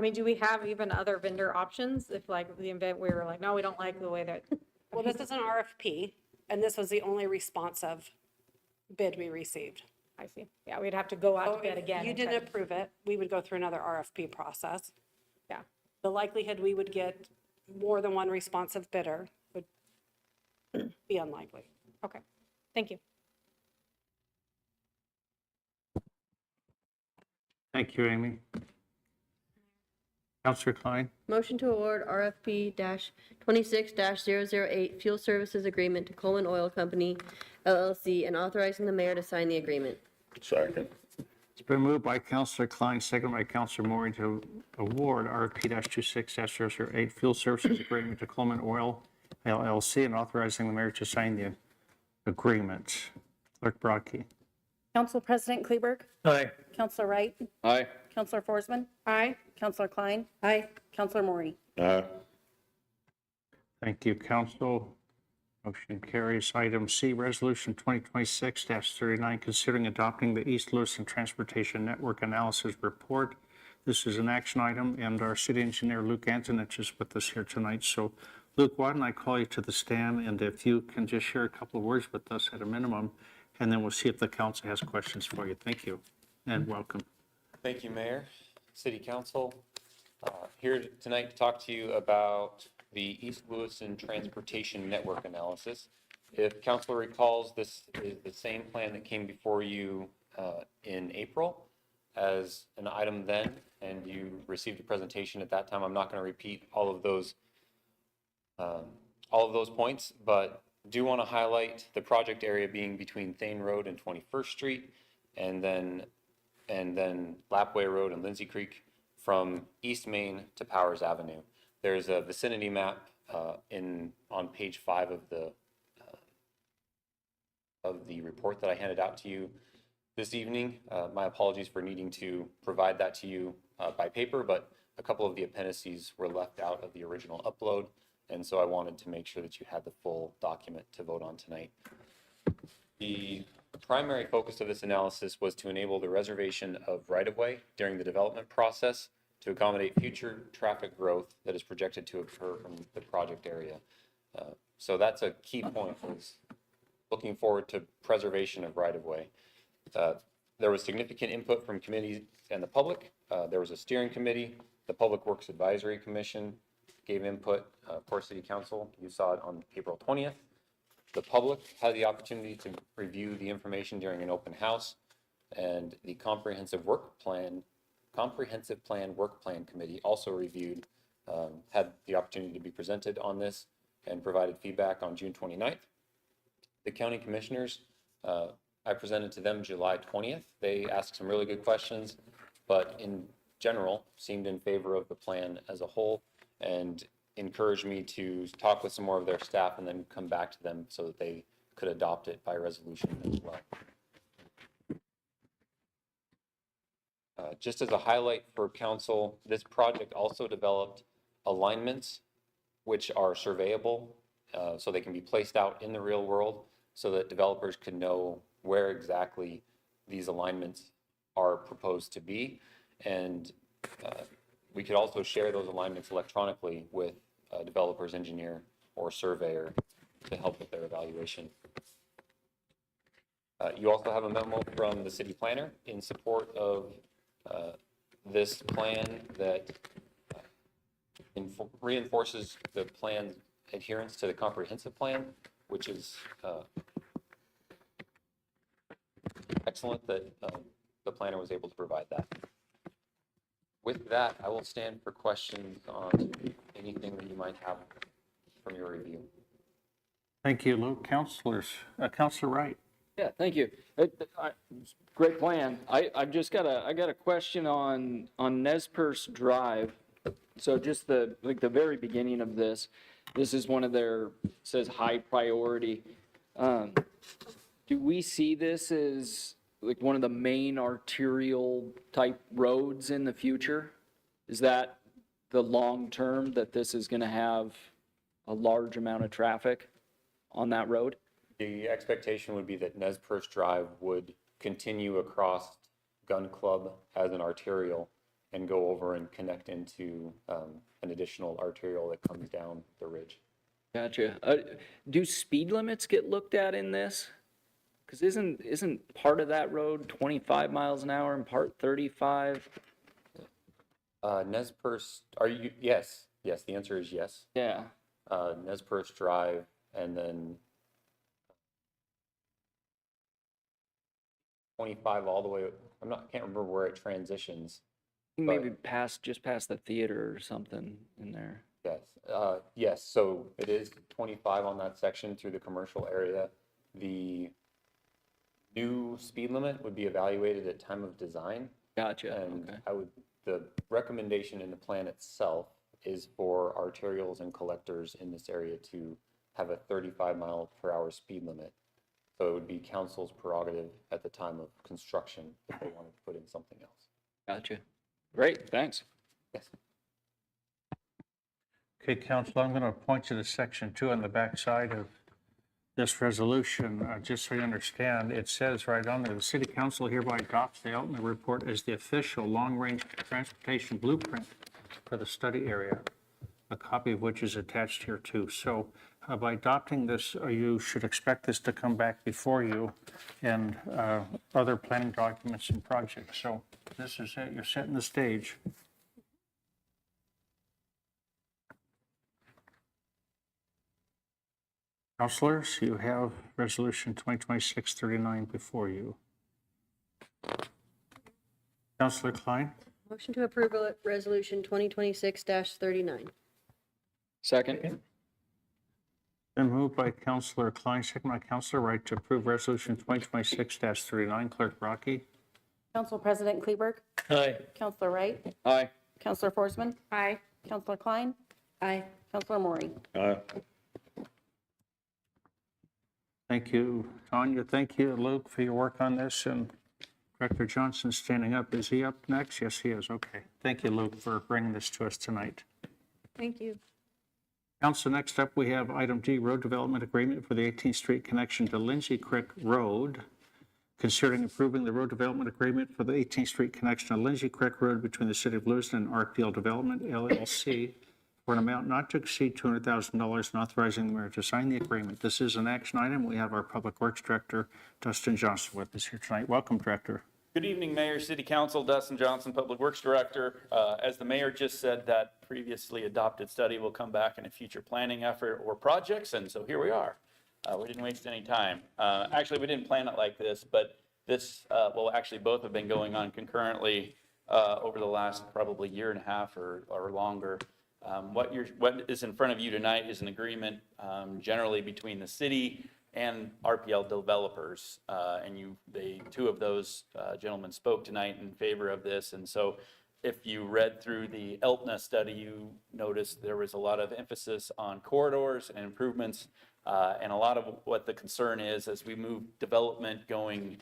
mean, do we have even other vendor options if like the event we were like, no, we don't like the way that, Well, this is an RFP, and this was the only responsive bid we received. I see. Yeah, we'd have to go out So to bid if again. you and try didn't to- approve it, we would go through another RFP process. Yeah. The likelihood we would get more than one responsive bidder would be unlikely. Okay, thank you. Thank you, Amy. Counselor Klein? Motion to award RFP-26-008 Fuel Services Agreement to Coleman Oil Company LLC and authorizing the mayor to sign the agreement. Second. It's been moved by Counselor Klein, second by Counselor Moore to award RFP-26-008 Fuel Services Agreement to Coleman Oil LLC and authorizing the mayor to sign the agreement. Clerk Broadkey. Council President Kleberg, Aye. Councilor Wright, Aye. Councilor Forsman, Aye. Councilor Klein, Aye. Councilor Maury. Thank you, council. Motion carries. Item C, Resolution 2026-39, considering adopting the East Lewiston Transportation Network Analysis Report. This is an action item, and our city engineer, Luke Antonich, is with us here tonight. So, Luke, why don't I call you to the stand, and if you can just share a couple of words with us at a minimum, and then we'll see if the council has questions for you. Thank you, and welcome. Thank you, Mayor, City Council. Here tonight to talk to you about the East Lewiston Transportation Network Analysis. If council recalls, this is the same plan that came before you in April as an item then, and you received a presentation at that time. I'm not going to repeat all of those points, but do want to highlight the project area being between Thane Road and 21st Street, and then Lapway Road and Lindsay Creek from East Main to Powers Avenue. There's a vicinity map on page 5 of the report that I handed out to you this evening. My apologies for needing to provide that to you by paper, but a couple of the appendices were left out of the original upload, and so I wanted to make sure that you had the full document to vote on tonight. The primary focus of this analysis was to enable the reservation of right-of-way during the development process to accommodate future traffic growth that is projected to occur from the project area. So that's a key point, was looking forward to preservation of right-of-way. There was significant input from committees and the public. There was a steering committee. The Public Works Advisory Commission gave input. Of course, City Council, you saw it on April 20th. The public had the opportunity to review the information during an open house, and the Comprehensive Plan Work Plan Committee also reviewed, had the opportunity to be presented on this and provided feedback on June 29th. The county commissioners, I presented to them July 20th. They asked some really good questions, but in general seemed in favor of the plan as a whole, and encouraged me to talk with some more of their staff and then come back to them so that they could adopt it by resolution as well. Just as a highlight for council, this project also developed alignments which are surveyable, so they can be placed out in the real world so that developers can know where exactly these alignments are proposed to be. And we could also share those alignments electronically with a developer's engineer or surveyor to help with their evaluation. You also have a memo from the city planner in support of this plan that reinforces the plan's adherence to the comprehensive plan, which is excellent that the planner was able to provide that. With that, I will stand for questions on anything that you might have from your review. Thank you, Luke. Counselors, Counselor Wright. Yeah, thank you. Great plan. I've just got a question on Nez Perce Drive. So just the very beginning of this is one of their, says high priority. Do we see this as like one of the main arterial type roads in the future? Is that the long term, that this is gonna have a large amount of traffic on that road? The expectation would be that Nez Perce Drive would continue across Gun Club as an arterial and go over and connect into an additional arterial that comes down the ridge. Gotcha. Do speed limits get looked at in this? Because isn't part of that road 25 miles an hour and part 35? Nez Perce, yes, the answer is yes. Yeah. Nez Perce Drive, and then 25 all the way, can't remember where it transitions. Maybe just past the theater or something in there. Yes, yes, so it is 25 on that section through the commercial area. The new speed limit would be evaluated at time of design. Gotcha. And Okay. the recommendation in the plan itself is for arterials and collectors in this area to have a 35-mile-per-hour speed limit. So it would be council's prerogative at the time of construction if they wanted to put in something else. Gotcha. Great, thanks. Yes. Okay, Council, I'm going to point you to section 2 on the back side of this resolution, just so you understand. It says right on there, the City Council hereby adopts the Elton Report as the official long-range transportation blueprint for the study area, a copy of which is attached here too. So by adopting this, you should expect this to come back before you and other planning documents and projects. So this is it. You're setting the stage. Councilors, you have Resolution 2026-39 before you. Councilor Klein, Motion to approve resolution 2026-39. Second. been moved by Councilor Klein, second by Councilor Wright to approve Resolution 2026-39. Clerk Rocky. Council President Kleberg, Aye. Councilor Wright, Aye. Councilor Forsman, Aye. Councilor Klein, Aye. Councilor Maury. Thank you, Tanya. Thank you, Luke, for your work on this. And Director Johnson standing up. Is he up next? Yes, he is. Okay. Thank you, Luke, for bringing this to us tonight. Thank you. Council, next up, we have item D, road development agreement for the 18th Street connection to Lindsay Creek Road. Considering approving the road development agreement for the 18th Street connection to Lindsay Creek Road between the City of Lewiston and RPL Development, LLC, for an amount not to exceed $200,000 and authorizing the mayor to sign the agreement. This is an action item. We have our Public Works Director, Dustin Johnson, with us here tonight. Welcome, Director. Good evening, Mayor, City Council, Dustin Johnson, Public Works Director. As the mayor just said, that previously adopted study will come back in a future planning effort or projects, and so here we are. We didn't waste any time. Actually, we didn't plan it like this, but this, well, actually both have been going on concurrently over the last probably year and a half or longer. What is in front of you tonight is an agreement generally between the city and RPL developers. And two of those gentlemen spoke tonight in favor of this. And so if you read through the ELTNA study, you noticed there was a lot of emphasis on corridors and improvements. And a lot of what the concern is as we move development going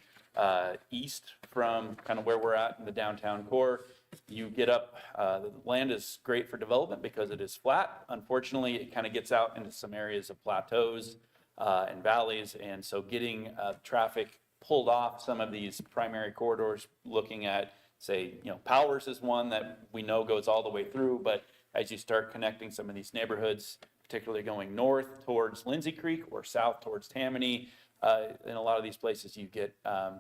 east from kind of where we're at in the downtown core, you get up, the land is great for development because it is flat. Unfortunately, it kind of gets out into some areas of plateaus and valleys. And so getting traffic pulled off some of these primary corridors, looking at, say, Powers is one that we know goes all the way through, but as you start connecting some of these neighborhoods, particularly going north towards Lindsay Creek or south towards Tammany, in a lot of these places you get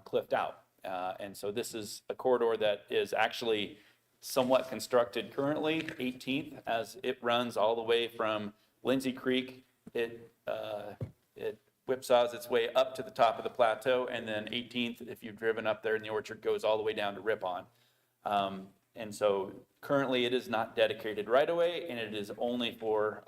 cliffed out. And so this is a corridor that is actually somewhat constructed currently, 18th, as it runs all the way from Lindsay Creek. It whipsaws its way up to the top of the plateau, and then 18th, if you've driven up there in the orchard, goes all the way down to Ripon. And so currently it is not dedicated right away, and it is only for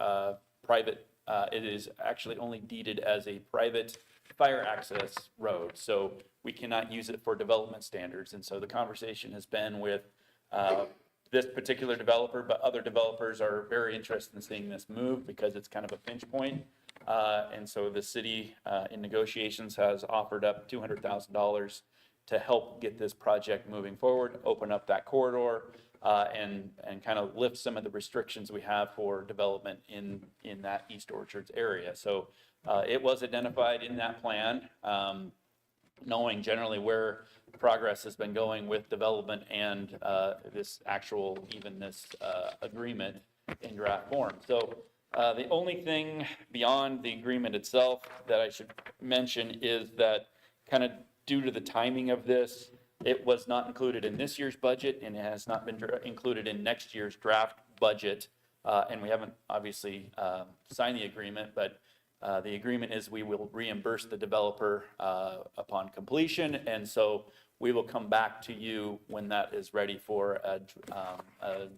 private, it is actually only deeded as a private fire access road. So we cannot use it for development standards. And so the conversation has been with this particular developer, but other developers are very interested in seeing this move because it's kind of a pinch point. And so the city in negotiations has offered up $200,000 to help get this project moving forward, open up that corridor, and kind of lift some of the restrictions we have for development in that East Orchards area. So it was identified in that plan, knowing generally where progress has been going with development and this agreement in draft form. So the only thing beyond the agreement itself that I should mention is that kind of due to the timing of this, it was not included in this year's budget and it has not been included in next year's draft budget. And we haven't obviously signed the agreement, but the agreement is we will reimburse the developer upon completion. And so we will come back to you when that is ready for an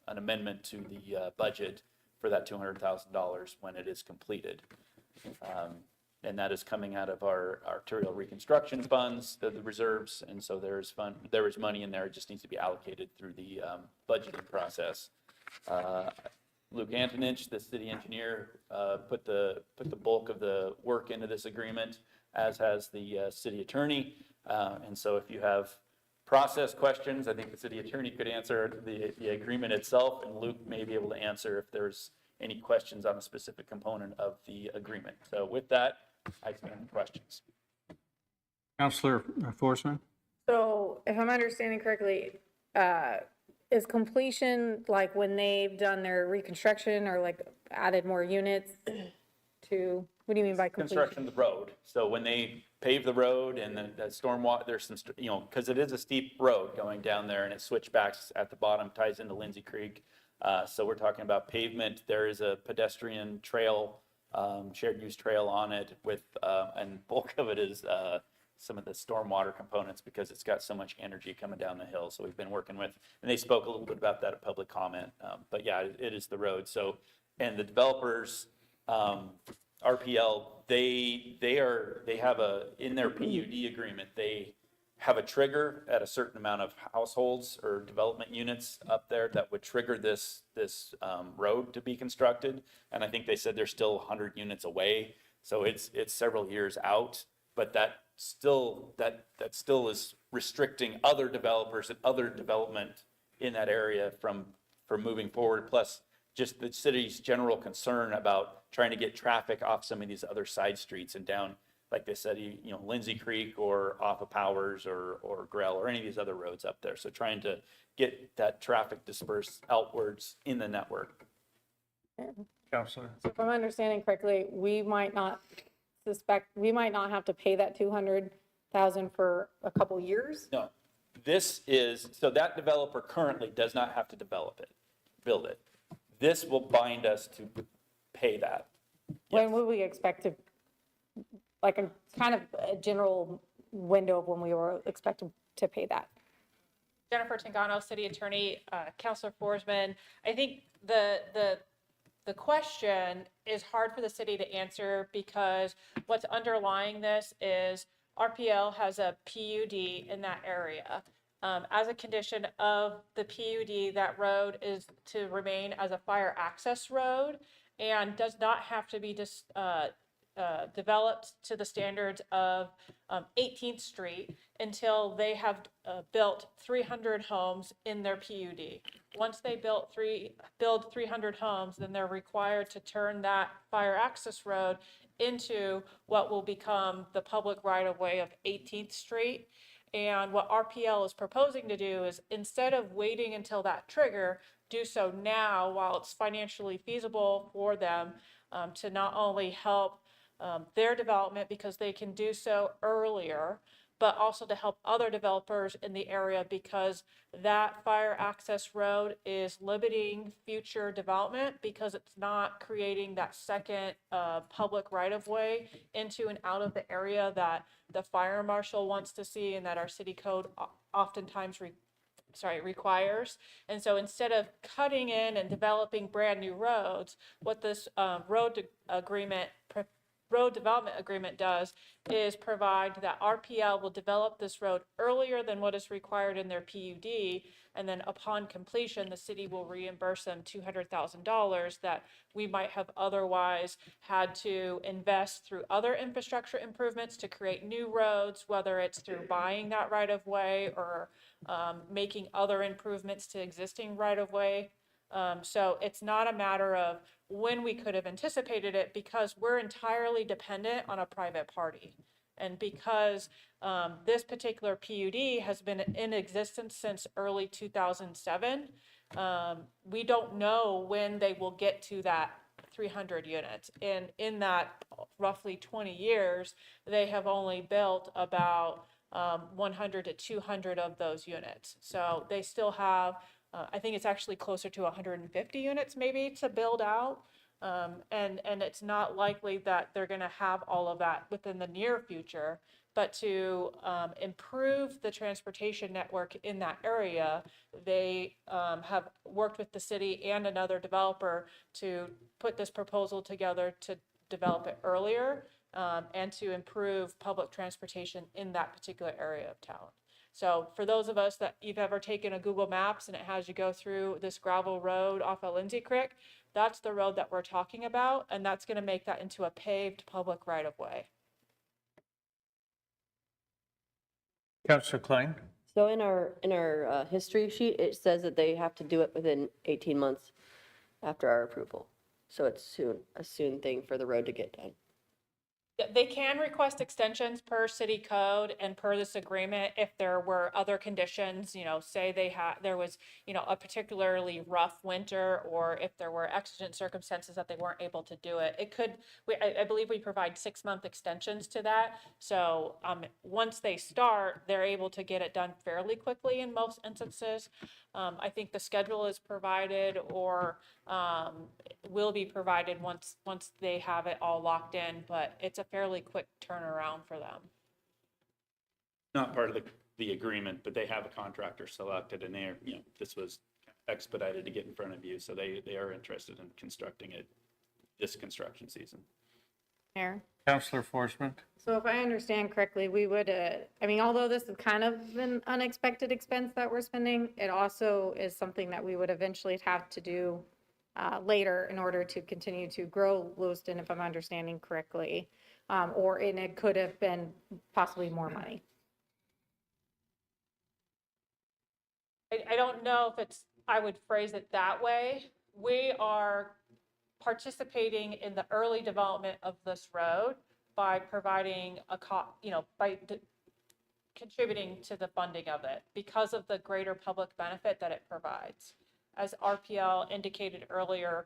amendment to the budget for that $200,000 when it is completed. And that is coming out of our arterial reconstruction funds, the reserves. And so there is money in there. It just needs to be allocated through the budgeting process. Luke Antonich, the city engineer, put the bulk of the work into this agreement, as has the city attorney. And so if you have process questions, I think the city attorney could answer the agreement itself, and Luke may be able to answer if there's any questions on a specific component of the agreement. So with that, I stand questions. Counselor Forsman? So if I'm understanding correctly, is completion like when they've done their reconstruction or like added more units to, what do you mean by completion? Construction of the road. So when they pave the road and the stormwater, there's some, because it is a steep road going down there and it switchbacks at the bottom, ties into Lindsay Creek. So we're talking about pavement. There is a pedestrian trail, shared use trail on it with, and bulk of it is some of the stormwater components because it's got so much energy coming down the hill. So we've been working with, and they spoke a little bit about that at public comment. But yeah, it is the road. So, and the developers, RPL, they have in their PUD agreement, they have a trigger at a certain amount of households or development units up there that would trigger this road to be constructed. And I think they said they're still 100 units away. So it's several years out, but that still is restricting other developers and other development in that area from moving forward. Plus just the city's general concern about trying to get traffic off some of these other side streets and down, like they said, Lindsay Creek or off of Powers or Grell or any of these other roads up there. So trying to get that traffic dispersed outwards in the network. Counselor? So if I'm understanding correctly, we might not have to pay that 200,000 for a couple years? No, so that developer currently does not have to build it. This will bind us to pay that. When would we expect to, like a kind of a general window of when we were expected to pay that? Jennifer Tangano, City Attorney, Councilor Forsman. I think the question is hard for the city to answer because what's underlying this is RPL has a PUD in that area. As a condition of the PUD, that road is to remain as a fire access road and does not have to be developed to the standards of 18th Street until they have built 300 homes in their PUD. Once they build 300 homes, then they're required to turn that fire access road into what will become the public right-of-way of 18th Street. And what RPL is proposing to do is, instead of waiting until that trigger, do so now while it's financially feasible for them to not only help their development because they can do so earlier, but also to help other developers in the area, because that fire access road is limiting future development because it's not creating that second public right-of-way into and out of the area that the fire marshal wants to see and that our city code oftentimes requires. And so instead of cutting in and developing brand new roads, what this road development agreement does is provide that RPL will develop this road earlier than what is required in their PUD, and then upon completion, the city will reimburse them $200,000 that we might have otherwise had to invest through other infrastructure improvements to create new roads, whether it's through buying that right of way or making other improvements to existing right of way. So it's not a matter of when we could have anticipated it, because we're entirely dependent on a private party. And because this particular PUD has been in existence since early 2007, we don't know when they will get to that 300 units. And in that roughly 20 years, they have only built about 100 to 200 of those units. So they still have, I think it's actually closer to 150 units maybe to build out. And it's not likely that they're going to have all of that within the near future, but to improve the transportation network in that area, they have worked with the city and another developer to put this proposal together to develop it earlier and to improve public transportation in that particular area of town. So for those of us that you've ever taken a Google Maps and it has you go through this gravel road off of Lindsay Creek, that's the road that we're talking about, and that's going to make that into a paved public right-of-way. Councillor Klein? So in our history sheet, it says that they have to do it within 18 months after our approval. So it's a soon thing for the road to get done. They can request extensions per city code and per this agreement if there were other conditions, say there was, a particularly rough winter, or if there were exigent circumstances that they weren't able to do it. I believe we provide 6-month extensions to that. So once they start, they're able to get it done fairly quickly in most instances. I think the schedule is provided or will be provided once they have it all locked in, but it's a fairly quick turnaround for them. Not part of the agreement, but they have a contractor selected, and they're, this was expedited to get in front of you, so they are interested in constructing it this construction season. Mayor? Councillor Forsman? So if I understand correctly, we would, although this is kind of an unexpected expense that we're spending, it also is something that we would eventually have to do later in order to continue to grow Lewiston, if I'm understanding correctly. And it could have been possibly more money. I don't know if I would phrase it that way. We are participating in the early development of this road by providing contributing to the funding of it because of the greater public benefit that it provides. As RPL indicated earlier,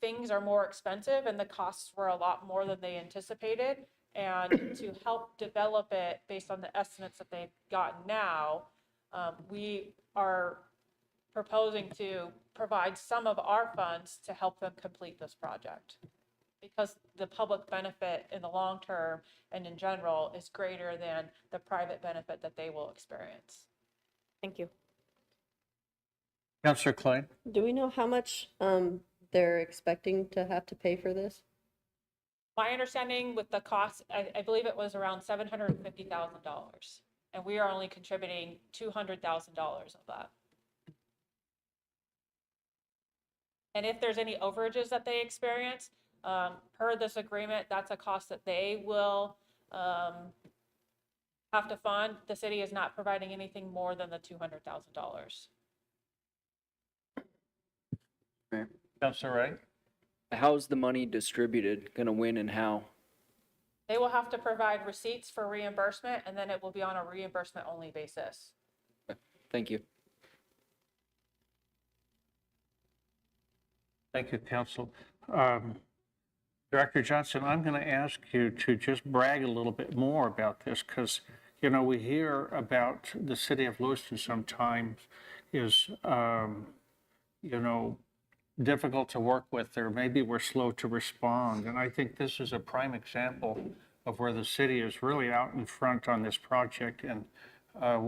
things are more expensive and the costs were a lot more than they anticipated. And to help develop it based on the estimates that they've gotten now, we are proposing to provide some of our funds to help them complete this project, because the public benefit in the long term and in general is greater than the private benefit that they will experience. Thank you. Councillor Klein? Do we know how much they're expecting to have to pay for this? My understanding with the cost, I believe it was around $750,000, and we are only contributing $200,000 of that. And if there's any overages that they experience, per this agreement, that's a cost that they will have to fund. The city is not providing anything more than the $200,000. Councillor Wright? How's the money distributed? Gonna win and how? They will have to provide receipts for reimbursement, and then it will be on a reimbursement-only basis. Thank you. Thank you, Council. Director Johnson, I'm going to ask you to just brag a little bit more about this, because You know, we hear about the city of Lewiston sometimes is, you know, difficult to work with, or maybe we're slow to respond. And I think this is a prime example of where the city is really out in front on this project. And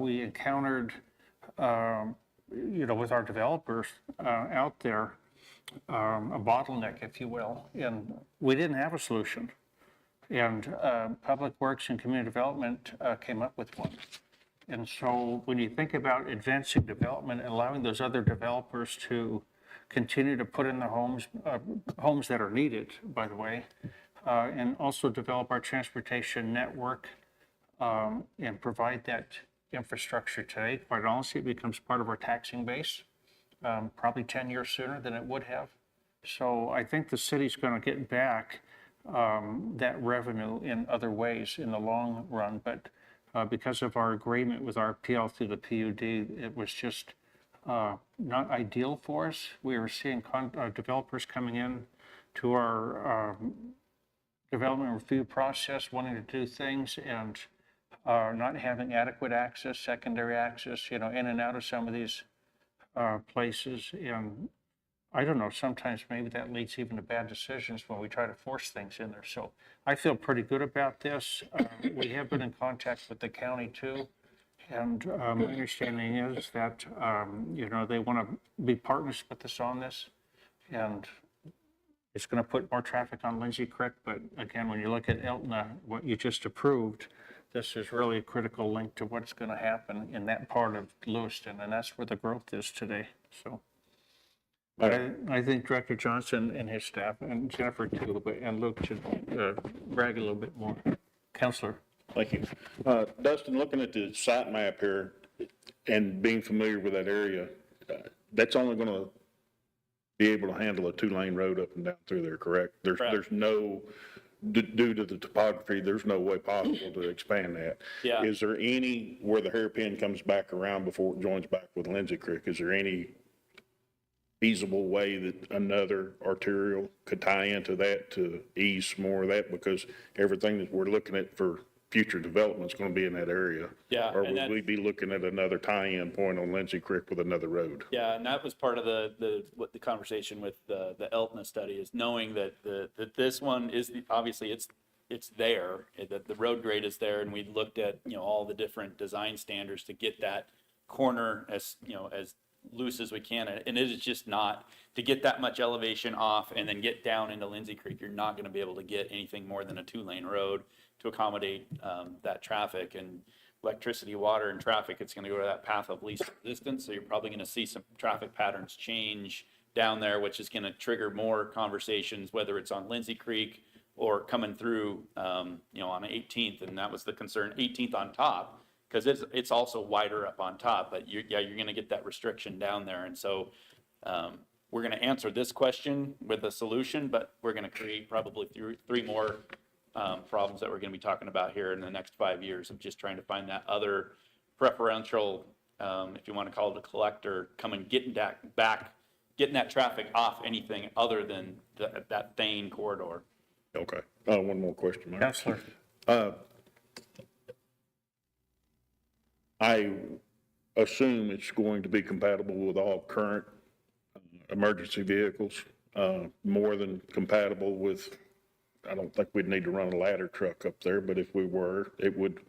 we encountered, you know, with our developers out there, a bottleneck, if you will, and we didn't have a solution. And Public Works and Community Development came up with one. And so when you think about advancing development and allowing those other developers to continue to put in the homes, homes that are needed, by the way, and also develop our transportation network and provide that infrastructure today, quite honestly, it becomes part of our taxing base, probably 10 years sooner than it would have. So I think the city's going to get back that revenue in other ways in the long run. But because of our agreement with RPL through the PUD, it was just not ideal for us. We were seeing developers coming in to our development review process, wanting to do things and not having adequate access, secondary access, you know, in and out of some of these places. And I don't know, sometimes maybe that leads even to bad decisions when we try to force things in there. So I feel pretty good about this. We have been in contact with the county too. And my understanding is that, you know, they want to be partners with us on this. And it's going to put more traffic on Lindsay Creek. But again, when you look at Elton, what you just approved, this is really a critical link to what's going to happen in that part of Lewiston. And that's where the growth is today. So. But I think Director Johnson and his staff, and Jennifer too, and Luke should brag a little bit more. Counselor. Thank you. Dustin, looking at the site map here and being familiar with that area, that's only going to be able to handle a 2-lane road up and down through there, correct? There's no, due to the topography, there's no way possible to expand that. Yeah. Is there any, where the hairpin comes back around before it joins back with Lindsay Creek, is there any feasible way that another arterial could tie into that to ease more of that? Because everything that we're looking at for future development is going to be in that area. Yeah, Or and would we be looking at another tie-in point on Lindsay Creek with another road? Yeah, and that was part of the conversation with the Eltna study, is knowing that that this one is, obviously it's there, that the road grade is there, and we looked at, you know, all the different design standards to get that corner as, you know, as loose as we can, and it is just not, to get that much elevation off and then get down into Lindsay Creek, you're not going to be able to get anything more than a 2-lane road to accommodate that traffic. And electricity, water, and traffic, it's going to go to that path of least resistance, so you're probably going to see some traffic patterns change down there, which is going to trigger more conversations, whether it's on Lindsay Creek or coming through, you know, on 18th, and that was the concern, 18th on top, because it's also wider up on top, but you're going to get that restriction down there. And so we're going to answer this question with a solution, but we're going to create probably three more problems that we're going to be talking about here in the next 5 years, of just trying to find that other preferential, if you want to call it a collector, getting that traffic off anything other than that Thane corridor. Okay. One more question, Mayor. Counselor. I assume it's going to be compatible with all current emergency vehicles, more than compatible with, I don't think we'd need to run a ladder truck up there, but if we were, it would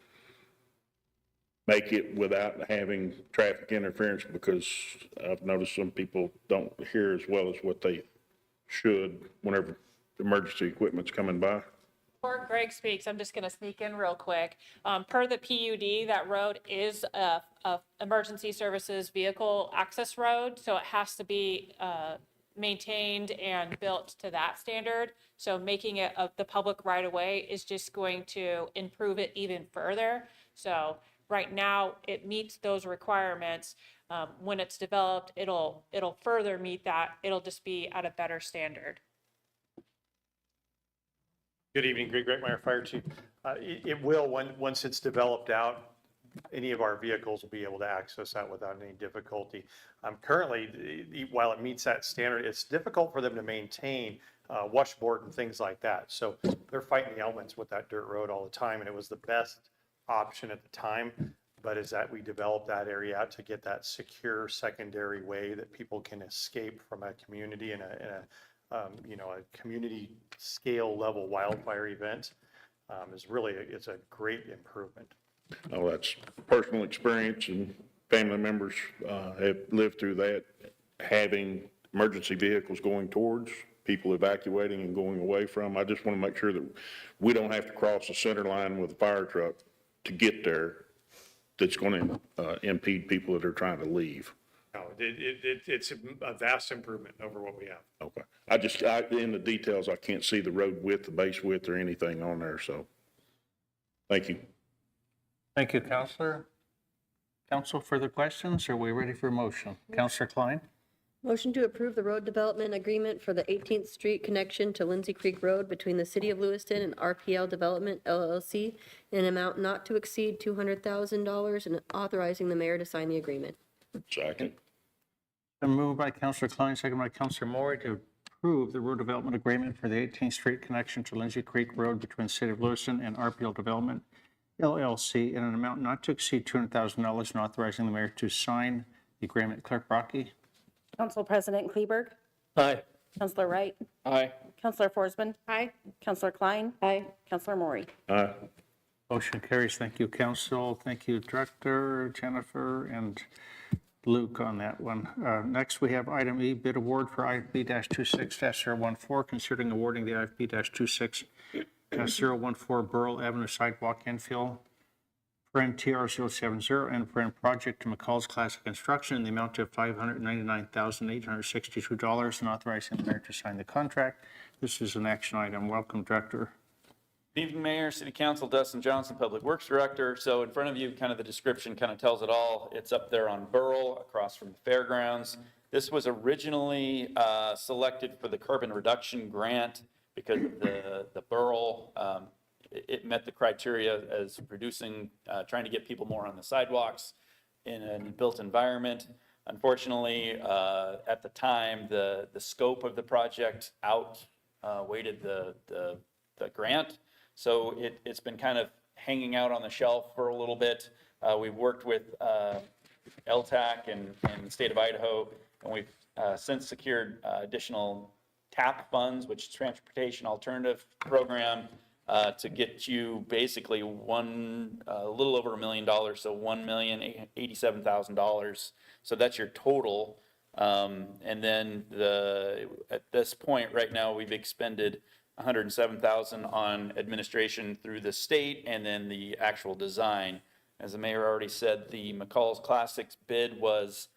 make it without having traffic interference, because I've noticed some people don't hear as well as what they should whenever emergency equipment's coming by. Before Greg speaks, I'm just going to sneak in real quick. Per the PUD, that road is a emergency services vehicle access road, so it has to be maintained and built to that standard. So making it the public right of way is just going to improve it even further. So right now, it meets those requirements. When it's developed, it'll further meet that. It'll just be at a better standard. Good evening, Greg Reitmeyer, Fire Chief. It will, once it's developed out, any of our vehicles will be able to access that without any difficulty. Currently, while it meets that standard, it's difficult for them to maintain washboard and things like that. So they're fighting the elements with that dirt road all the time, and it was the best option at the time, but is that we develop that area out to get that secure secondary way that people can escape from a community in a community scale level wildfire event, is really, it's a great improvement. Oh, that's personal experience, and family members have lived through that, having emergency vehicles going towards, people evacuating and going away from. I just want to make sure that we don't have to cross the center line with a fire truck to get there. That's going to impede people that are trying to leave. No, it's a vast improvement over what we have. Okay. In the details, I can't see the road width, the base width, or anything on there, so thank you. Thank you, Counselor. Council, further questions? Are we ready for a motion? Counselor Klein? Motion to approve the road development agreement for the 18th Street connection to Lindsay Creek Road between the City of Lewiston and RPL Development LLC in an amount not to exceed $200,000 and authorizing the mayor to sign the agreement. Second. Been moved by Counselor Klein, second by Counselor Moore to approve the road development agreement for the 18th Street connection to Lindsay Creek Road between the City of Lewiston and RPL Development LLC in an amount not to exceed $200,000 and authorizing the mayor to sign the agreement. Clerk Rocky? Council President Kleberg, Aye. Councilor Wright, Aye. Councilor Forsman, Aye. Councilor Klein. Aye. Councilor Maury. Aye. Motion carries. Thank you, Council. Thank you, Director, Jennifer, and Luke on that one. Next, we have item E, bid award for IFB-26-014, considering awarding the IFB-26-014 Burl Avenue Sidewalk Infill, TR070, and project to McCall's Classic Construction in the amount of $599,862 and authorizing the mayor to sign the contract. This is an action item. Welcome, Director. Good evening, Mayor, City Council, Dustin Johnson, Public Works Director. So in front of you, kind of the description kind of tells it all. It's up there on Burl, across from the fairgrounds. This was originally selected for the carbon reduction grant because the Burl, it met the criteria as producing, trying to get people more on the sidewalks in a built environment. Unfortunately, at the time, the scope of the project outweighed the grant. So it's been kind of hanging out on the shelf for a little bit. We've worked with LTAC and the state of Idaho, and we've since secured additional TAP funds, which is Transportation Alternative Program, to get you basically a little over $1 million, so $1,087,000. So that's your total. And then at this point right now, we've expended $107,000 on administration through the state, and then the actual design. As the mayor already said, the McCall's Classics bid was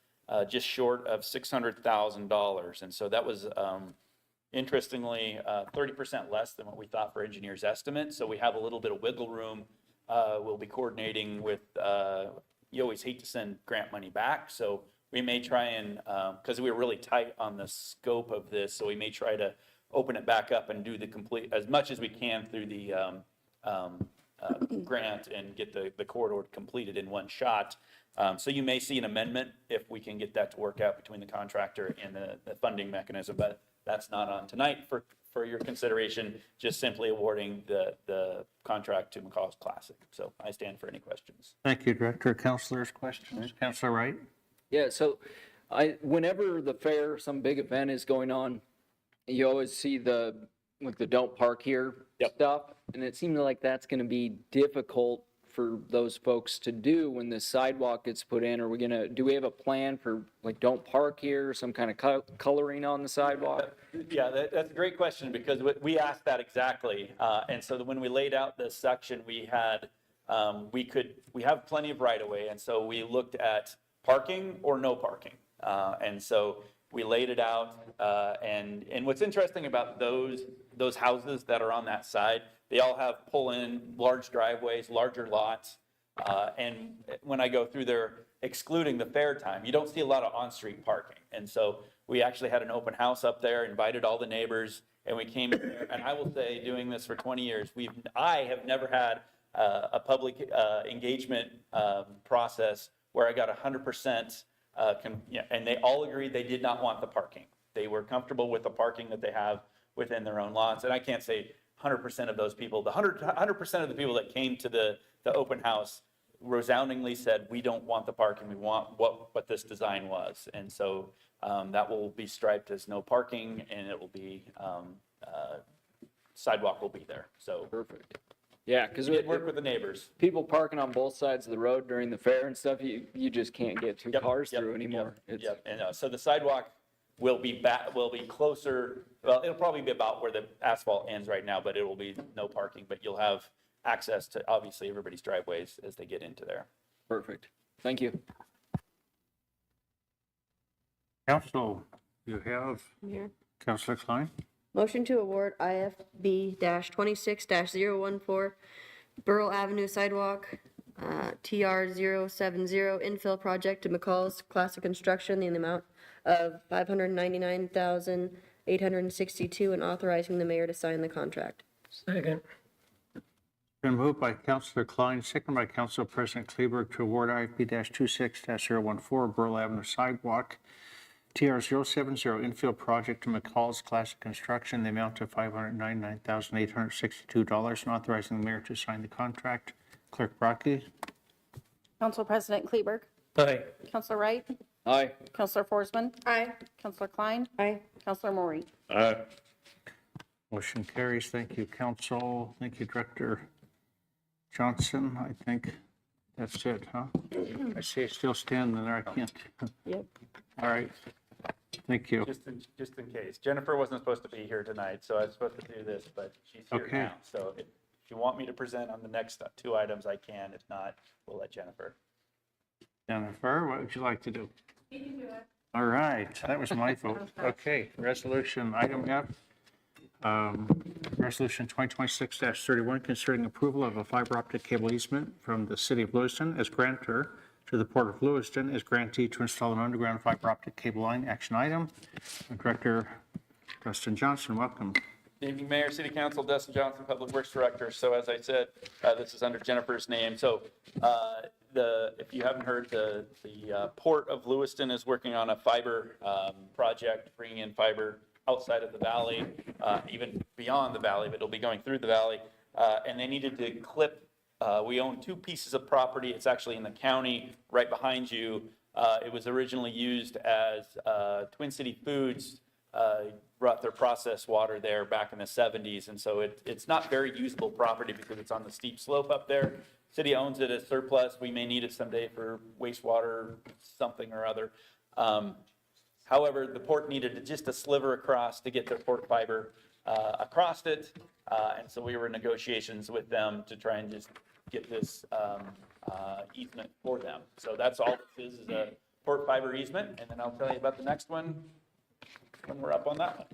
just short of $600,000, and so that was interestingly 30% less than what we thought for engineers' estimate. So we have a little bit of wiggle room. We'll be coordinating with. You always hate to send grant money back, so we may try and because we were really tight on the scope of this, so we may try to open it back up and do the complete, as much as we can through the grant and get the corridor completed in one shot. So you may see an amendment if we can get that to work out between the contractor and the funding mechanism, but that's not on tonight for your consideration, just simply awarding the contract to McCall's Classic. So I stand for any questions. Thank you, Director. Councilors, questions? Councilor Wright? Yeah, so whenever the fair, some big event is going on, you always see the don't park here stuff. And it seems like that's going to be difficult for those folks to do when the sidewalk gets put in. Do we have a plan for don't park here, some kind of coloring on the sidewalk? Yeah, that's a great question because we asked that exactly. And so when we laid out this section, we had, we have plenty of right of way. And so we looked at parking or no parking. And so we laid it out, and what's interesting about those houses that are on that side, they all have pull-in large driveways, larger lots, and when I go through there, excluding the fair time, you don't see a lot of on-street parking. And so we actually had an open house up there, invited all the neighbors, and we came there, and I will say, doing this for 20 years, I have never had a public engagement process where I got 100%. And they all agreed they did not want the parking. They were comfortable with the parking that they have within their own lots. And I can't say 100% of those people, the 100% of the people that came to the the open house resoundingly said, we don't want the parking, we want what this design was. And so that will be striped as no parking, and it will be, sidewalk will be there. So Perfect. Yeah, because we did work with the neighbors. people parking on both sides of the road during the fair and stuff, you just can't get two cars through anymore. Yep, and so the sidewalk will be closer, well, it'll probably be about where the asphalt ends right now, but it will be no parking, but you'll have access to obviously everybody's driveways as they get into there. Perfect. Thank you. Council, you have Mayor. Councilor Klein. Motion to award IFB-26-014 Burl Avenue Sidewalk, TR070 infill project to McCall's Classic Construction in the amount of $599,862 and authorizing the mayor to sign the contract. Second. Been moved by Councilor Klein, second by Council President Kleberg to award IFB-26-014 Burl Avenue Sidewalk, TR070 infield project to McCall's Classic Construction, the amount of $599,862, and authorizing the mayor to sign the contract. Clerk Brocky. Council President Kleberg. Aye. Councilor Wright. Aye. Councilor Forsman. Aye. Councilor Klein. Aye. Councilor Maury. Aye. Motion carries. Thank you, Council. Thank you, Director Johnson. I think that's it, huh? I see it still standing there. I can't. Yep. All right. Thank you. Just in case. Jennifer wasn't supposed to be here tonight, so I was supposed to do this, but she's here Okay. now. So if you want me to present on the next two items, I can. If not, we'll let Jennifer. Jennifer, what would you like to do? All right, that was my vote. Okay, resolution, item F. Resolution 2026-31, considering approval of a fiber optic cable easement from the city of Lewiston as grantor to the Port of Lewiston as grantee to install an underground fiber optic cable line. Action item. Director Dustin Johnson, welcome. Good evening, Mayor, City Council, Dustin Johnson, Public Works Director. So as I said, this is under Jennifer's name. So if you haven't heard, the Port of Lewiston is working on a fiber project, bringing in fiber outside of the valley, even beyond the valley, but it'll be going through the valley. And they needed to clip, we own two pieces of property. It's actually in the county right behind you. It was originally used as Twin City Foods brought their processed water there back in the 70s. And so it's not very usable property because it's on the steep slope up there. City owns it as surplus. We may need it someday for wastewater, something or other. However, the port needed just a sliver across to get their port fiber across it. And so we were in negotiations with them to try and just get this easement for them. So that's all this is a port fiber easement. And then I'll tell you about the next one when we're up on that one.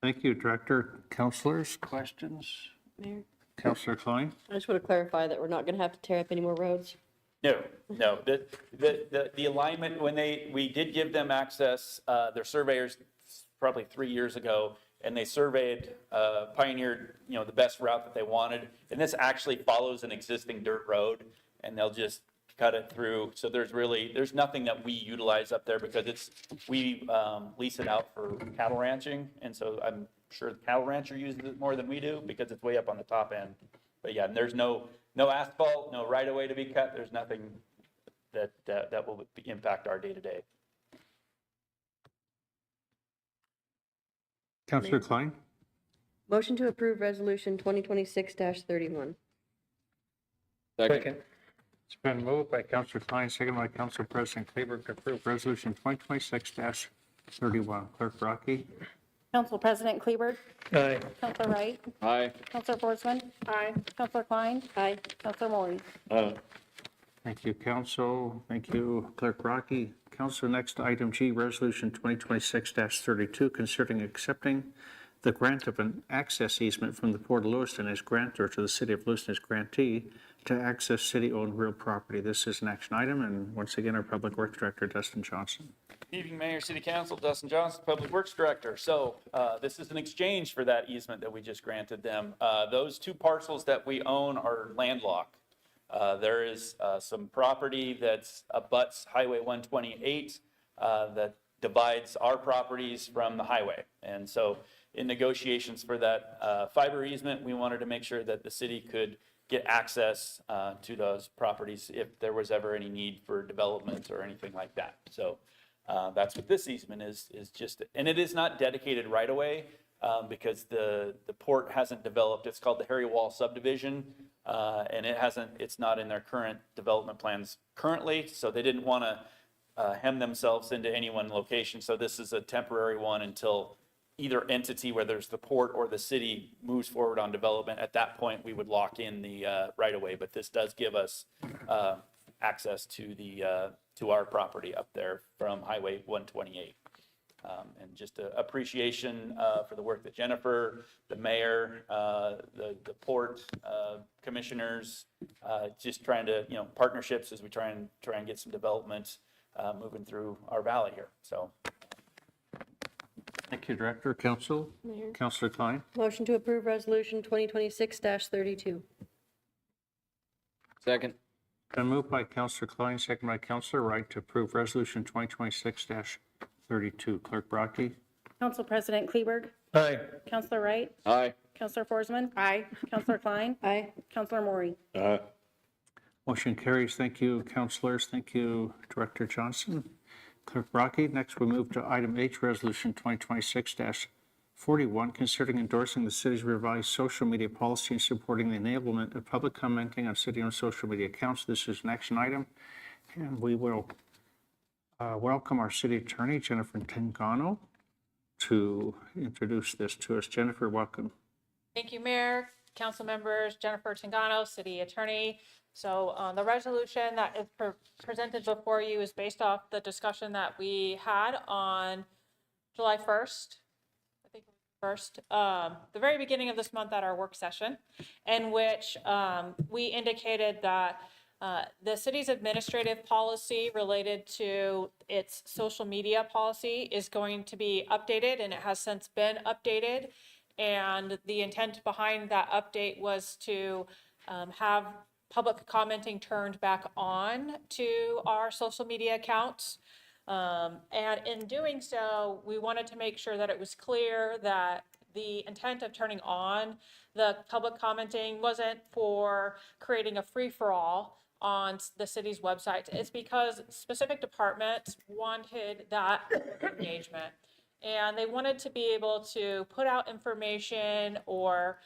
Thank you, Director. Councilors, questions? Mayor? Councilor Klein? I just want to clarify that we're not going to have to tear up any more roads. No. The alignment, when we did give them access, their surveyors probably 3 years ago, and they surveyed, pioneered, the best route that they wanted. And this actually follows an existing dirt road, and they'll just cut it through. So there's nothing that we utilize up there because we lease it out for cattle ranching. And so I'm sure the cattle rancher uses it more than we do because it's way up on the top end. But yeah, and there's no asphalt, no right of way to be cut. There's nothing that will impact our day to day. Councilor Klein? Motion to approve resolution 2026-31. Second. It's been moved by Councilor Klein, second by Council President Kleberg to approve resolution 2026-31. Clerk Rocky? Council President Kleberg. Aye. Councilor Wright. Aye. Councilor Forsman. Aye. Councilor Klein. Aye. Councilor Maury. Thank you, Council. Thank you, Clerk Rocky. Council, next item G, resolution 2026-32, considering accepting the grant of an access easement from the Port of Lewiston as grantor to the City of Lewiston as grantee to access city-owned real property. This is an action item, and once again, our Public Works Director, Dustin Johnson. Good evening, Mayor, City Council, Dustin Johnson, Public Works Director. So this is an exchange for that easement that we just granted them. Those two parcels that we own are landlocked. There is some property that's abuts Highway 128 that divides our properties from the highway. And so in negotiations for that fiber easement, we wanted to make sure that the city could get access to those properties if there was ever any need for development or anything like that. So that's what this easement is just, and it is not dedicated right away because the port hasn't developed. It's called the Harry Wall subdivision, and it's not in their current development plans currently, so they didn't want to hem themselves into any one location. So this is a temporary one until either entity, whether it's the port or the city, moves forward on development. At that point, we would lock in the right of way, but this does give us access to our property up there from Highway 128. And just a appreciation for the work that Jennifer, the mayor, the port commissioners, just trying to, partnerships as we try and get some development moving through our valley here. So. Thank you, Director. Council? Mayor. Councilor Klein? Motion to approve Resolution 2026-32. Second. Been moved by Councilor Klein, second by Councilor Wright to approve Resolution 2026-32. Clerk Brockie? Council President Kleberg, Aye. Councilor Wright, Aye. Councilor Forsman, Aye. Councilor Klein, Aye. Councilor Maury. Motion carries. Thank you, councilors. Thank you, Director Johnson. Clerk Brockie. Next, we move to item H, Resolution 2026-41, considering endorsing the city's revised social media policy and supporting the enablement of public commenting on city-owned social media accounts. This is an action item, and we will welcome our city attorney, Jennifer Tangano, to introduce this to us. Jennifer, welcome. Thank you, Mayor, council members, Jennifer Tangano, city attorney. So the resolution that is presented before you is based off the discussion that we had on July 1st, I think first, the very beginning of this month at our work session, in which we indicated that the city's administrative policy related to its social media policy is going to be updated, and it has since been updated. And the intent behind that update was to have public commenting turned back on to our social media accounts. And in doing so, we wanted to make sure that it was clear that the intent of turning on the public commenting wasn't for creating a free-for-all on the city's website. It's because specific departments wanted that engagement. And they wanted to be able to put out information or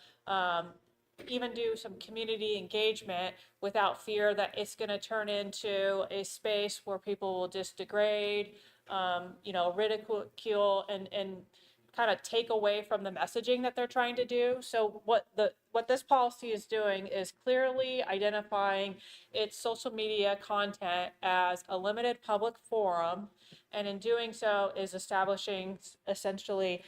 even do some community engagement without fear that it's going to turn into a space where people will just degrade, ridicule, and kind of take away from the messaging that they're trying to do. So what this policy is doing is clearly identifying its social media content as a limited public forum, and in doing so is establishing essentially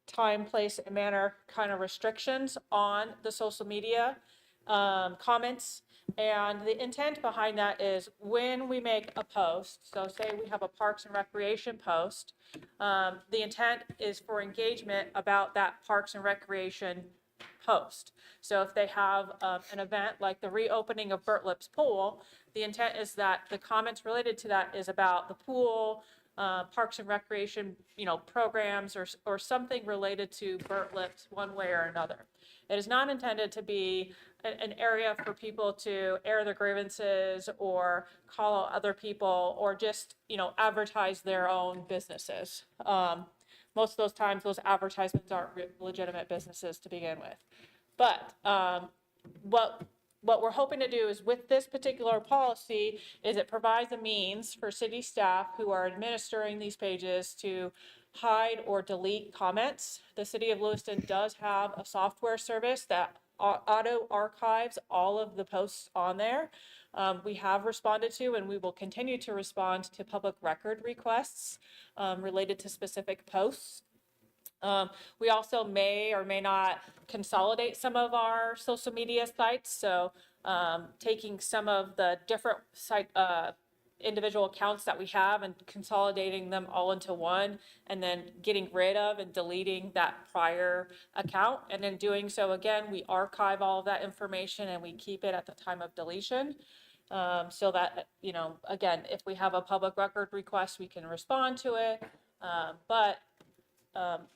time, place, and manner kind of restrictions on the social media comments. And the intent behind that is when we make a post, so say we have a Parks and Recreation post, the intent is for engagement about that Parks and Recreation post. So if they have an event like the reopening of Burt Lipp's pool, the intent is that the comments related to that is about the pool, Parks and Recreation, programs or something related to Burt Lipp's one way or another. It is not intended to be an area for people to air their grievances or call out other people or just, advertise their own businesses. Most of those times, those advertisements aren't legitimate businesses to begin with. But what we're hoping to do is with this particular policy is it provides a means for city staff who are administering these pages to hide or delete comments. The city of Lewiston does have a software service that auto archives all of the posts on there. We have responded to and we will continue to respond to public record requests related to specific posts. We also may or may not consolidate some of our social media sites. So taking some of the different site individual accounts that we have and consolidating them all into one, and then getting rid of and deleting that prior account. And in doing so, again, we archive all of that information and we keep it at the time of deletion. So that, again, if we have a public record request, we can respond to it.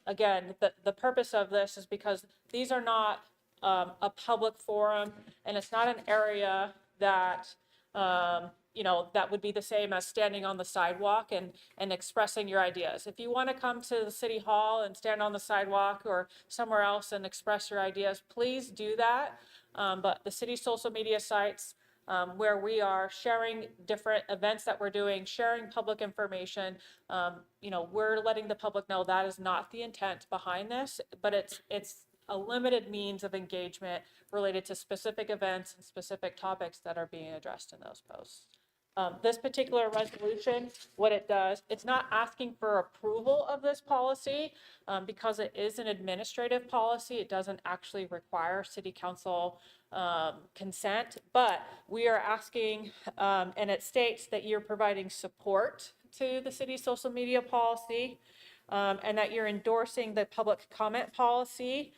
Again, the purpose of this is because these are not a public forum, and it's not an area that, that would be the same as standing on the sidewalk and expressing your ideas. If you want to come to the city hall and stand on the sidewalk or somewhere else and express your ideas, please do that. But the city's social media sites, where we are sharing different events that we're doing, sharing public information, we're letting the public know that is not the intent behind this, but it's a limited means of engagement related to specific events and specific topics that are being addressed in those posts. This particular resolution, what it does, it's not asking for approval of this policy because it is an administrative policy. It doesn't actually require city council consent, but we are asking, and it states that you're providing support to the city's social media policy, and that you're endorsing the public comment policy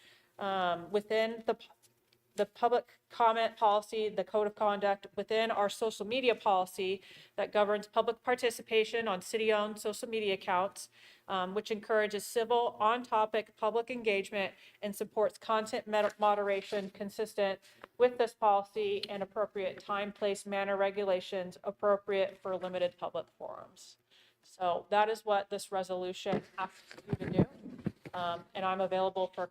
within the public comment policy, the code of conduct within our social media policy that governs public participation on city-owned social media accounts, which encourages civil, on-topic public engagement and supports content moderation consistent with this policy and appropriate time, place, manner regulations appropriate for limited public forums. So that is what this resolution asks you to do. And I'm available for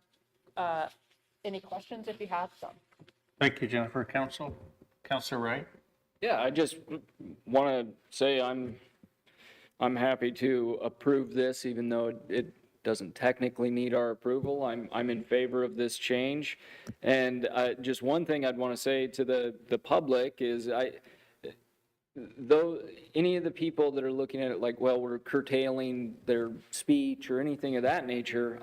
any questions if you have some. Thank you, Jennifer. Councilor Wright? Yeah, I just want to say I'm happy to approve this, even though it doesn't technically need our approval. I'm in favor of this change. And just one thing I'd want to say to the public is though any of the people that are looking at it like, well, we're curtailing their speech or anything of that nature,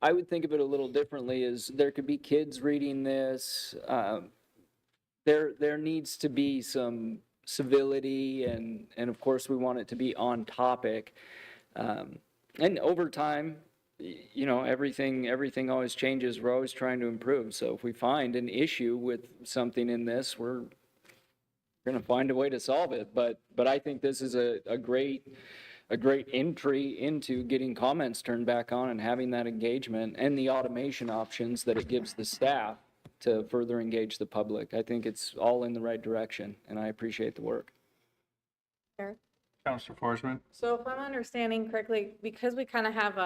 I would think of it a little differently. Is there could be kids reading this. There needs to be some civility, and of course we want it to be on topic. And over time, everything always changes. We're always trying to improve. So if we find an issue with something in this, we're going to find a way to solve it. But I think this is a great entry into getting comments turned back on and having that engagement and the automation options that it gives the staff to further engage the public. I think it's all in the right direction, and I appreciate the work. Eric? Councilor Forsman? So if I'm understanding correctly, because we kind of have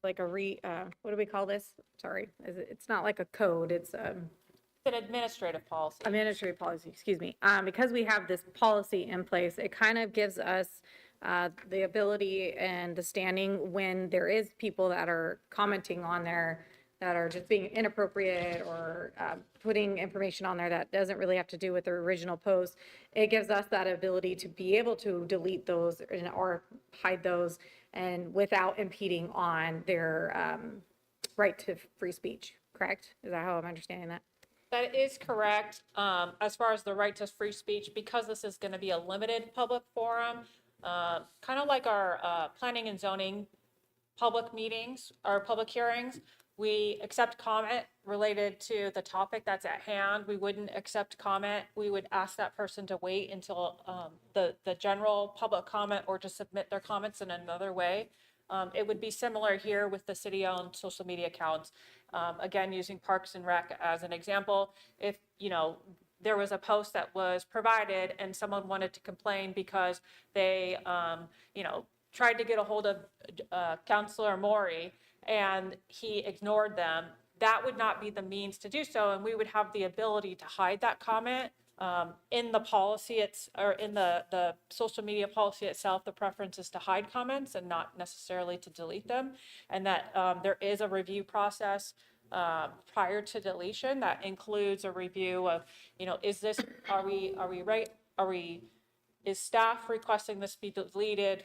what do we call this? Sorry, it's not like a code, it's an administrative policy. Administrative policy, excuse me. Because we have this policy in place, it kind of gives us the ability and the standing when there is people that are commenting on there that are just being inappropriate or putting information on there that doesn't really have to do with the original post. It gives us that ability to be able to delete those or hide those and without impeding on their right to free speech, correct? Is that how I'm understanding that? That is correct. As far as the right to free speech, because this is going to be a limited public forum, kind of like our planning and zoning public meetings or public hearings, we accept comment related to the topic that's at hand. We wouldn't accept comment. We would ask that person to wait until the general public comment or to submit their comments in another way. It would be similar here with the city-owned social media accounts. Again, using Parks and Rec as an example, if, there was a post that was provided and someone wanted to complain because they, tried to get a hold of Councilor Maury and he ignored them, that would not be the means to do so. And we would have the ability to hide that comment. In the policy, or in the social media policy itself, the preference is to hide comments and not necessarily to delete them. And that there is a review process prior to deletion that includes a review of, is staff requesting this be deleted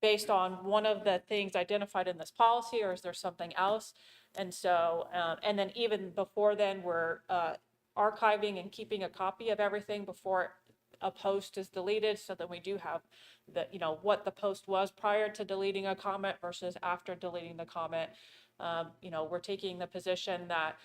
based on one of the things identified in this policy, or is there something else? And so, and then even before then, we're archiving and keeping a copy of everything before a post is deleted, so that we do have what the post was prior to deleting a comment versus after deleting the comment. we're taking the position that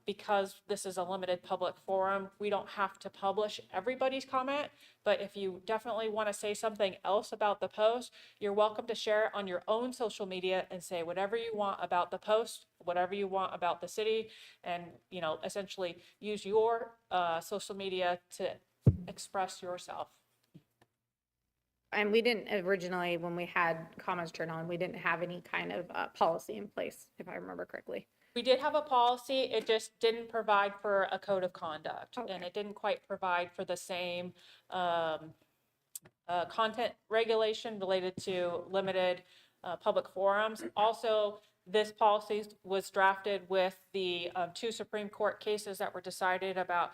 because this is a limited public forum, we don't have to publish everybody's comment. But if you definitely want to say something else about the post, you're welcome to share it on your own social media and say whatever you want about the post, whatever you want about the city, and, essentially use your social media to express yourself. And we didn't originally, when we had comments turned on, we didn't have any kind of policy in place, if I remember correctly. We did have a policy, it just didn't provide for a code of conduct, and Okay. it didn't quite provide for the same content regulation related to limited public forums. Also, this policy was drafted with the 2 Supreme Court cases that were decided about,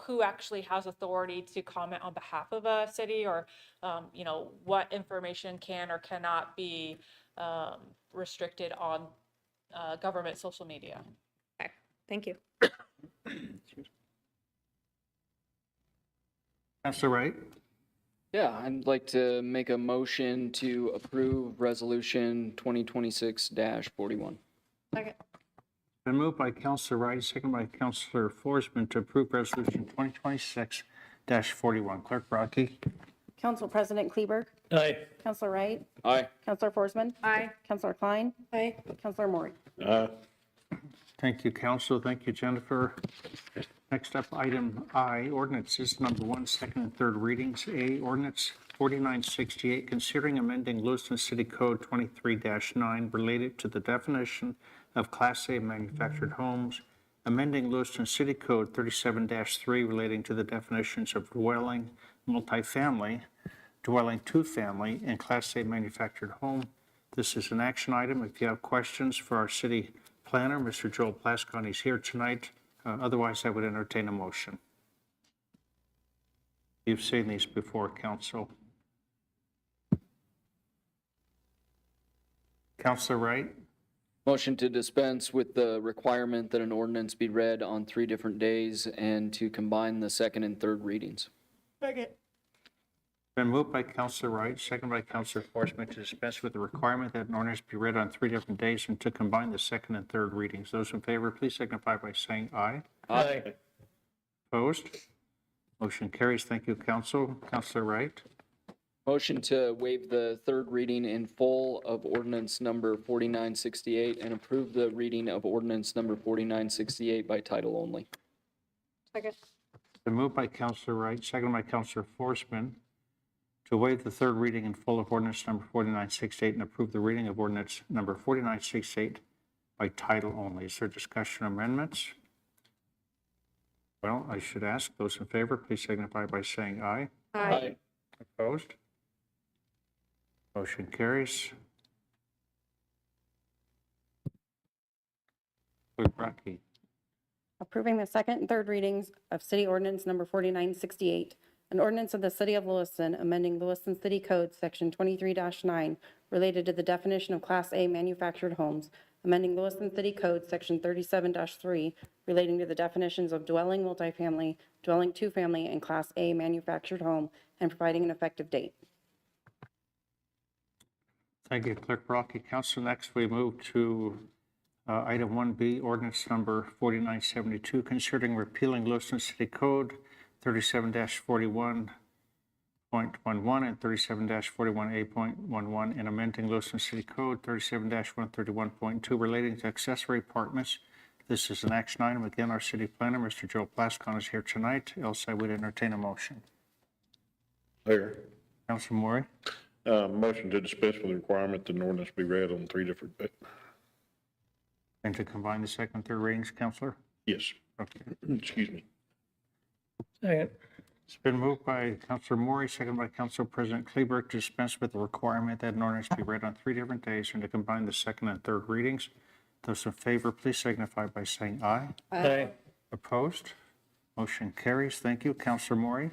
who actually has authority to comment on behalf of a city, or, what information can or cannot be restricted on government social media. Okay, thank you. Counselor Wright? Yeah, I'd like to make a motion to approve Resolution 2026-41. Second. Been moved by Counselor Wright, second by Counselor Forsman to approve Resolution 2026-41. Clerk Brockie? Council President Kleberg, Aye. Counselor Wright, Aye. Counselor Forsman, Aye. Counselor Klein, Aye. Counselor Maury. Thank you, Counsel. Thank you, Jennifer. Next up, item I, ordinances number 1, second, and third readings. A, ordinance 4968, considering amending Lewiston City Code 23-9 related to the definition of Class A manufactured homes, amending Lewiston City Code 37-3 relating to the definitions of dwelling, multifamily, dwelling two-family, and Class A manufactured home. This is an action item. If you have questions for our city planner, Mr. Joel Plaskon, he's here tonight. Otherwise, I would entertain a motion. You've seen these before, Council. Counselor Wright? Motion to dispense with the requirement that an ordinance be read on 3 different days and to combine the second and third readings. Second. Been moved by Counselor Wright, second by Counselor Forsman to dispense with the requirement that an ordinance be read on 3 different days and to combine the second and third readings. Those in favor, please signify by saying aye. Aye. Opposed? Motion carries. Thank you, Counsel. Counselor Wright? Motion to waive the third reading in full of ordinance number 4968 and approve the reading of ordinance number 4968 by title only. Second. Been moved by Counselor Wright, second by Counselor Forsman to waive the third reading in full of ordinance number 4968 and approve the reading of ordinance number 4968 by title only. Is there discussion or amendments? Well, I should ask those in favor, please signify by saying aye. Aye. Opposed? Motion carries. Clerk Brockie? Approving the second and third readings of City Ordinance Number 4968, an ordinance of the City of Lewiston amending Lewiston City Code, Section 23-9, related to the definition of Class A manufactured homes, amending Lewiston City Code, Section 37-3, relating to the definitions of dwelling multifamily, dwelling two-family, and Class A manufactured home, and providing an effective date. Thank you, Clerk Brockie. Council, next we move to item 1B, ordinance number 4972, considering repealing Lewiston City Code 37-41.11 and 37-41A.11 and amending Lewiston City Code 37-131.2 relating to accessory apartments. This is an action item. Again, our city planner, Mr. Joe Plaskon, is here tonight. Else I would entertain a motion. There. Councilor Maury? Motion to dispense with the requirement that an ordinance be read on 3 different days. And to combine the second and third readings, Councilor? Yes. Okay. Excuse me. Second. It's been moved by Councilor Maury, second by Council President Kleberg to dispense with the requirement that an ordinance be read on 3 different days and to combine the second and third readings. Those in favor, please signify by saying aye. Aye. Opposed? Motion carries. Thank you. Councilor Maury?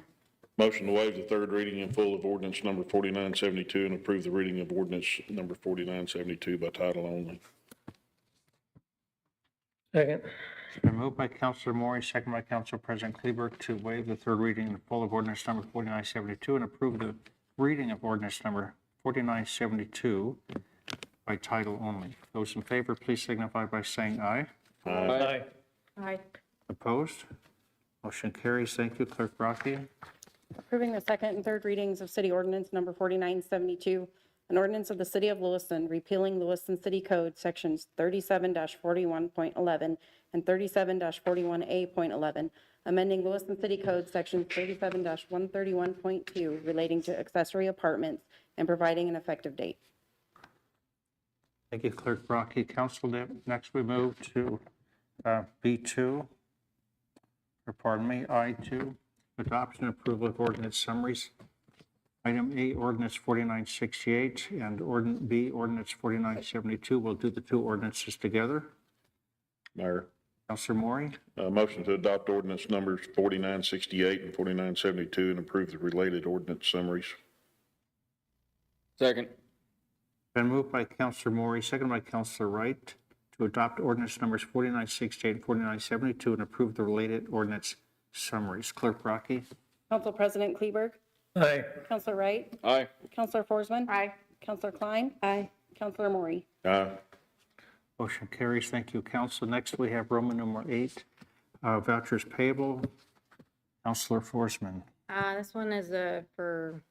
Motion to waive the third reading in full of ordinance number 4972 and approve the reading of ordinance number 4972 by title only. Second. It's been moved by Councilor Maury, second by Council President Kleberg to waive the third reading in full of ordinance number 4972 and approve the reading of ordinance number 4972 by title only. Those in favor, please signify by saying aye. Aye. Aye. Opposed? Motion carries. Thank you, Clerk Rocky. Approving the second and third readings of City Ordinance Number 4972, an ordinance of the City of Lewiston repealing Lewiston City Code Sections 37-41.11 and 37-41A.11, amending Lewiston City Code Section 37-131.2 relating to accessory apartments and providing an effective date. Thank you, Clerk Rocky. Council, next we move to B2, or pardon me, I2, adoption and approval of ordinance summaries. Item A, ordinance 4968, and B, ordinance 4972. We'll do the two ordinances together. Mayor, Councilor Maury, motion to adopt ordinance numbers 4968 and 4972 and approve the related ordinance summaries. Second. been moved by Councilor Maury, seconded by Councilor Wright, to adopt ordinance numbers 4968 and 4972 and approve the related ordinance summaries. Clerk Rocky? Council President Kleberg. Aye. Counselor Wright. Aye. Counselor Forsman. Aye. Counselor Klein. Aye. Counselor Maury. Aye. Motion carries. Thank you, Council. Next, we have Roman numeral 8, vouchers payable. Councilor Forsman. This one is for,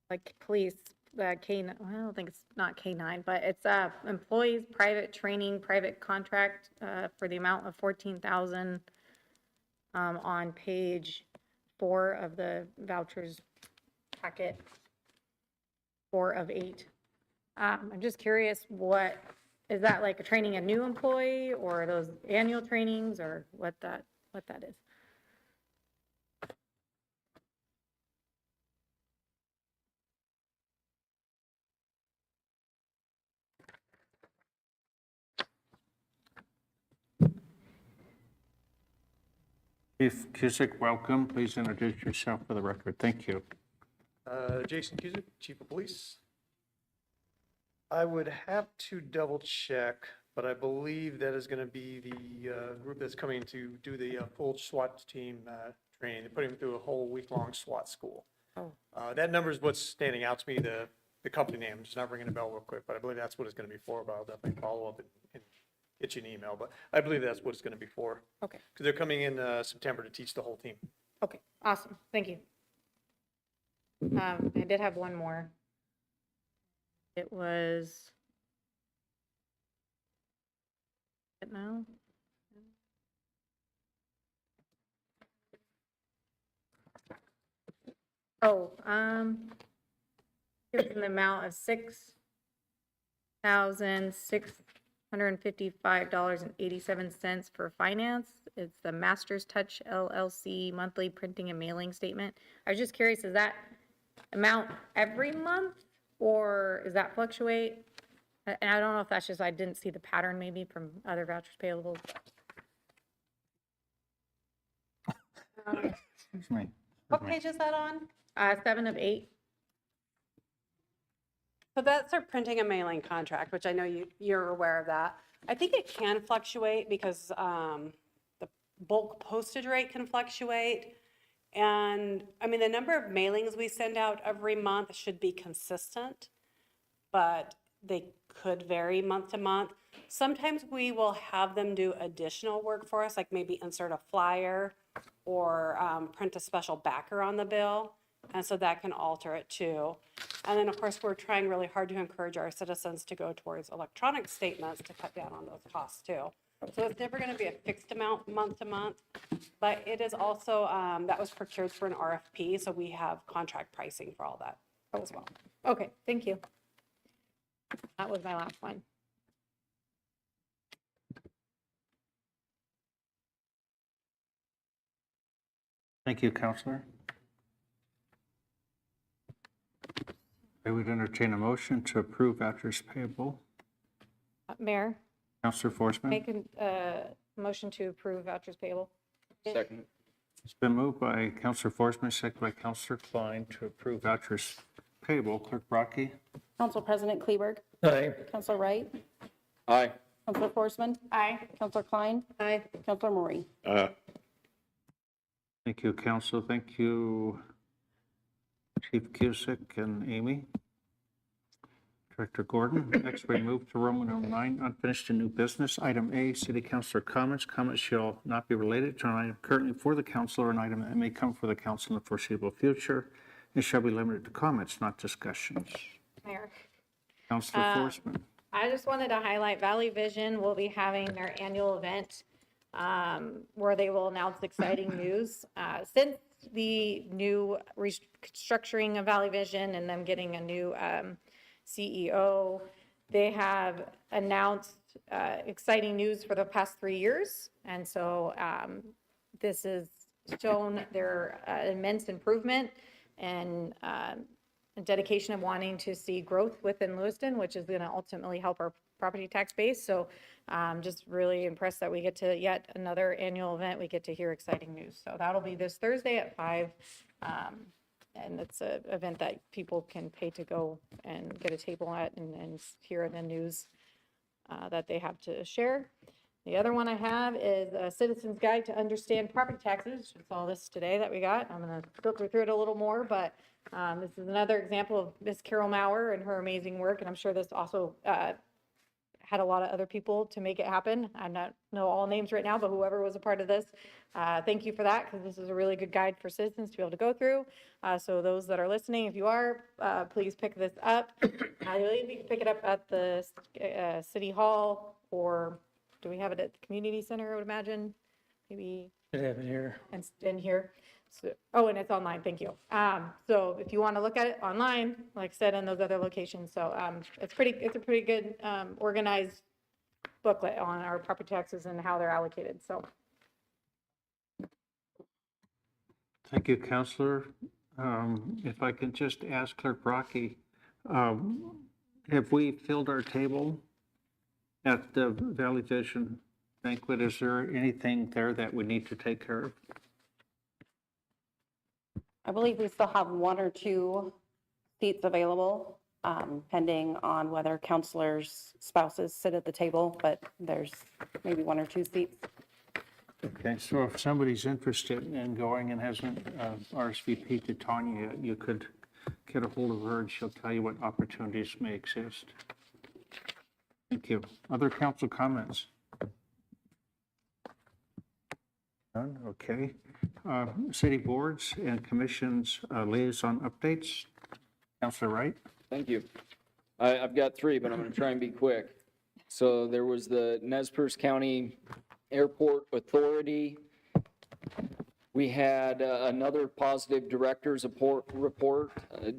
like, police, K9, I don't think it's not K9, but it's employees, private training, private contract for the amount of $14,000 on page 4 of the vouchers packet, 4 of 8. I'm just curious, is that like a training a new employee, or are those annual trainings, or what that is? Chief Cusick, welcome. Please introduce yourself for the record. Thank you. Jason Cusick, Chief of Police. I would have to double check, but I believe that is going to be the group that's coming to do the full SWAT team training. They're putting them through a whole week-long SWAT school. Oh. That number is what's standing out to me. The company name is not ringing a bell real quick, but I believe that's what it's going to be for. But I'll definitely follow up and get you an email. But I believe that's what it's going to be for. Okay. Because they're coming in September to teach the whole team. Okay, awesome, thank you. I did have one more. It was. No? Oh, it was in the amount of $6,655.87 for finance. It's the Masters Touch LLC monthly printing and mailing statement. I was just curious, is that amount every month, or does that fluctuate? And I don't know if that's just, I didn't see the pattern maybe from other vouchers payables. Excuse me. What page is that on? 7 of 8. So that's our printing and mailing contract, which I know you're aware of that. I think it can fluctuate because the bulk postage rate can fluctuate. And I mean, the number of mailings we send out every month should be consistent, but they could vary month to month. Sometimes we will have them do additional work for us, like maybe insert a flyer or print a special backer on the bill. And so that can alter it too. And then, of course, we're trying really hard to encourage our citizens to go towards electronic statements to cut down on those costs too. So it's never going to be a fixed amount month to month, but it is also, that was procured for an RFP, so we have contract pricing for all that as well. Okay, thank you. That was my last one. Thank you, Counselor. I would entertain a motion to approve vouchers payable. Mayor, Counselor Forsman. make a motion to approve vouchers payable. Second. It's been moved by Counselor Forsman, seconded by Counselor Klein to approve vouchers payable. Clerk Rocky? Council President Kleberg. Aye. Counselor Wright. Aye. Counselor Forsman. Aye. Counselor Klein. Aye. Counselor Maury. Thank you, Council. Thank you, Chief Cusick and Amy. Director Gordon. Next, we move to Roman number 9, unfinished and new business. Item A, city councilor comments. Comments shall not be related to an item currently for the council or an item that may come for the council in the foreseeable future. It shall be limited to comments, not discussions. Mayor. Councilor Forsman. I just wanted to highlight Valley Vision will be having their annual event where they will announce exciting news. Since the new restructuring of Valley Vision and them getting a new CEO, they have announced exciting news for the past 3 years. And so this has shown their immense improvement and dedication of wanting to see growth within Lewiston, which is going to ultimately help our property tax base. So just really impressed that we get to yet another annual event. We get to hear exciting news. So that'll be this Thursday at 5. And it's an event that people can pay to go and get a table at and hear the news that they have to share. The other one I have is a Citizen's Guide to Understand Property Taxes. It's all this today that we got. I'm going to filter through it a little more, but this is another example of Miss Carol Maurer and her amazing work. And I'm sure this also had a lot of other people to make it happen. I don't know all names right now, but whoever was a part of this, thank you for that, because this is a really good guide for citizens to be able to go through. So those that are listening, if you are, please pick this up. I believe you can pick it up at the City Hall, or do we have it at the community center, I would imagine? Maybe. Should have it here. And in here. So, oh, and it's online, thank you. So if you want to look at it online, like I said, in those other locations. So it's a pretty good organized booklet on our property taxes and how they're allocated, so. Thank you, Councilor. If I can just ask Clerk Brocky, have we filled our table at the Valley Vision banquet? Is there anything there that we need to take care of? I believe we still have 1 or 2 seats available, pending on whether counselors' spouses sit at the table, but there's maybe 1 or 2 seats. Okay, so if somebody's interested in going and hasn't RSVP'd to Tanya yet, you could get a hold of her and she'll tell you what opportunities may exist. Thank you. Other council comments? None? Okay. City boards and commissions liaison updates. Councilor Wright? Thank you. I've got 3, but I'm going to try and be quick. So there was the Nez Perce County Airport Authority. We had another positive director's report.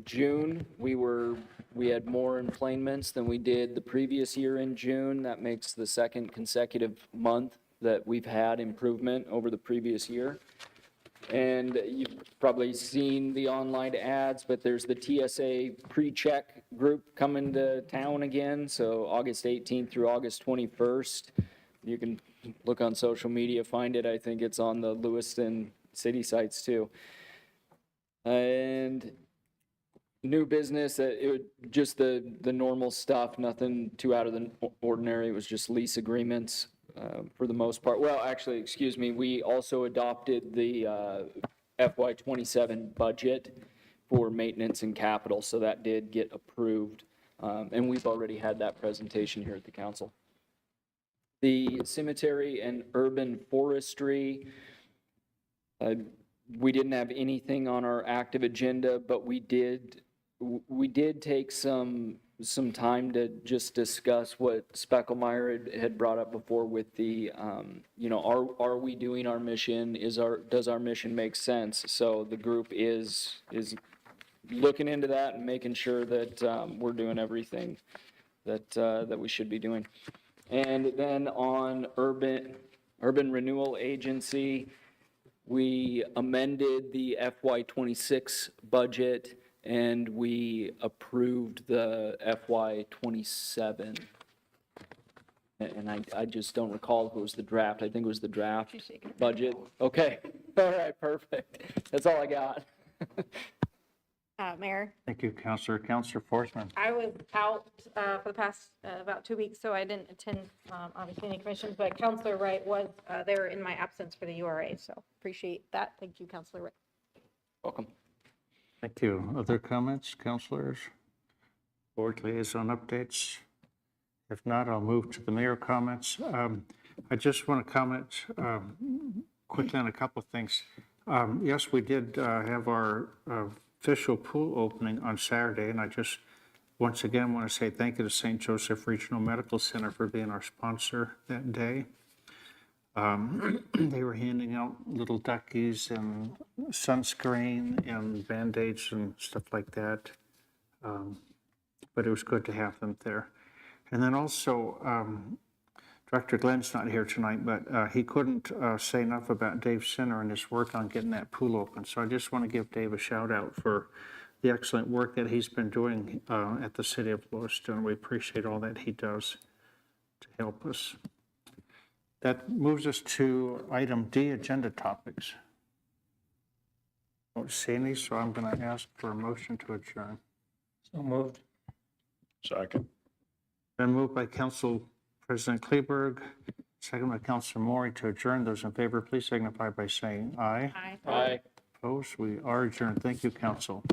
June, we had more emplanements than we did the previous year in June. That makes the 2nd consecutive month that we've had improvement over the previous year. And you've probably seen the online ads, but there's the TSA pre-check group coming to town again. So August 18th through August 21st. You can look on social media, find it. I think it's on the Lewiston city sites too. And new business, just the normal stuff, nothing too out of the ordinary. It was just lease agreements. For the most part. Well, actually, excuse me, we also adopted the FY27 budget for maintenance and capital, so that did get approved. And we've already had that presentation here at the council. The cemetery and urban forestry, we didn't have anything on our active agenda, but we did take some time to just discuss what Speckelmeyer had brought up before with the, are we doing our mission? Does our mission make sense? So the group is looking into that and making sure that we're doing everything that we should be doing. And then on Urban Renewal Agency, we amended the FY26 budget and we approved the FY27. And I just don't recall if it was the draft. I think it was the draft budget. Okay, all right, perfect. That's all I got. Mayor, Thank you, Councilor. Councilor Forsman? I was out for the past about 2 weeks, so I didn't attend obviously any commissions, but Councilor Wright was there in my absence for the URA, so appreciate that. Thank you, Councilor Wright. Welcome. Thank you. Other comments, councilors? Board liaison updates. If not, I'll move to the mayor comments. I just want to comment quickly on a couple of things. Yes, we did have our official pool opening on Saturday, and I just once again want to say thank you to St. Joseph Regional Medical Center for being our sponsor that day. They were handing out little duckies and sunscreen and Band-Aids and stuff like that. But it was good to have them there. And then also, Director Glenn's not here tonight, but he couldn't say enough about Dave Sinner and his work on getting that pool open. So I just want to give Dave a shout out for the excellent work that he's been doing at the city of Lewiston. We appreciate all that he does to help us. That moves us to item D, agenda topics. Don't see any, so I'm going to ask for a motion to adjourn. So moved. Second. Been moved by Council President Kleberg, second by Councilor Maury to adjourn. Those in favor, please signify by saying aye. Aye. Aye. Opposed? We are adjourned. Thank you, council.